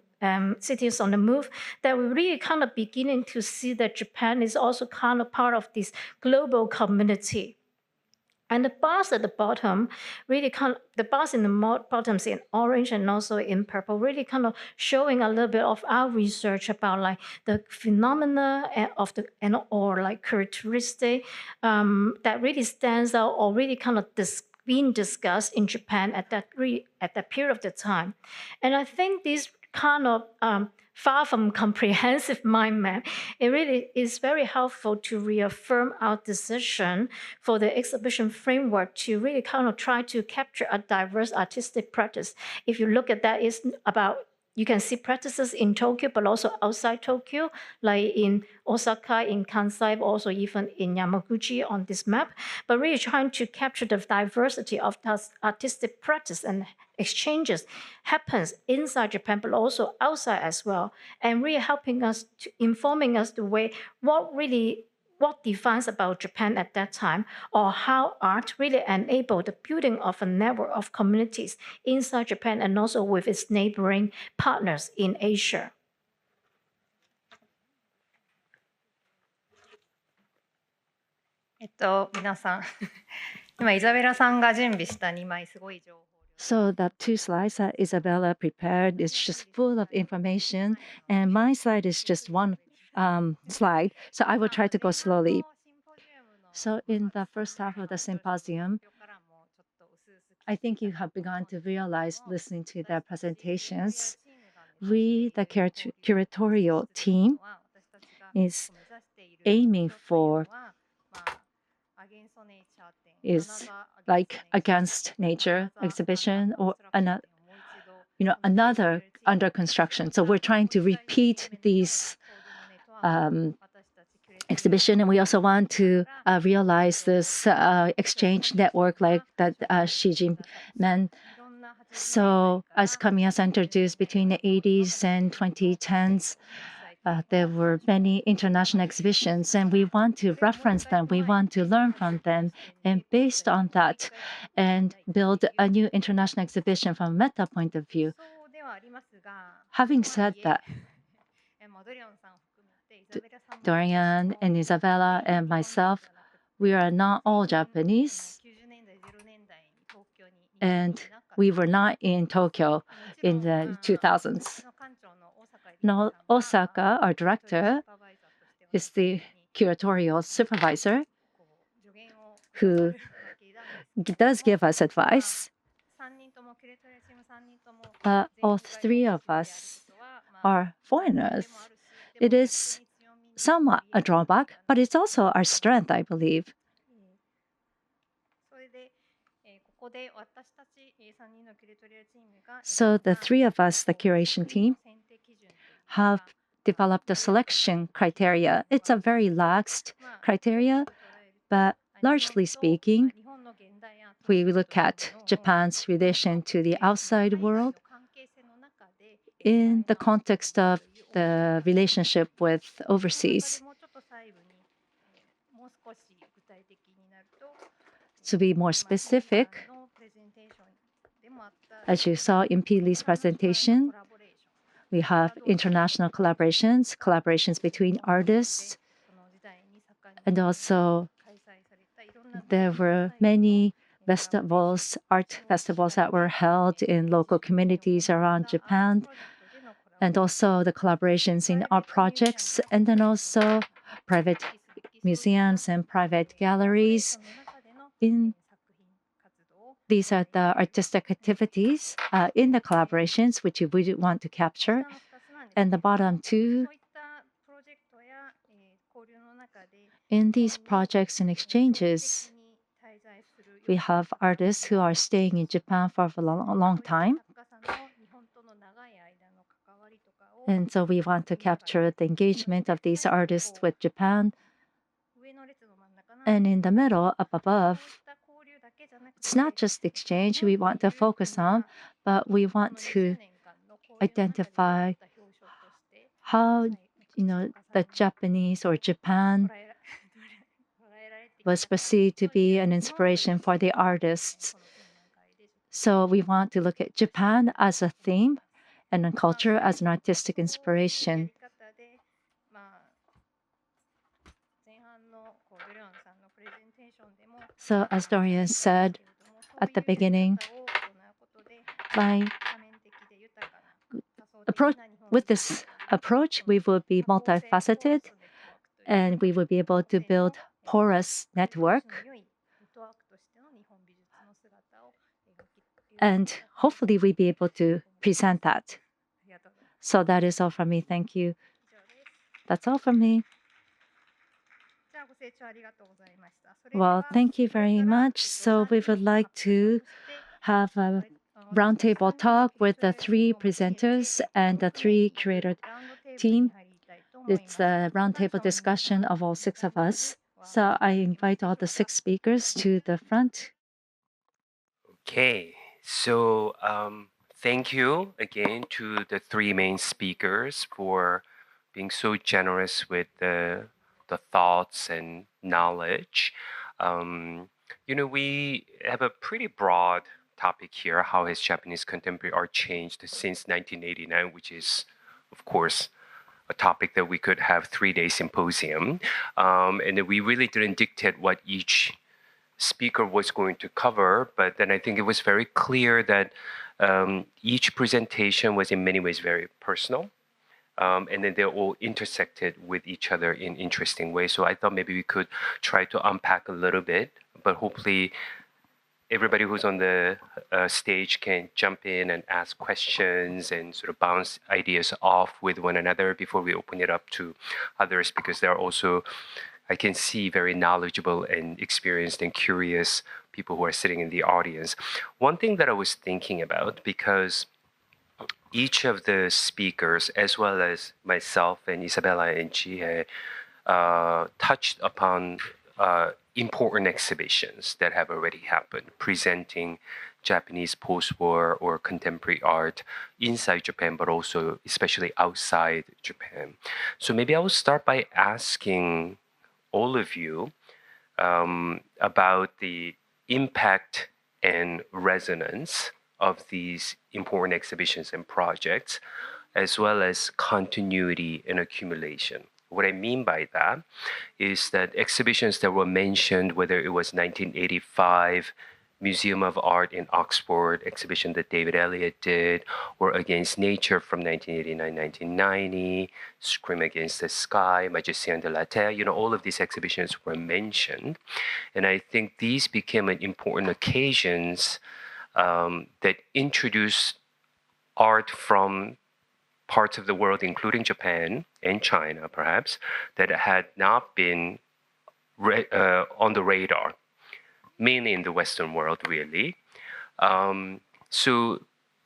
cities on the move, that we're really kind of beginning to see that Japan is also kind of part of this global community. And the bars at the bottom, really kind of, the bars in the bottoms in orange and also in purple, really kind of showing a little bit of our research about like the phenomena of the or like characteristic that really stands out or really kind of being discussed in Japan at that period of the time. And I think these kind of far from comprehensive mind map, it really is very helpful to reaffirm our decision for the exhibition framework to really kind of try to capture a diverse artistic practice. If you look at that, it's about, you can see practices in Tokyo, but also outside Tokyo, like in Osaka, in Kansai, also even in Yamaguchi on this map, but really trying to capture the diversity of artistic practice and exchanges happens inside Japan, but also outside as well, and really helping us to informing us the way what defines about Japan at that time, or how art really enabled the building of a network of communities inside Japan and also with its neighboring partners in Asia. 皆さん今イザベラさんが準備した2枚すごい情報 So the two slides that Isabella prepared is just full of information, and my slide is just one slide. So I will try to go slowly. So in the first half of the symposium, I think you have begun to realize listening to their presentations, we, the curatorial team, is aiming for is like against nature exhibition or another under construction. So we're trying to repeat these exhibition, and we also want to realize this exchange network like that Xi Jinping. So as Kamiya introduced, between the 80s and 2010s, there were many international exhibitions, and we want to reference them. We want to learn from them, and based on that, and build a new international exhibition from a meta point of view. Having said that, Doryun and Isabella and myself, we are not all Japanese, and we were not in Tokyo in the 2000s. Now, Osaka, our director, is the curatorial supervisor who does give us advice. All three of us are foreigners. It is somewhat a drawback, but it's also our strength, I believe. So the three of us, the curation team, have developed a selection criteria. It's a very lax criteria, but largely speaking, we look at Japan's relation to the outside world in the context of the relationship with overseas. To be more specific, as you saw in Peely's presentation, we have international collaborations between artists, and also there were many festivals, art festivals that were held in local communities around Japan, and also the collaborations in art projects, and then also private museums and private galleries. These are the artistic activities in the collaborations which we want to capture. And the bottom two, in these projects and exchanges, we have artists who are staying in Japan for a long time. And so we want to capture the engagement of these artists with Japan. And in the middle, up above, it's not just exchange we want to focus on, but we want to identify how the Japanese or Japan was perceived to be an inspiration for the artists. So we want to look at Japan as a theme and a culture as an artistic inspiration. So as Doryun said at the beginning, with this approach, we will be multifaceted and we will be able to build porous network. And hopefully we'll be able to present that. So that is all from me. Thank you. That's all from me. Well, thank you very much. So we would like to have a roundtable talk with the three presenters and the three curator team. It's a roundtable discussion of all six of us. So I invite all the six speakers to the front. Okay, so thank you again to the three main speakers for being so generous with the thoughts and knowledge. We have a pretty broad topic here. How has Japanese contemporary art changed since 1989, which is, of course, a topic that we could have 3-day symposium. And then we really didn't dictate what each speaker was going to cover, but then I think it was very clear that each presentation was in many ways very personal. And then they all intersected with each other in interesting ways. So I thought maybe we could try to unpack a little bit, but hopefully everybody who's on the stage can jump in and ask questions and sort of bounce ideas off with one another before we open it up to others, because there are also, I can see, very knowledgeable and experienced and curious people who are sitting in the audience. One thing that I was thinking about, because each of the speakers, as well as myself and Isabella and Jihye, touched upon important exhibitions that have already happened, presenting Japanese post-war or contemporary art inside Japan, but also especially outside Japan. So maybe I will start by asking all of you about the impact and resonance of these important exhibitions and projects, as well as continuity and accumulation. What I mean by that is that exhibitions that were mentioned, whether it was 1985 Museum of Art in Oxford exhibition that David Elliott did, or Against Nature from 1989-1990, Scream Against the Sky, Magicien de la Terre, all of these exhibitions were mentioned. And I think these became an important occasions that introduced art from parts of the world, including Japan and China, perhaps, that had not been on the radar, mainly in the Western world, really. So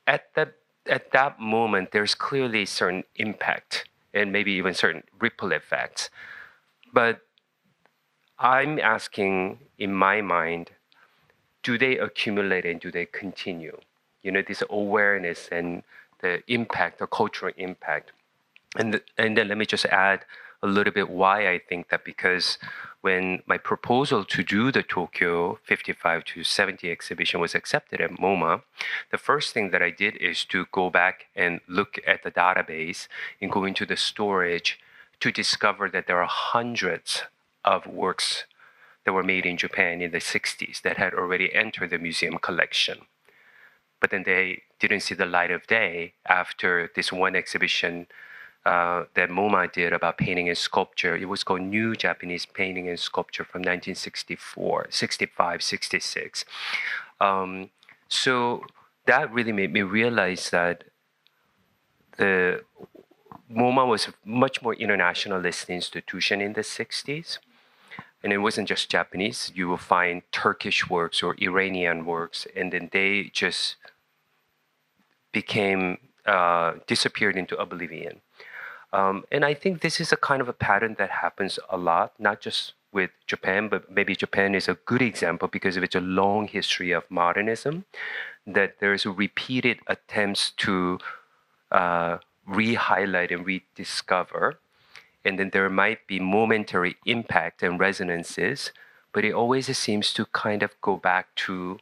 at that moment, there's clearly certain impact and maybe even certain ripple effects. But I'm asking, in my mind, do they accumulate and do they continue? This awareness and the impact, the cultural impact. And then let me just add a little bit why I think that, because when my proposal to do the Tokyo 55 to 70 exhibition was accepted at MoMA, the first thing that I did is to go back and look at the database and go into the storage to discover that there are hundreds of works that were made in Japan in the 60s that had already entered the museum collection. But then they didn't see the light of day after this one exhibition that MoMA did about painting and sculpture. It was called New Japanese Painting and Sculpture from 1964, 65, 66. So that really made me realize that the MoMA was a much more internationalist institution in the 60s. And it wasn't just Japanese. You will find Turkish works or Iranian works, and then they just became disappeared into oblivion. And I think this is a kind of a pattern that happens a lot, not just with Japan, but maybe Japan is a good example because of its a long history of modernism, that there's repeated attempts to re-highlight and rediscover. And then there might be momentary impact and resonances, but it always seems to kind of go back to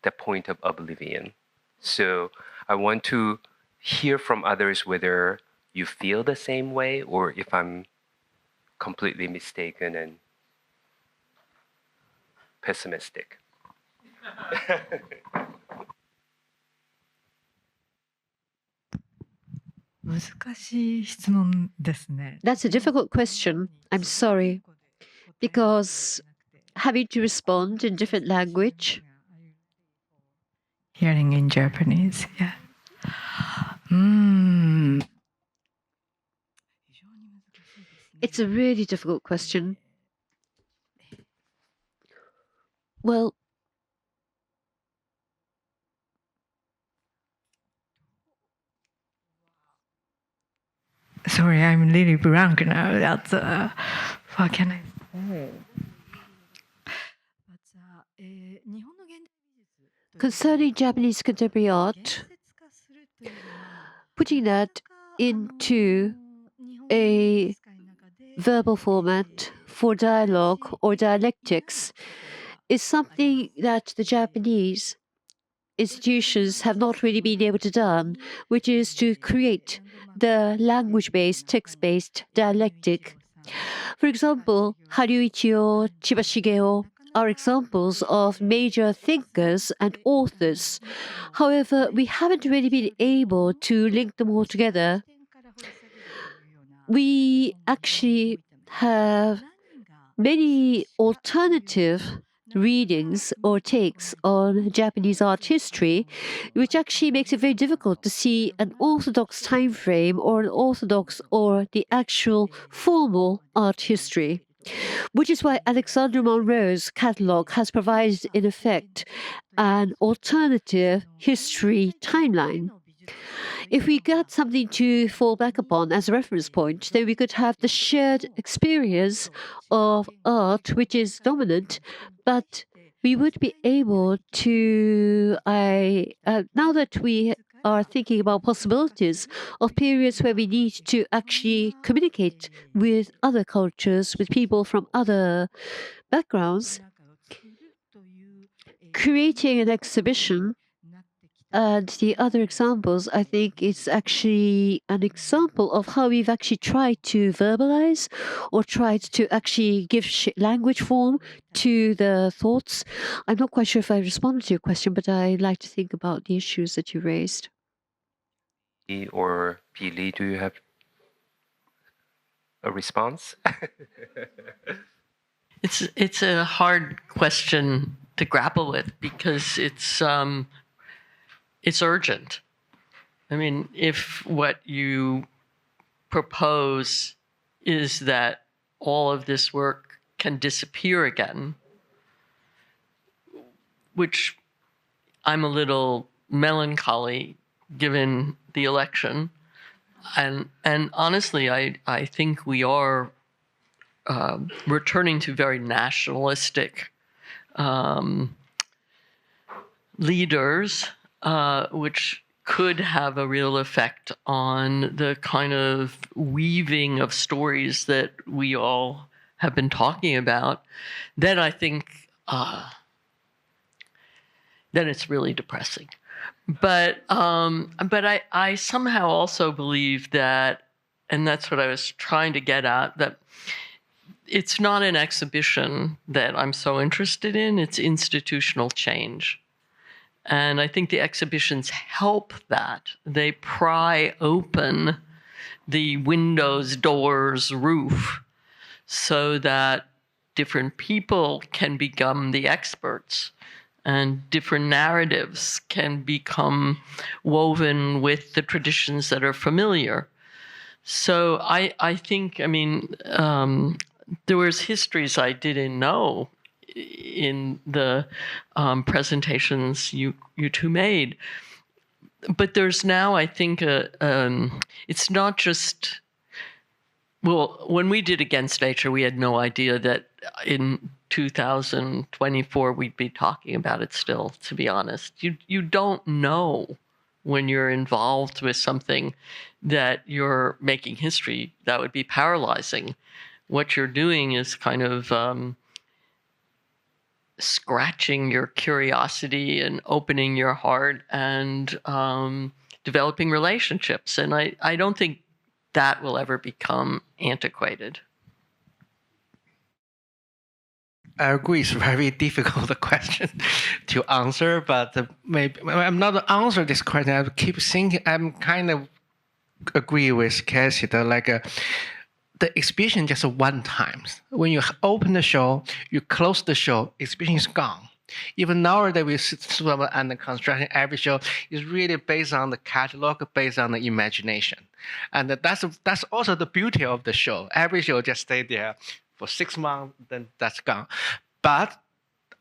the point of oblivion. So I want to hear from others whether you feel the same way or if I'm completely mistaken and pessimistic. That's a difficult question. I'm sorry. Because having to respond in different language. Hearing in Japanese, yeah. It's a really difficult question. Well, sorry, I'm really blank now. That's what can I say? concerning Japanese contemporary art, putting that into a verbal format for dialogue or dialectics is something that the Japanese institutions have not really been able to done, which is to create the text-based dialectic. For example, Haruichio, Chiba Shigeo are examples of major thinkers and authors. However, we haven't really been able to link them all together. We actually have many alternative readings or takes on Japanese art history, which actually makes it very difficult to see an orthodox time frame or an orthodox or the actual formal art history. Which is why Alexander Monroe's catalogue has provided, in effect, an alternative history timeline. If we got something to fall back upon as a reference point, then we could have the shared experience of art, which is dominant, but we would be able to, now that we are thinking about possibilities of periods where we need to actually communicate with other cultures, with people from other backgrounds, creating an exhibition And the other examples, I think it's actually an example of how we've actually tried to verbalize or tried to actually give language form to the thoughts. I'm not quite sure if I responded to your question, but I'd like to think about the issues that you raised. Or Pili, do you have a response? It's a hard question to grapple with because it's urgent. I mean, if what you propose is that all of this work can disappear again, which I'm a little melancholy given the election, and honestly, I think we are returning to very nationalistic leaders, which could have a real effect on the kind of weaving of stories that we all have been talking about, then I think then it's really depressing. But I somehow also believe that, and that's what I was trying to get at, that it's not an exhibition that I'm so interested in, it's institutional change. And I think the exhibitions help that. They pry open the windows, doors, roof, so that different people can become the experts and different narratives can become woven with the traditions that are familiar. So I think, I mean, there was histories I didn't know in the presentations you two made. But there's now, I think, it's not just, well, when we did Against Nature, we had no idea that in 2024 we'd be talking about it still, to be honest. You don't know when you're involved with something that you're making history. That would be paralyzing. What you're doing is kind of scratching your curiosity and opening your heart and developing relationships. And I don't think that will ever become antiquated. I agree. It's a very difficult question to answer, but maybe I'm not answer this question. I keep thinking. I'm kind of agree with Cassie that the exhibition just one time. When you open the show, you close the show, exhibition is gone. Even nowadays, we sort of under construction, every show is really based on the catalog, based on the imagination. And that's also the beauty of the show. Every show just stay there for 6 months, then that's gone. But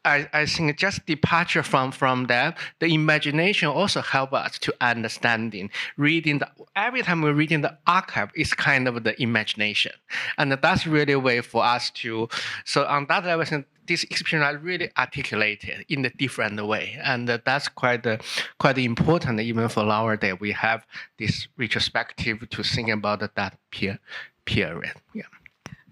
I think just departure from that, the imagination also help us to understanding. Every time we're reading the archive, it's kind of the imagination. And that's really a way for us to, so on that level, I think this experience are really articulated in a different way. And that's quite important, even for nowadays, we have this retrospective to think about that period. Yeah.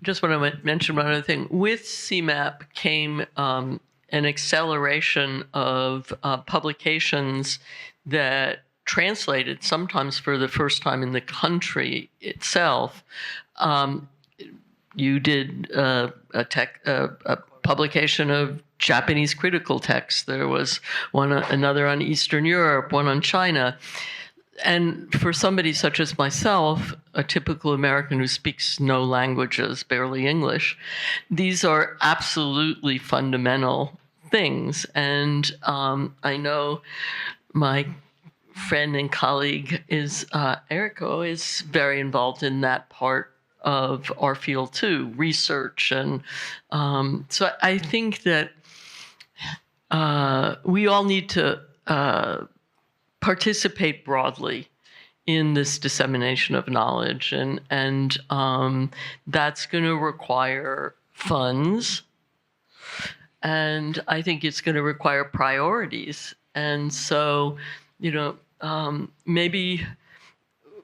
Just want to mention one other thing. With CMAP came an acceleration of publications that translated sometimes for the first time in the country itself. You did a publication of Japanese critical texts. There was another on Eastern Europe, one on China. And for somebody such as myself, a typical American who speaks no languages, barely English, these are absolutely fundamental things. And I know my friend and colleague Eriko is very involved in that part of our field too, research. And so I think that we all need to participate broadly in this dissemination of knowledge, and that's going to require funds, and I think it's going to require priorities. And so, maybe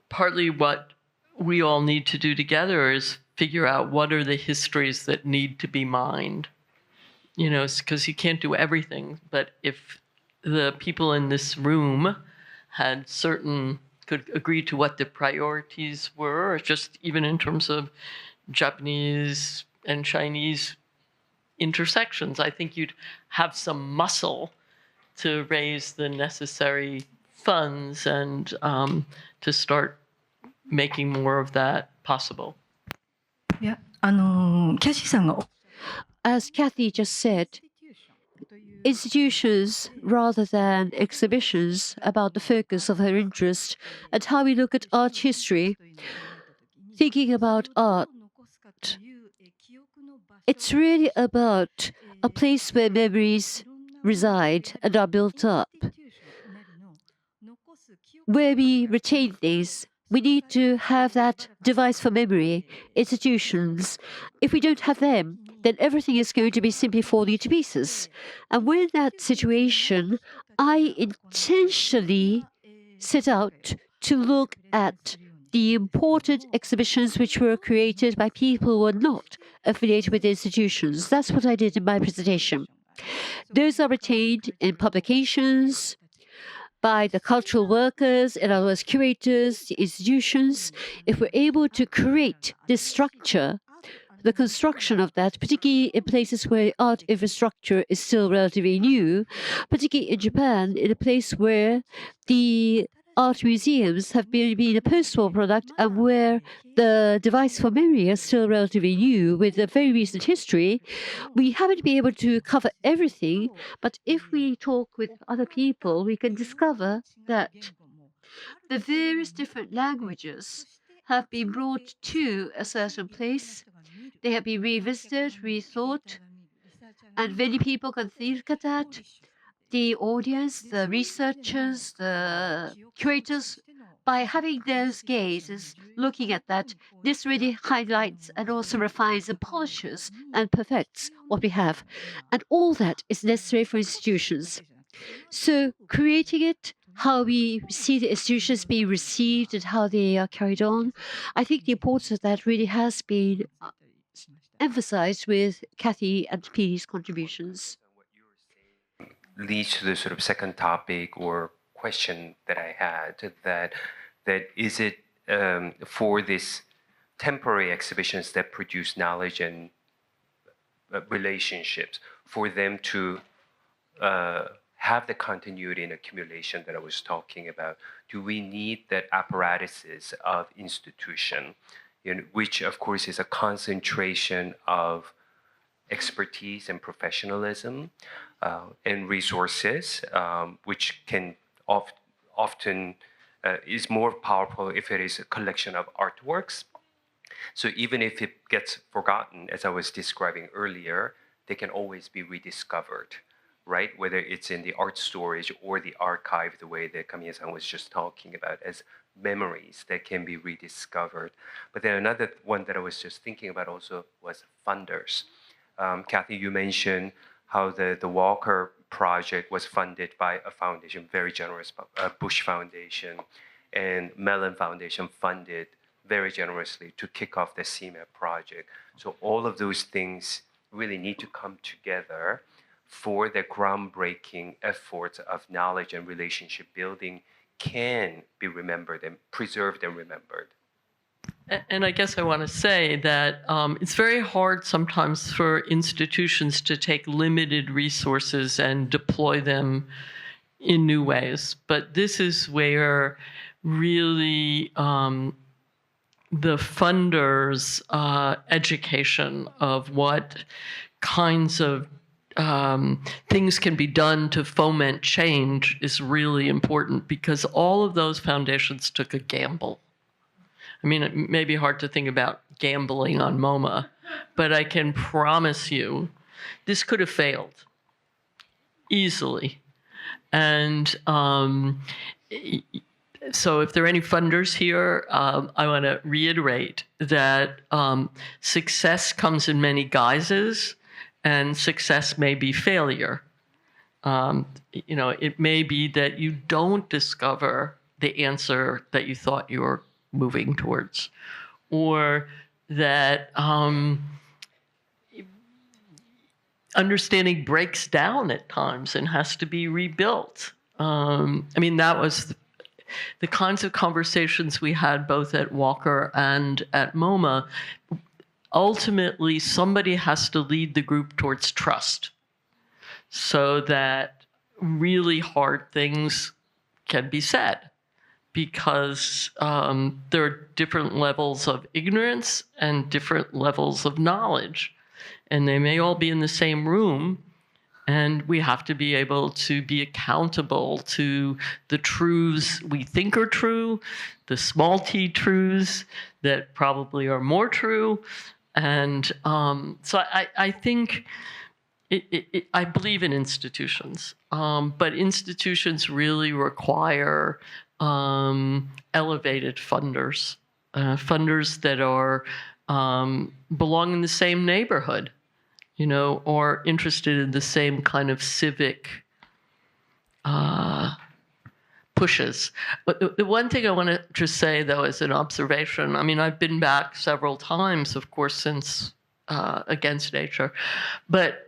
partly what we all need to do together is figure out what are the histories that need to be mined, because you can't do everything, but if the people in this room could agree to what the priorities were, or just even in terms of Japanese and Chinese intersections. I think you'd have some muscle to raise the necessary funds and to start making more of that possible. いや、キャシーさんが As Kathy just said, institutions rather than exhibitions about the focus of her interest and how we look at art history, thinking about art, it's really about a place where memories reside and are built up. Where we retain things, we need to have that device for memory, institutions. If we don't have them, then everything is going to be simply falling to pieces. And with that situation, I intentionally set out to look at the important exhibitions which were created by people who were not affiliated with institutions. That's what I did in my presentation. Those are retained in publications, by the cultural workers, in other words, curators, the institutions. If we're able to create this structure, the construction of that, particularly in places where art infrastructure is still relatively new, particularly in Japan, in a place where the art museums have been a post-war product and where the device for memory is still relatively new with a very recent history, we haven't been able to cover everything, but if we talk with other people, we can discover that the various different languages have been brought to a certain place. They have been revisited, rethought, and many people can think at that. The audience, the researchers, the curators, by having those gazes looking at that, this really highlights and also refines and polishes and perfects what we have. And all that is necessary for institutions. So creating it, how we see the institutions being received and how they are carried on, I think the importance of that really has been emphasized with Kathy and P's contributions. Leads to the sort of second topic or question that I had, that is it for these temporary exhibitions that produce knowledge and relationships, for them to have the continuity and accumulation that I was talking about, do we need that apparatuses of institution, which of course is a concentration of expertise and professionalism and resources, which can often is more powerful if it is a collection of artworks. So even if it gets forgotten, as I was describing earlier, they can always be rediscovered, right? Whether it's in the art storage or the archive, the way that Kamiya-san was just talking about, as memories that can be rediscovered. But then another one that I was just thinking about also was funders. Kathy, you mentioned how the Walker project was funded by a foundation, very generous, Bush Foundation, and Mellon Foundation funded very generously to kick off the CMAP project. So all of those things really need to come together for the groundbreaking efforts of knowledge and relationship building can be remembered and preserved and remembered. And I guess I want to say that it's very hard sometimes for institutions to take limited resources and deploy them in new ways. But this is where really the funders' education of what kinds of things can be done to foment change is really important, because all of those foundations took a gamble. I mean, it may be hard to think about gambling on MoMA, but I can promise you this could have failed easily. And so if there are any funders here, I want to reiterate that success comes in many guises, and success may be failure. It may be that you don't discover the answer that you thought you were moving towards, or that understanding breaks down at times and has to be rebuilt. I mean, that was the kinds of conversations we had both at Walker and at MoMA, ultimately somebody has to lead the group towards trust so that really hard things can be said, because there are different levels of ignorance and different levels of knowledge, and they may all be in the same room, and we have to be able to be accountable to the truths we think are true, the small t truths that probably are more true. And so I think I believe in institutions, but institutions really require elevated funders, funders that are belong in the same neighborhood, you know, or interested in the same kind of civic pushes. But the one thing I want to just say, though, as an observation, I mean, I've been back several times, of course, since Against Nature, but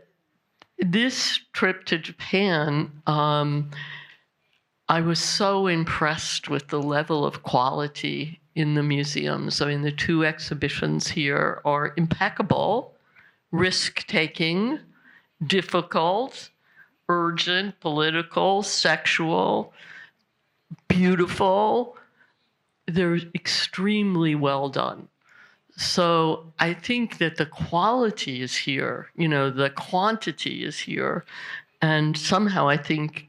this trip to Japan, I was so impressed with the level of quality in the museums. I mean, the two exhibitions here are impeccable, risk-taking, difficult, urgent, political, sexual, beautiful. They're extremely well done. So I think that the quality is here, you know, the quantity is here. And somehow I think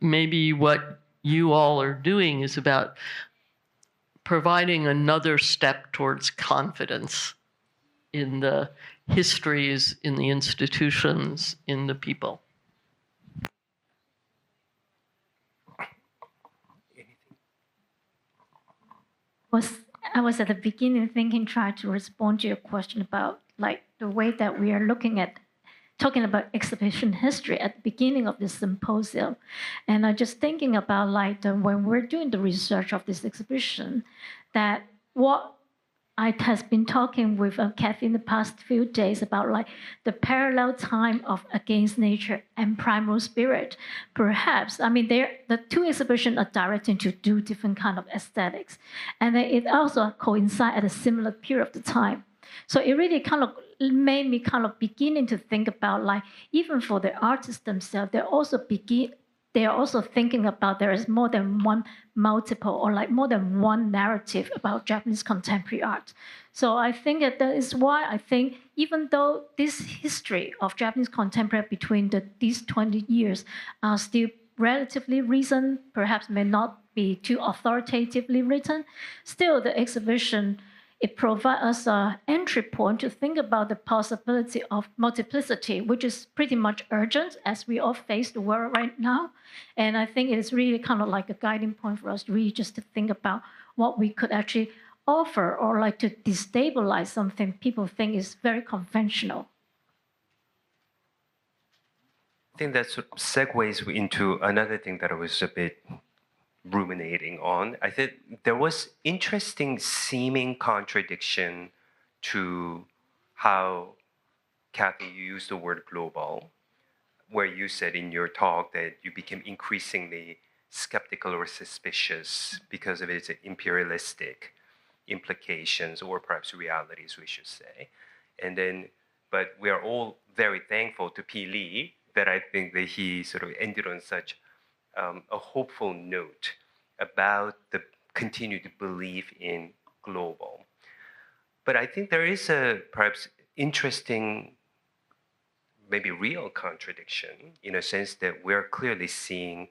maybe what you all are doing is about providing another step towards confidence in the histories, in the institutions, in the people. I was at the beginning thinking, trying to respond to your question about like the way that we are looking at talking about exhibition history at the beginning of this symposium. And I'm just thinking about like when we're doing the research of this exhibition, that what I has been talking with Kathy in the past few days about like the parallel time of Against Nature and Primal Spirit. Perhaps, I mean, the two exhibitions are directed to do different kind of aesthetics. And then it also coincide at a similar period of the time. So it really kind of made me kind of beginning to think about like, even for the artists themselves, they are also thinking about there is more than one multiple or like more than one narrative about Japanese contemporary art. So I think that is why I think even though this history of Japanese contemporary between these 20 years are still relatively recent, perhaps may not be too authoritatively written, still the exhibition, it provides us an entry point to think about the possibility of multiplicity, which is pretty much urgent as we all face the world right now. And I think it is really kind of like a guiding point for us really just to think about what we could actually offer or like to destabilize something people think is very conventional. I think that sort of segues into another thing that I was a bit ruminating on. I think there was interesting seeming contradiction to how, Kathy, you used the word global, where you said in your talk that you became increasingly skeptical or suspicious because of its imperialistic implications, or perhaps realities, we should say. And then, but we are all very thankful to P. Lee that I think that he sort of ended on such a hopeful note about the continued belief in global. But I think there is a perhaps interesting, maybe real contradiction in a sense that we're clearly seeing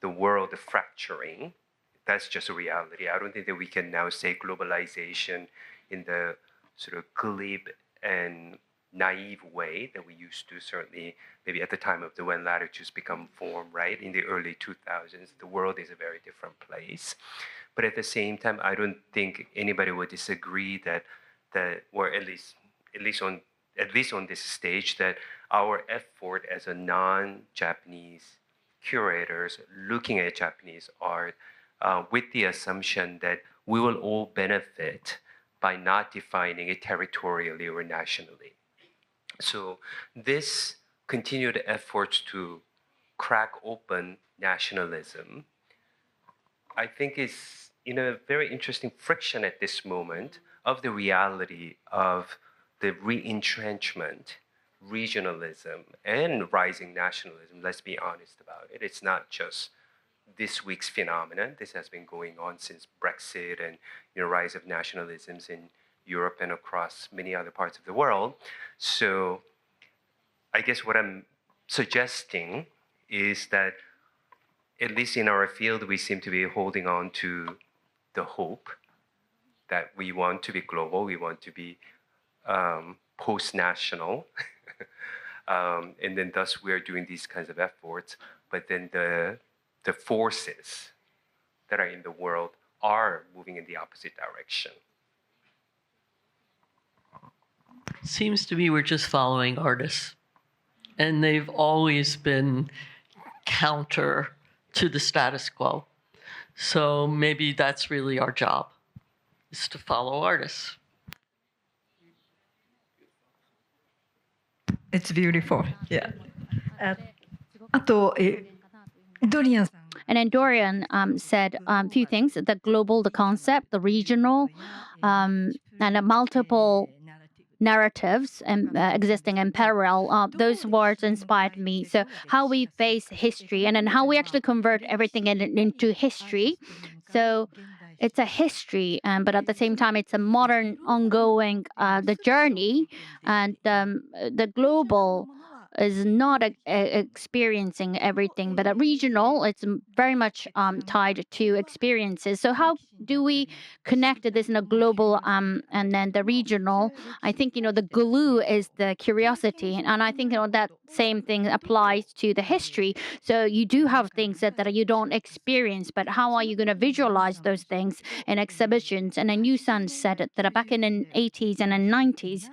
the world fracturing. That's just a reality. I don't think that we can now say globalization in the sort of glib and naive way that we used to, certainly maybe at the time of the when latitudes become formed, right? In the early 2000s, the world is a very different place. But at the same time, I don't think anybody would disagree that or at least on this stage, that our effort as a non-Japanese curators looking at Japanese art with the assumption that we will all benefit by not defining it territorially or nationally. So this continued efforts to crack open nationalism I think is in a very interesting friction at this moment of the reality of the re-entrenchment, regionalism, and rising nationalism. Let's be honest about it. It's not just this week's phenomenon. This has been going on since Brexit and rise of nationalisms in Europe and across many other parts of the world. So I guess what I'm suggesting is that at least in our field, we seem to be holding on to the hope that we want to be global, we want to be post-national, and then thus we're doing these kinds of efforts. But then the forces that are in the world are moving in the opposite direction. Seems to me we're just following artists, and they've always been counter to the status quo. So maybe that's really our job, is to follow artists. It's beautiful. Yeah. あと、ドリアンさん。 And then Doryun said a few things: the global, the concept, the regional, and multiple narratives existing in parallel. Those words inspired me. So how we face history, and then how we actually convert everything into history. So it's a history, but at the same time, it's a modern, ongoing the journey, and the global is not experiencing everything, but a regional, it's very much tied to experiences. So how do we connect this in a global and then the regional? I think, the glue is the curiosity. And I think, that same thing applies to the history. So you do have things that you don't experience, but how are you going to visualize those things in exhibitions? And then Yusan said it, that back in the 80s and the 90s,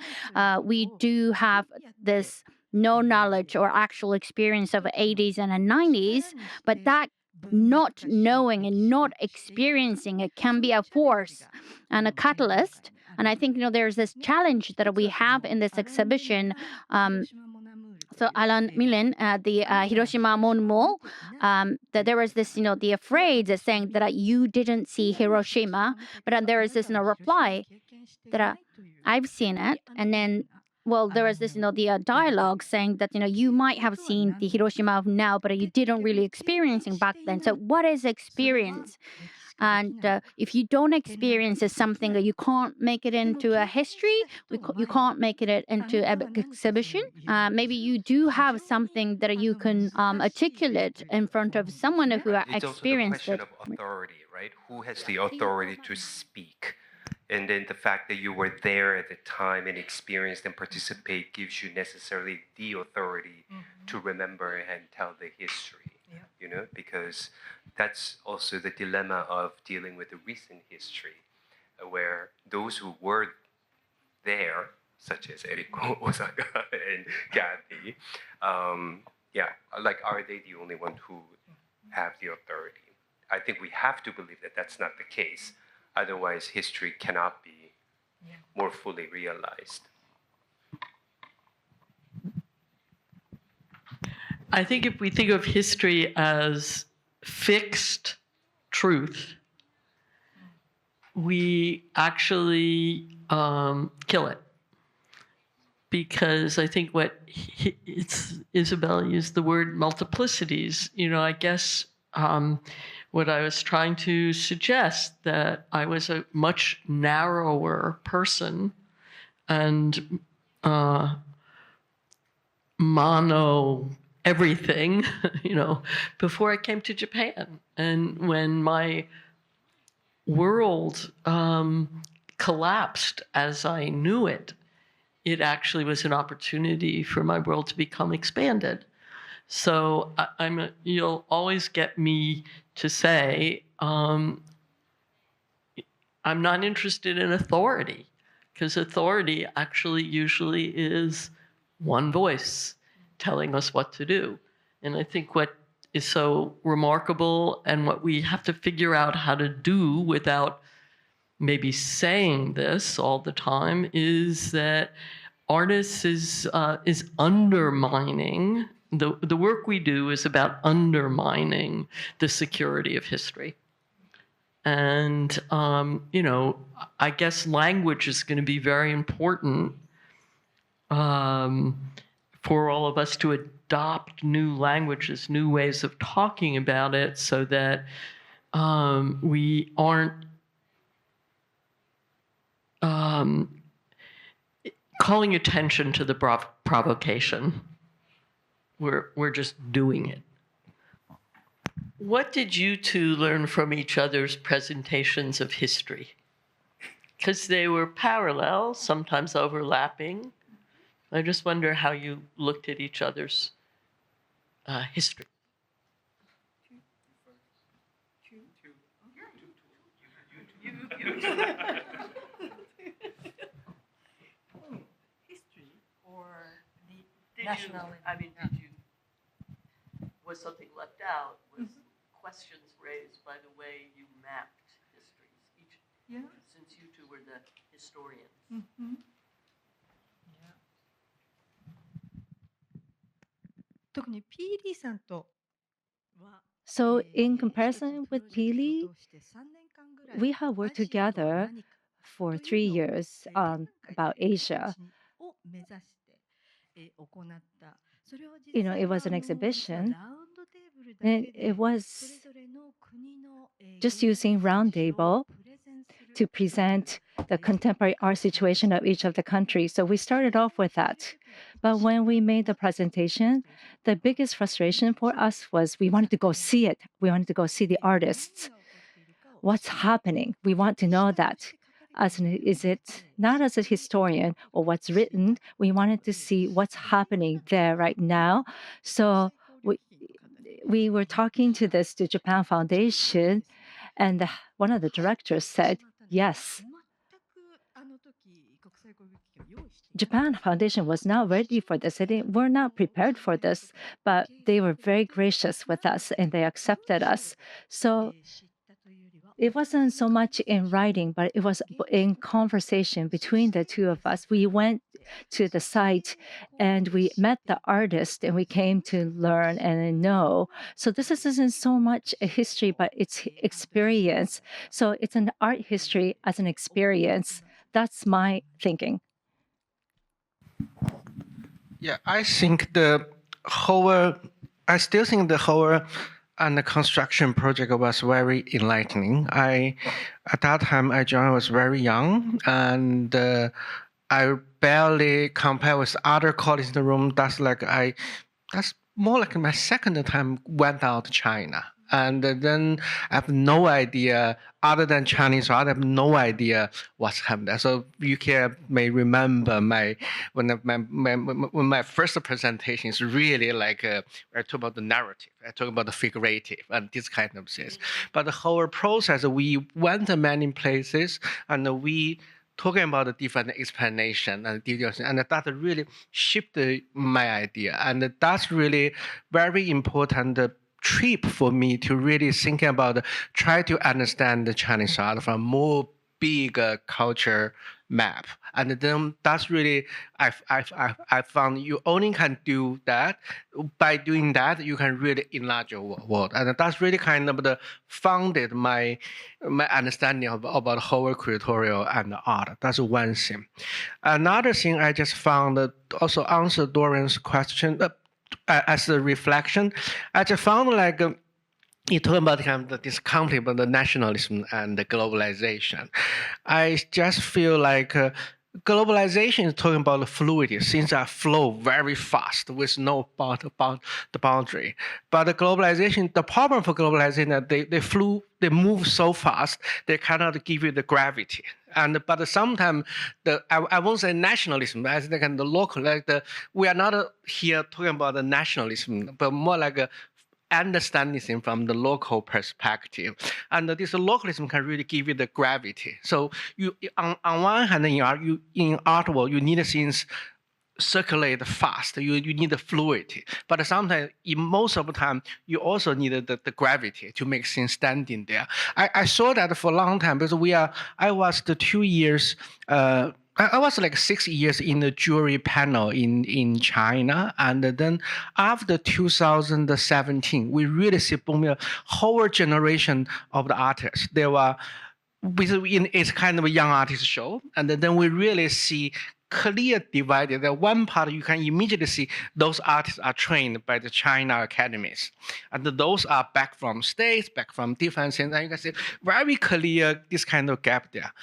we do have this no knowledge or actual experience of the 80s and the 90s, but that not knowing and not experiencing it can be a force and a catalyst. And I think, there's this challenge that we have in this exhibition. So Alan Millen, the Hiroshima Monument, that there was this, the phrase saying that you didn't see Hiroshima, but there is this reply that I've seen it, and then there was this, the dialogue saying that, you might have seen the Hiroshima of now, but you didn't really experience it back then. So what is experience? And if you don't experience something, you can't make it into a history. You can't make it into an exhibition. Maybe you do have something that you can articulate in front of someone who It's experienced also it. the question of authority, right? Who has the authority to speak? And then the fact that you were there at the time and experienced and participate gives you necessarily the authority to remember and tell the history, because that's also the dilemma of dealing with the recent history, where those who were there, such as Eriko, Osaka, and Kathy, are they the only one who have the authority? I think we have to believe that that's not the case. Otherwise, history cannot be more fully realized. I think if we think of history as fixed truth, we actually kill it. Because I think Isabella used the word multiplicities. I guess what I was trying to suggest, that I was a much narrower person and mono everything, before I came to Japan. And when my world collapsed as I knew it, it actually was an opportunity for my world to become expanded. So you'll always get me to say, I'm not interested in authority, because authority actually usually is one voice telling us what to do. And I think what is so remarkable, and what we have to figure out how to do without maybe saying this all the time, is that artists is undermining, the work we do is about undermining the security of history. And, I guess language is going to be very important for all of us to adopt new languages, new ways of talking about it, so that we aren't calling attention to the provocation. We're just doing it. What did you two learn from each other's presentations of history? Because they were parallel, sometimes overlapping. I just wonder how you looked at each other's history. History or the national? Was something left out? Was questions raised by the way you mapped histories? Since you two were the historians. So in comparison with Pili, we have worked together for 3 years about Asia. It was an exhibition, and it was just using Roundtable to present the contemporary art situation of each of the countries. So we started off with that. But when we made the presentation, the biggest frustration for us was we wanted to go see it. We wanted to go see the artists. What's happening? We want to know that. Is it not as a historian or what's written? We wanted to see what's happening there right now. So we were talking to Japan Foundation, and one of the directors said, yes, Japan Foundation was not ready for this. We're not prepared for this, but they were very gracious with us and they accepted us. So it wasn't so much in writing, but it was in conversation between the two of us. We went to the site and we met the artist and we came to learn and know. So this isn't so much a history, but it's experience. So it's an art history as an experience. That's my thinking. Yeah, I still think the whole and the construction project was very enlightening. At that time I joined, I was very young, and I barely compare with other colleagues in the room. That's more like my second time went out to China. And then I have no idea, other than Chinese, I have no idea what's happening. So you may remember when my first presentation is really like I talk about the narrative, I talk about the figurative and this kind of things. But the whole process, we went to many places and we talking about the different explanation and details, and that really shifted my idea. And that's really very important trip for me to really think about, try to understand the Chinese art from more big culture map. And then that's really, I found you only can do that. By doing that, you can really enlarge your world. And that's really kind of founded my understanding about whole curatorial and art. That's one thing. Another thing I just found that also answer Doryun's question, as a reflection, I just found like you talk about kind of this conflict of the nationalism and the globalization. I just feel like globalization is talking about the fluidity. Things are flow very fast with no the boundary. But the globalization, the problem for globalization that they move so fast, they cannot give you the gravity. But sometimes I won't say nationalism, I think the local, we are not here talking about the nationalism, but more like a understanding things from the local perspective. And this localism can really give you the gravity. So you on one hand, in art world, you need things circulate fast. You need the fluidity. But sometimes, in most of the time, you also need the gravity to make things standing there. I saw that for a long time because I was the 2 years I was like 6 years in the jury panel in China, and then after 2017, we really see boom, a whole generation of the artists. There were, it's kind of a young artist show, and then we really see clear divided. The one part you can immediately see those artists are trained by the China academies, and those are back from states, back from different things, and you can see very clear this kind of gap there.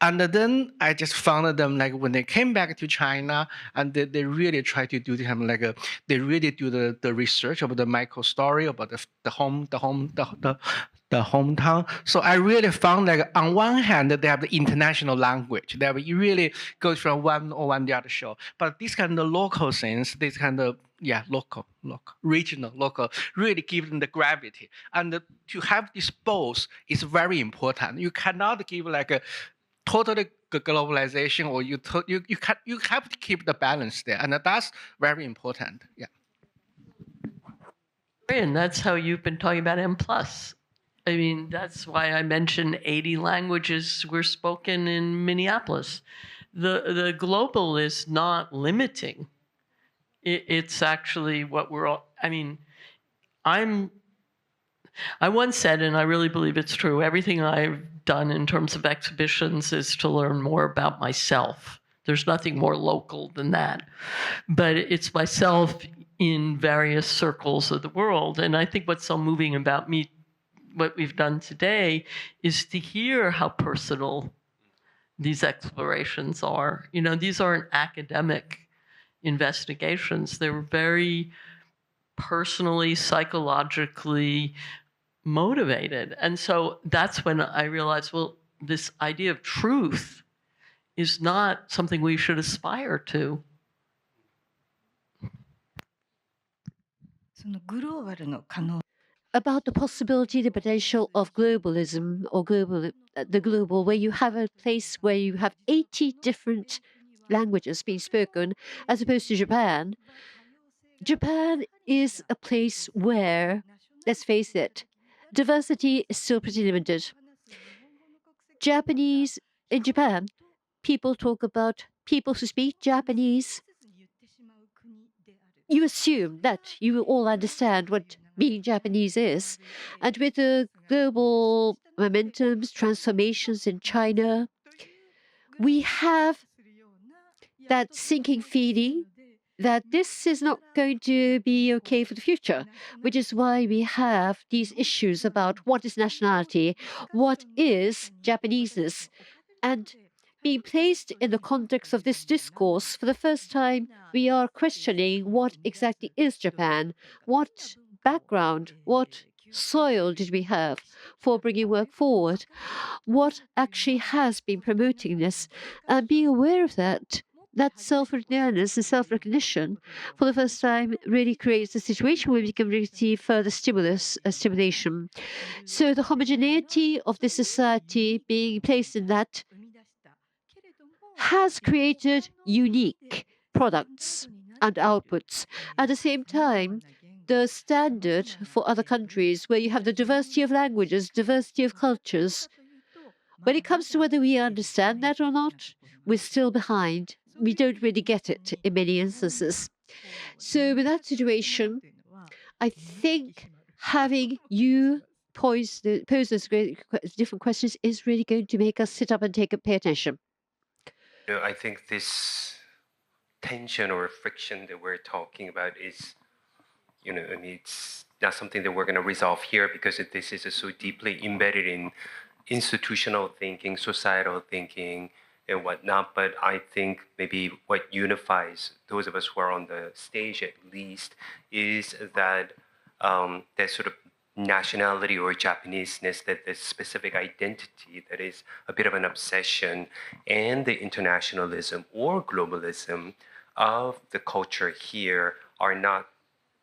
And then I just found them like when they came back to China, and they really try to do them like they really do the research about the micro story about the hometown. So I really found like on one hand that they have the international language, that you really go from one or one the other show, but this kind of local things, this kind of local, regional, local, really give them the gravity. And to have this both is very important. You cannot give like a totally globalization, or you have to keep the balance there, and that's very important. Yeah. And that's how you've been talking about M+. I mean, that's why I mentioned 80 languages were spoken in Minneapolis. The global is not limiting. It's actually what we're all, I mean, I once said, and I really believe it's true, everything I've done in terms of exhibitions is to learn more about myself. There's nothing more local than that. But it's myself in various circles of the world. And I think what's so moving about me, what we've done today, is to hear how personal these explorations are. You know, these aren't academic investigations. They're very personally, psychologically motivated. And so that's when I realized, well, this idea of truth is not something we should aspire to. そのグローバルの可能 About the possibility, the potential of globalism or the global, where you have a place where you have 80 different languages being spoken, as opposed to Japan. Japan is a place where, let's face it, diversity is still pretty limited. Japanese in Japan, people talk about people who speak Japanese. You assume that you will all understand what being Japanese is. And with the global momentums, transformations in China, we have that sinking feeling that this is not going to be okay for the future, which is why we have these issues about what is nationality, what is Japaneseness, and being placed in the context of this discourse, for the first time, we are questioning what exactly is Japan, what background, what soil did we have for bringing work forward, what actually has been promoting this, and being aware of that. That self-awareness and self-recognition, for the first time, really creates a situation where we can receive further stimulation. So the homogeneity of the society being placed in that has created unique products and outputs. At the same time, the standard for other countries, where you have the diversity of languages, diversity of cultures, when it comes to whether we understand that or not, we're still behind. We don't really get it in many instances. So, with that situation, I think having you pose those different questions is really going to make us sit up and pay attention. You know, I think this tension or friction that we're talking about is, you know, I mean, it's not something that we're going to resolve here, because this is so deeply embedded in institutional thinking, societal thinking, and whatnot. But I think maybe what unifies those of us who are on the stage, at least, is that that sort of nationality or Japaneseness, that the specific identity that is a bit of an obsession, and the internationalism or globalism of the culture here are not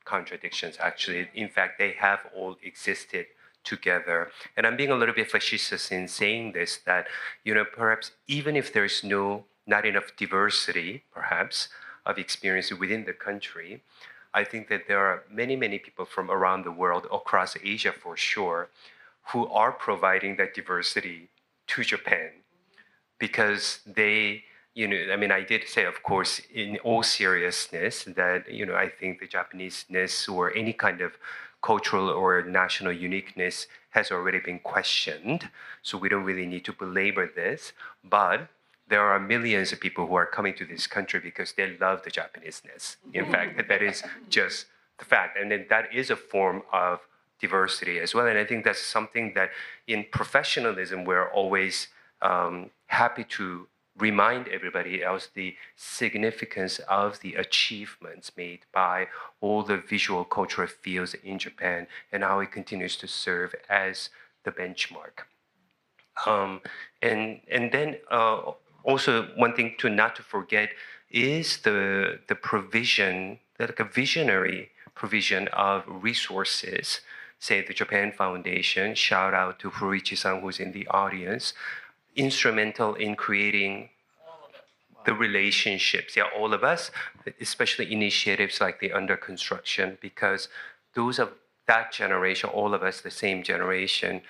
contradictions, actually. In fact, they have all existed together. And I'm being a little bit facetious in saying this, that, you know, perhaps even if there's not enough diversity, perhaps, of experience within the country, I think that there are many, many people from around the world, across Asia for sure, who are providing that diversity to Japan, because they I mean, I did say, of course, in all seriousness, that, I think the Japaneseness or any kind of cultural or national uniqueness has already been questioned. So we don't really need to belabor this. But there are millions of people who are coming to this country because they love the Japaneseness. In fact, that is just the fact. And then that is a form of diversity as well. And I think that's something that in professionalism, we're always happy to remind everybody else the significance of the achievements made by all the visual cultural fields in Japan and how it continues to serve as the benchmark. And then also one thing not to forget is the provision, like a visionary provision of resources. Say the Japan Foundation, shout out to Furuichi-san who's in the audience, instrumental in creating the relationships, all of us, especially initiatives like the under construction, because those of that generation, all of us, the same generation,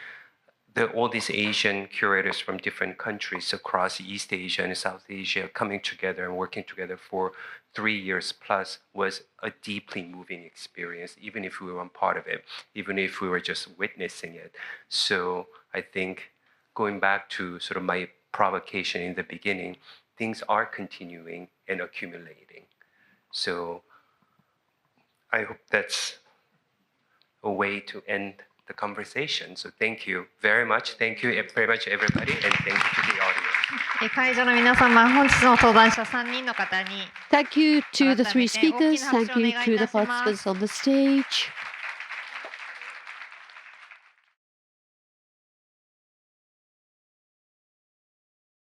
all these Asian curators from different countries across East Asia and South Asia coming together and working together for 3 years plus was a deeply moving experience, even if we weren't part of it, even if we were just witnessing it. So I think going back to sort of my provocation in the beginning, things are continuing and accumulating. So I hope that's a way to end the conversation. So thank you very much. Thank you very much, everybody, and thank you to the audience. 会場の皆様、本日の登壇者3人の方に Thank you to the three 改めて大き speakers. な拍手 Thank をお願 you いい to た the します。 participants on the stage.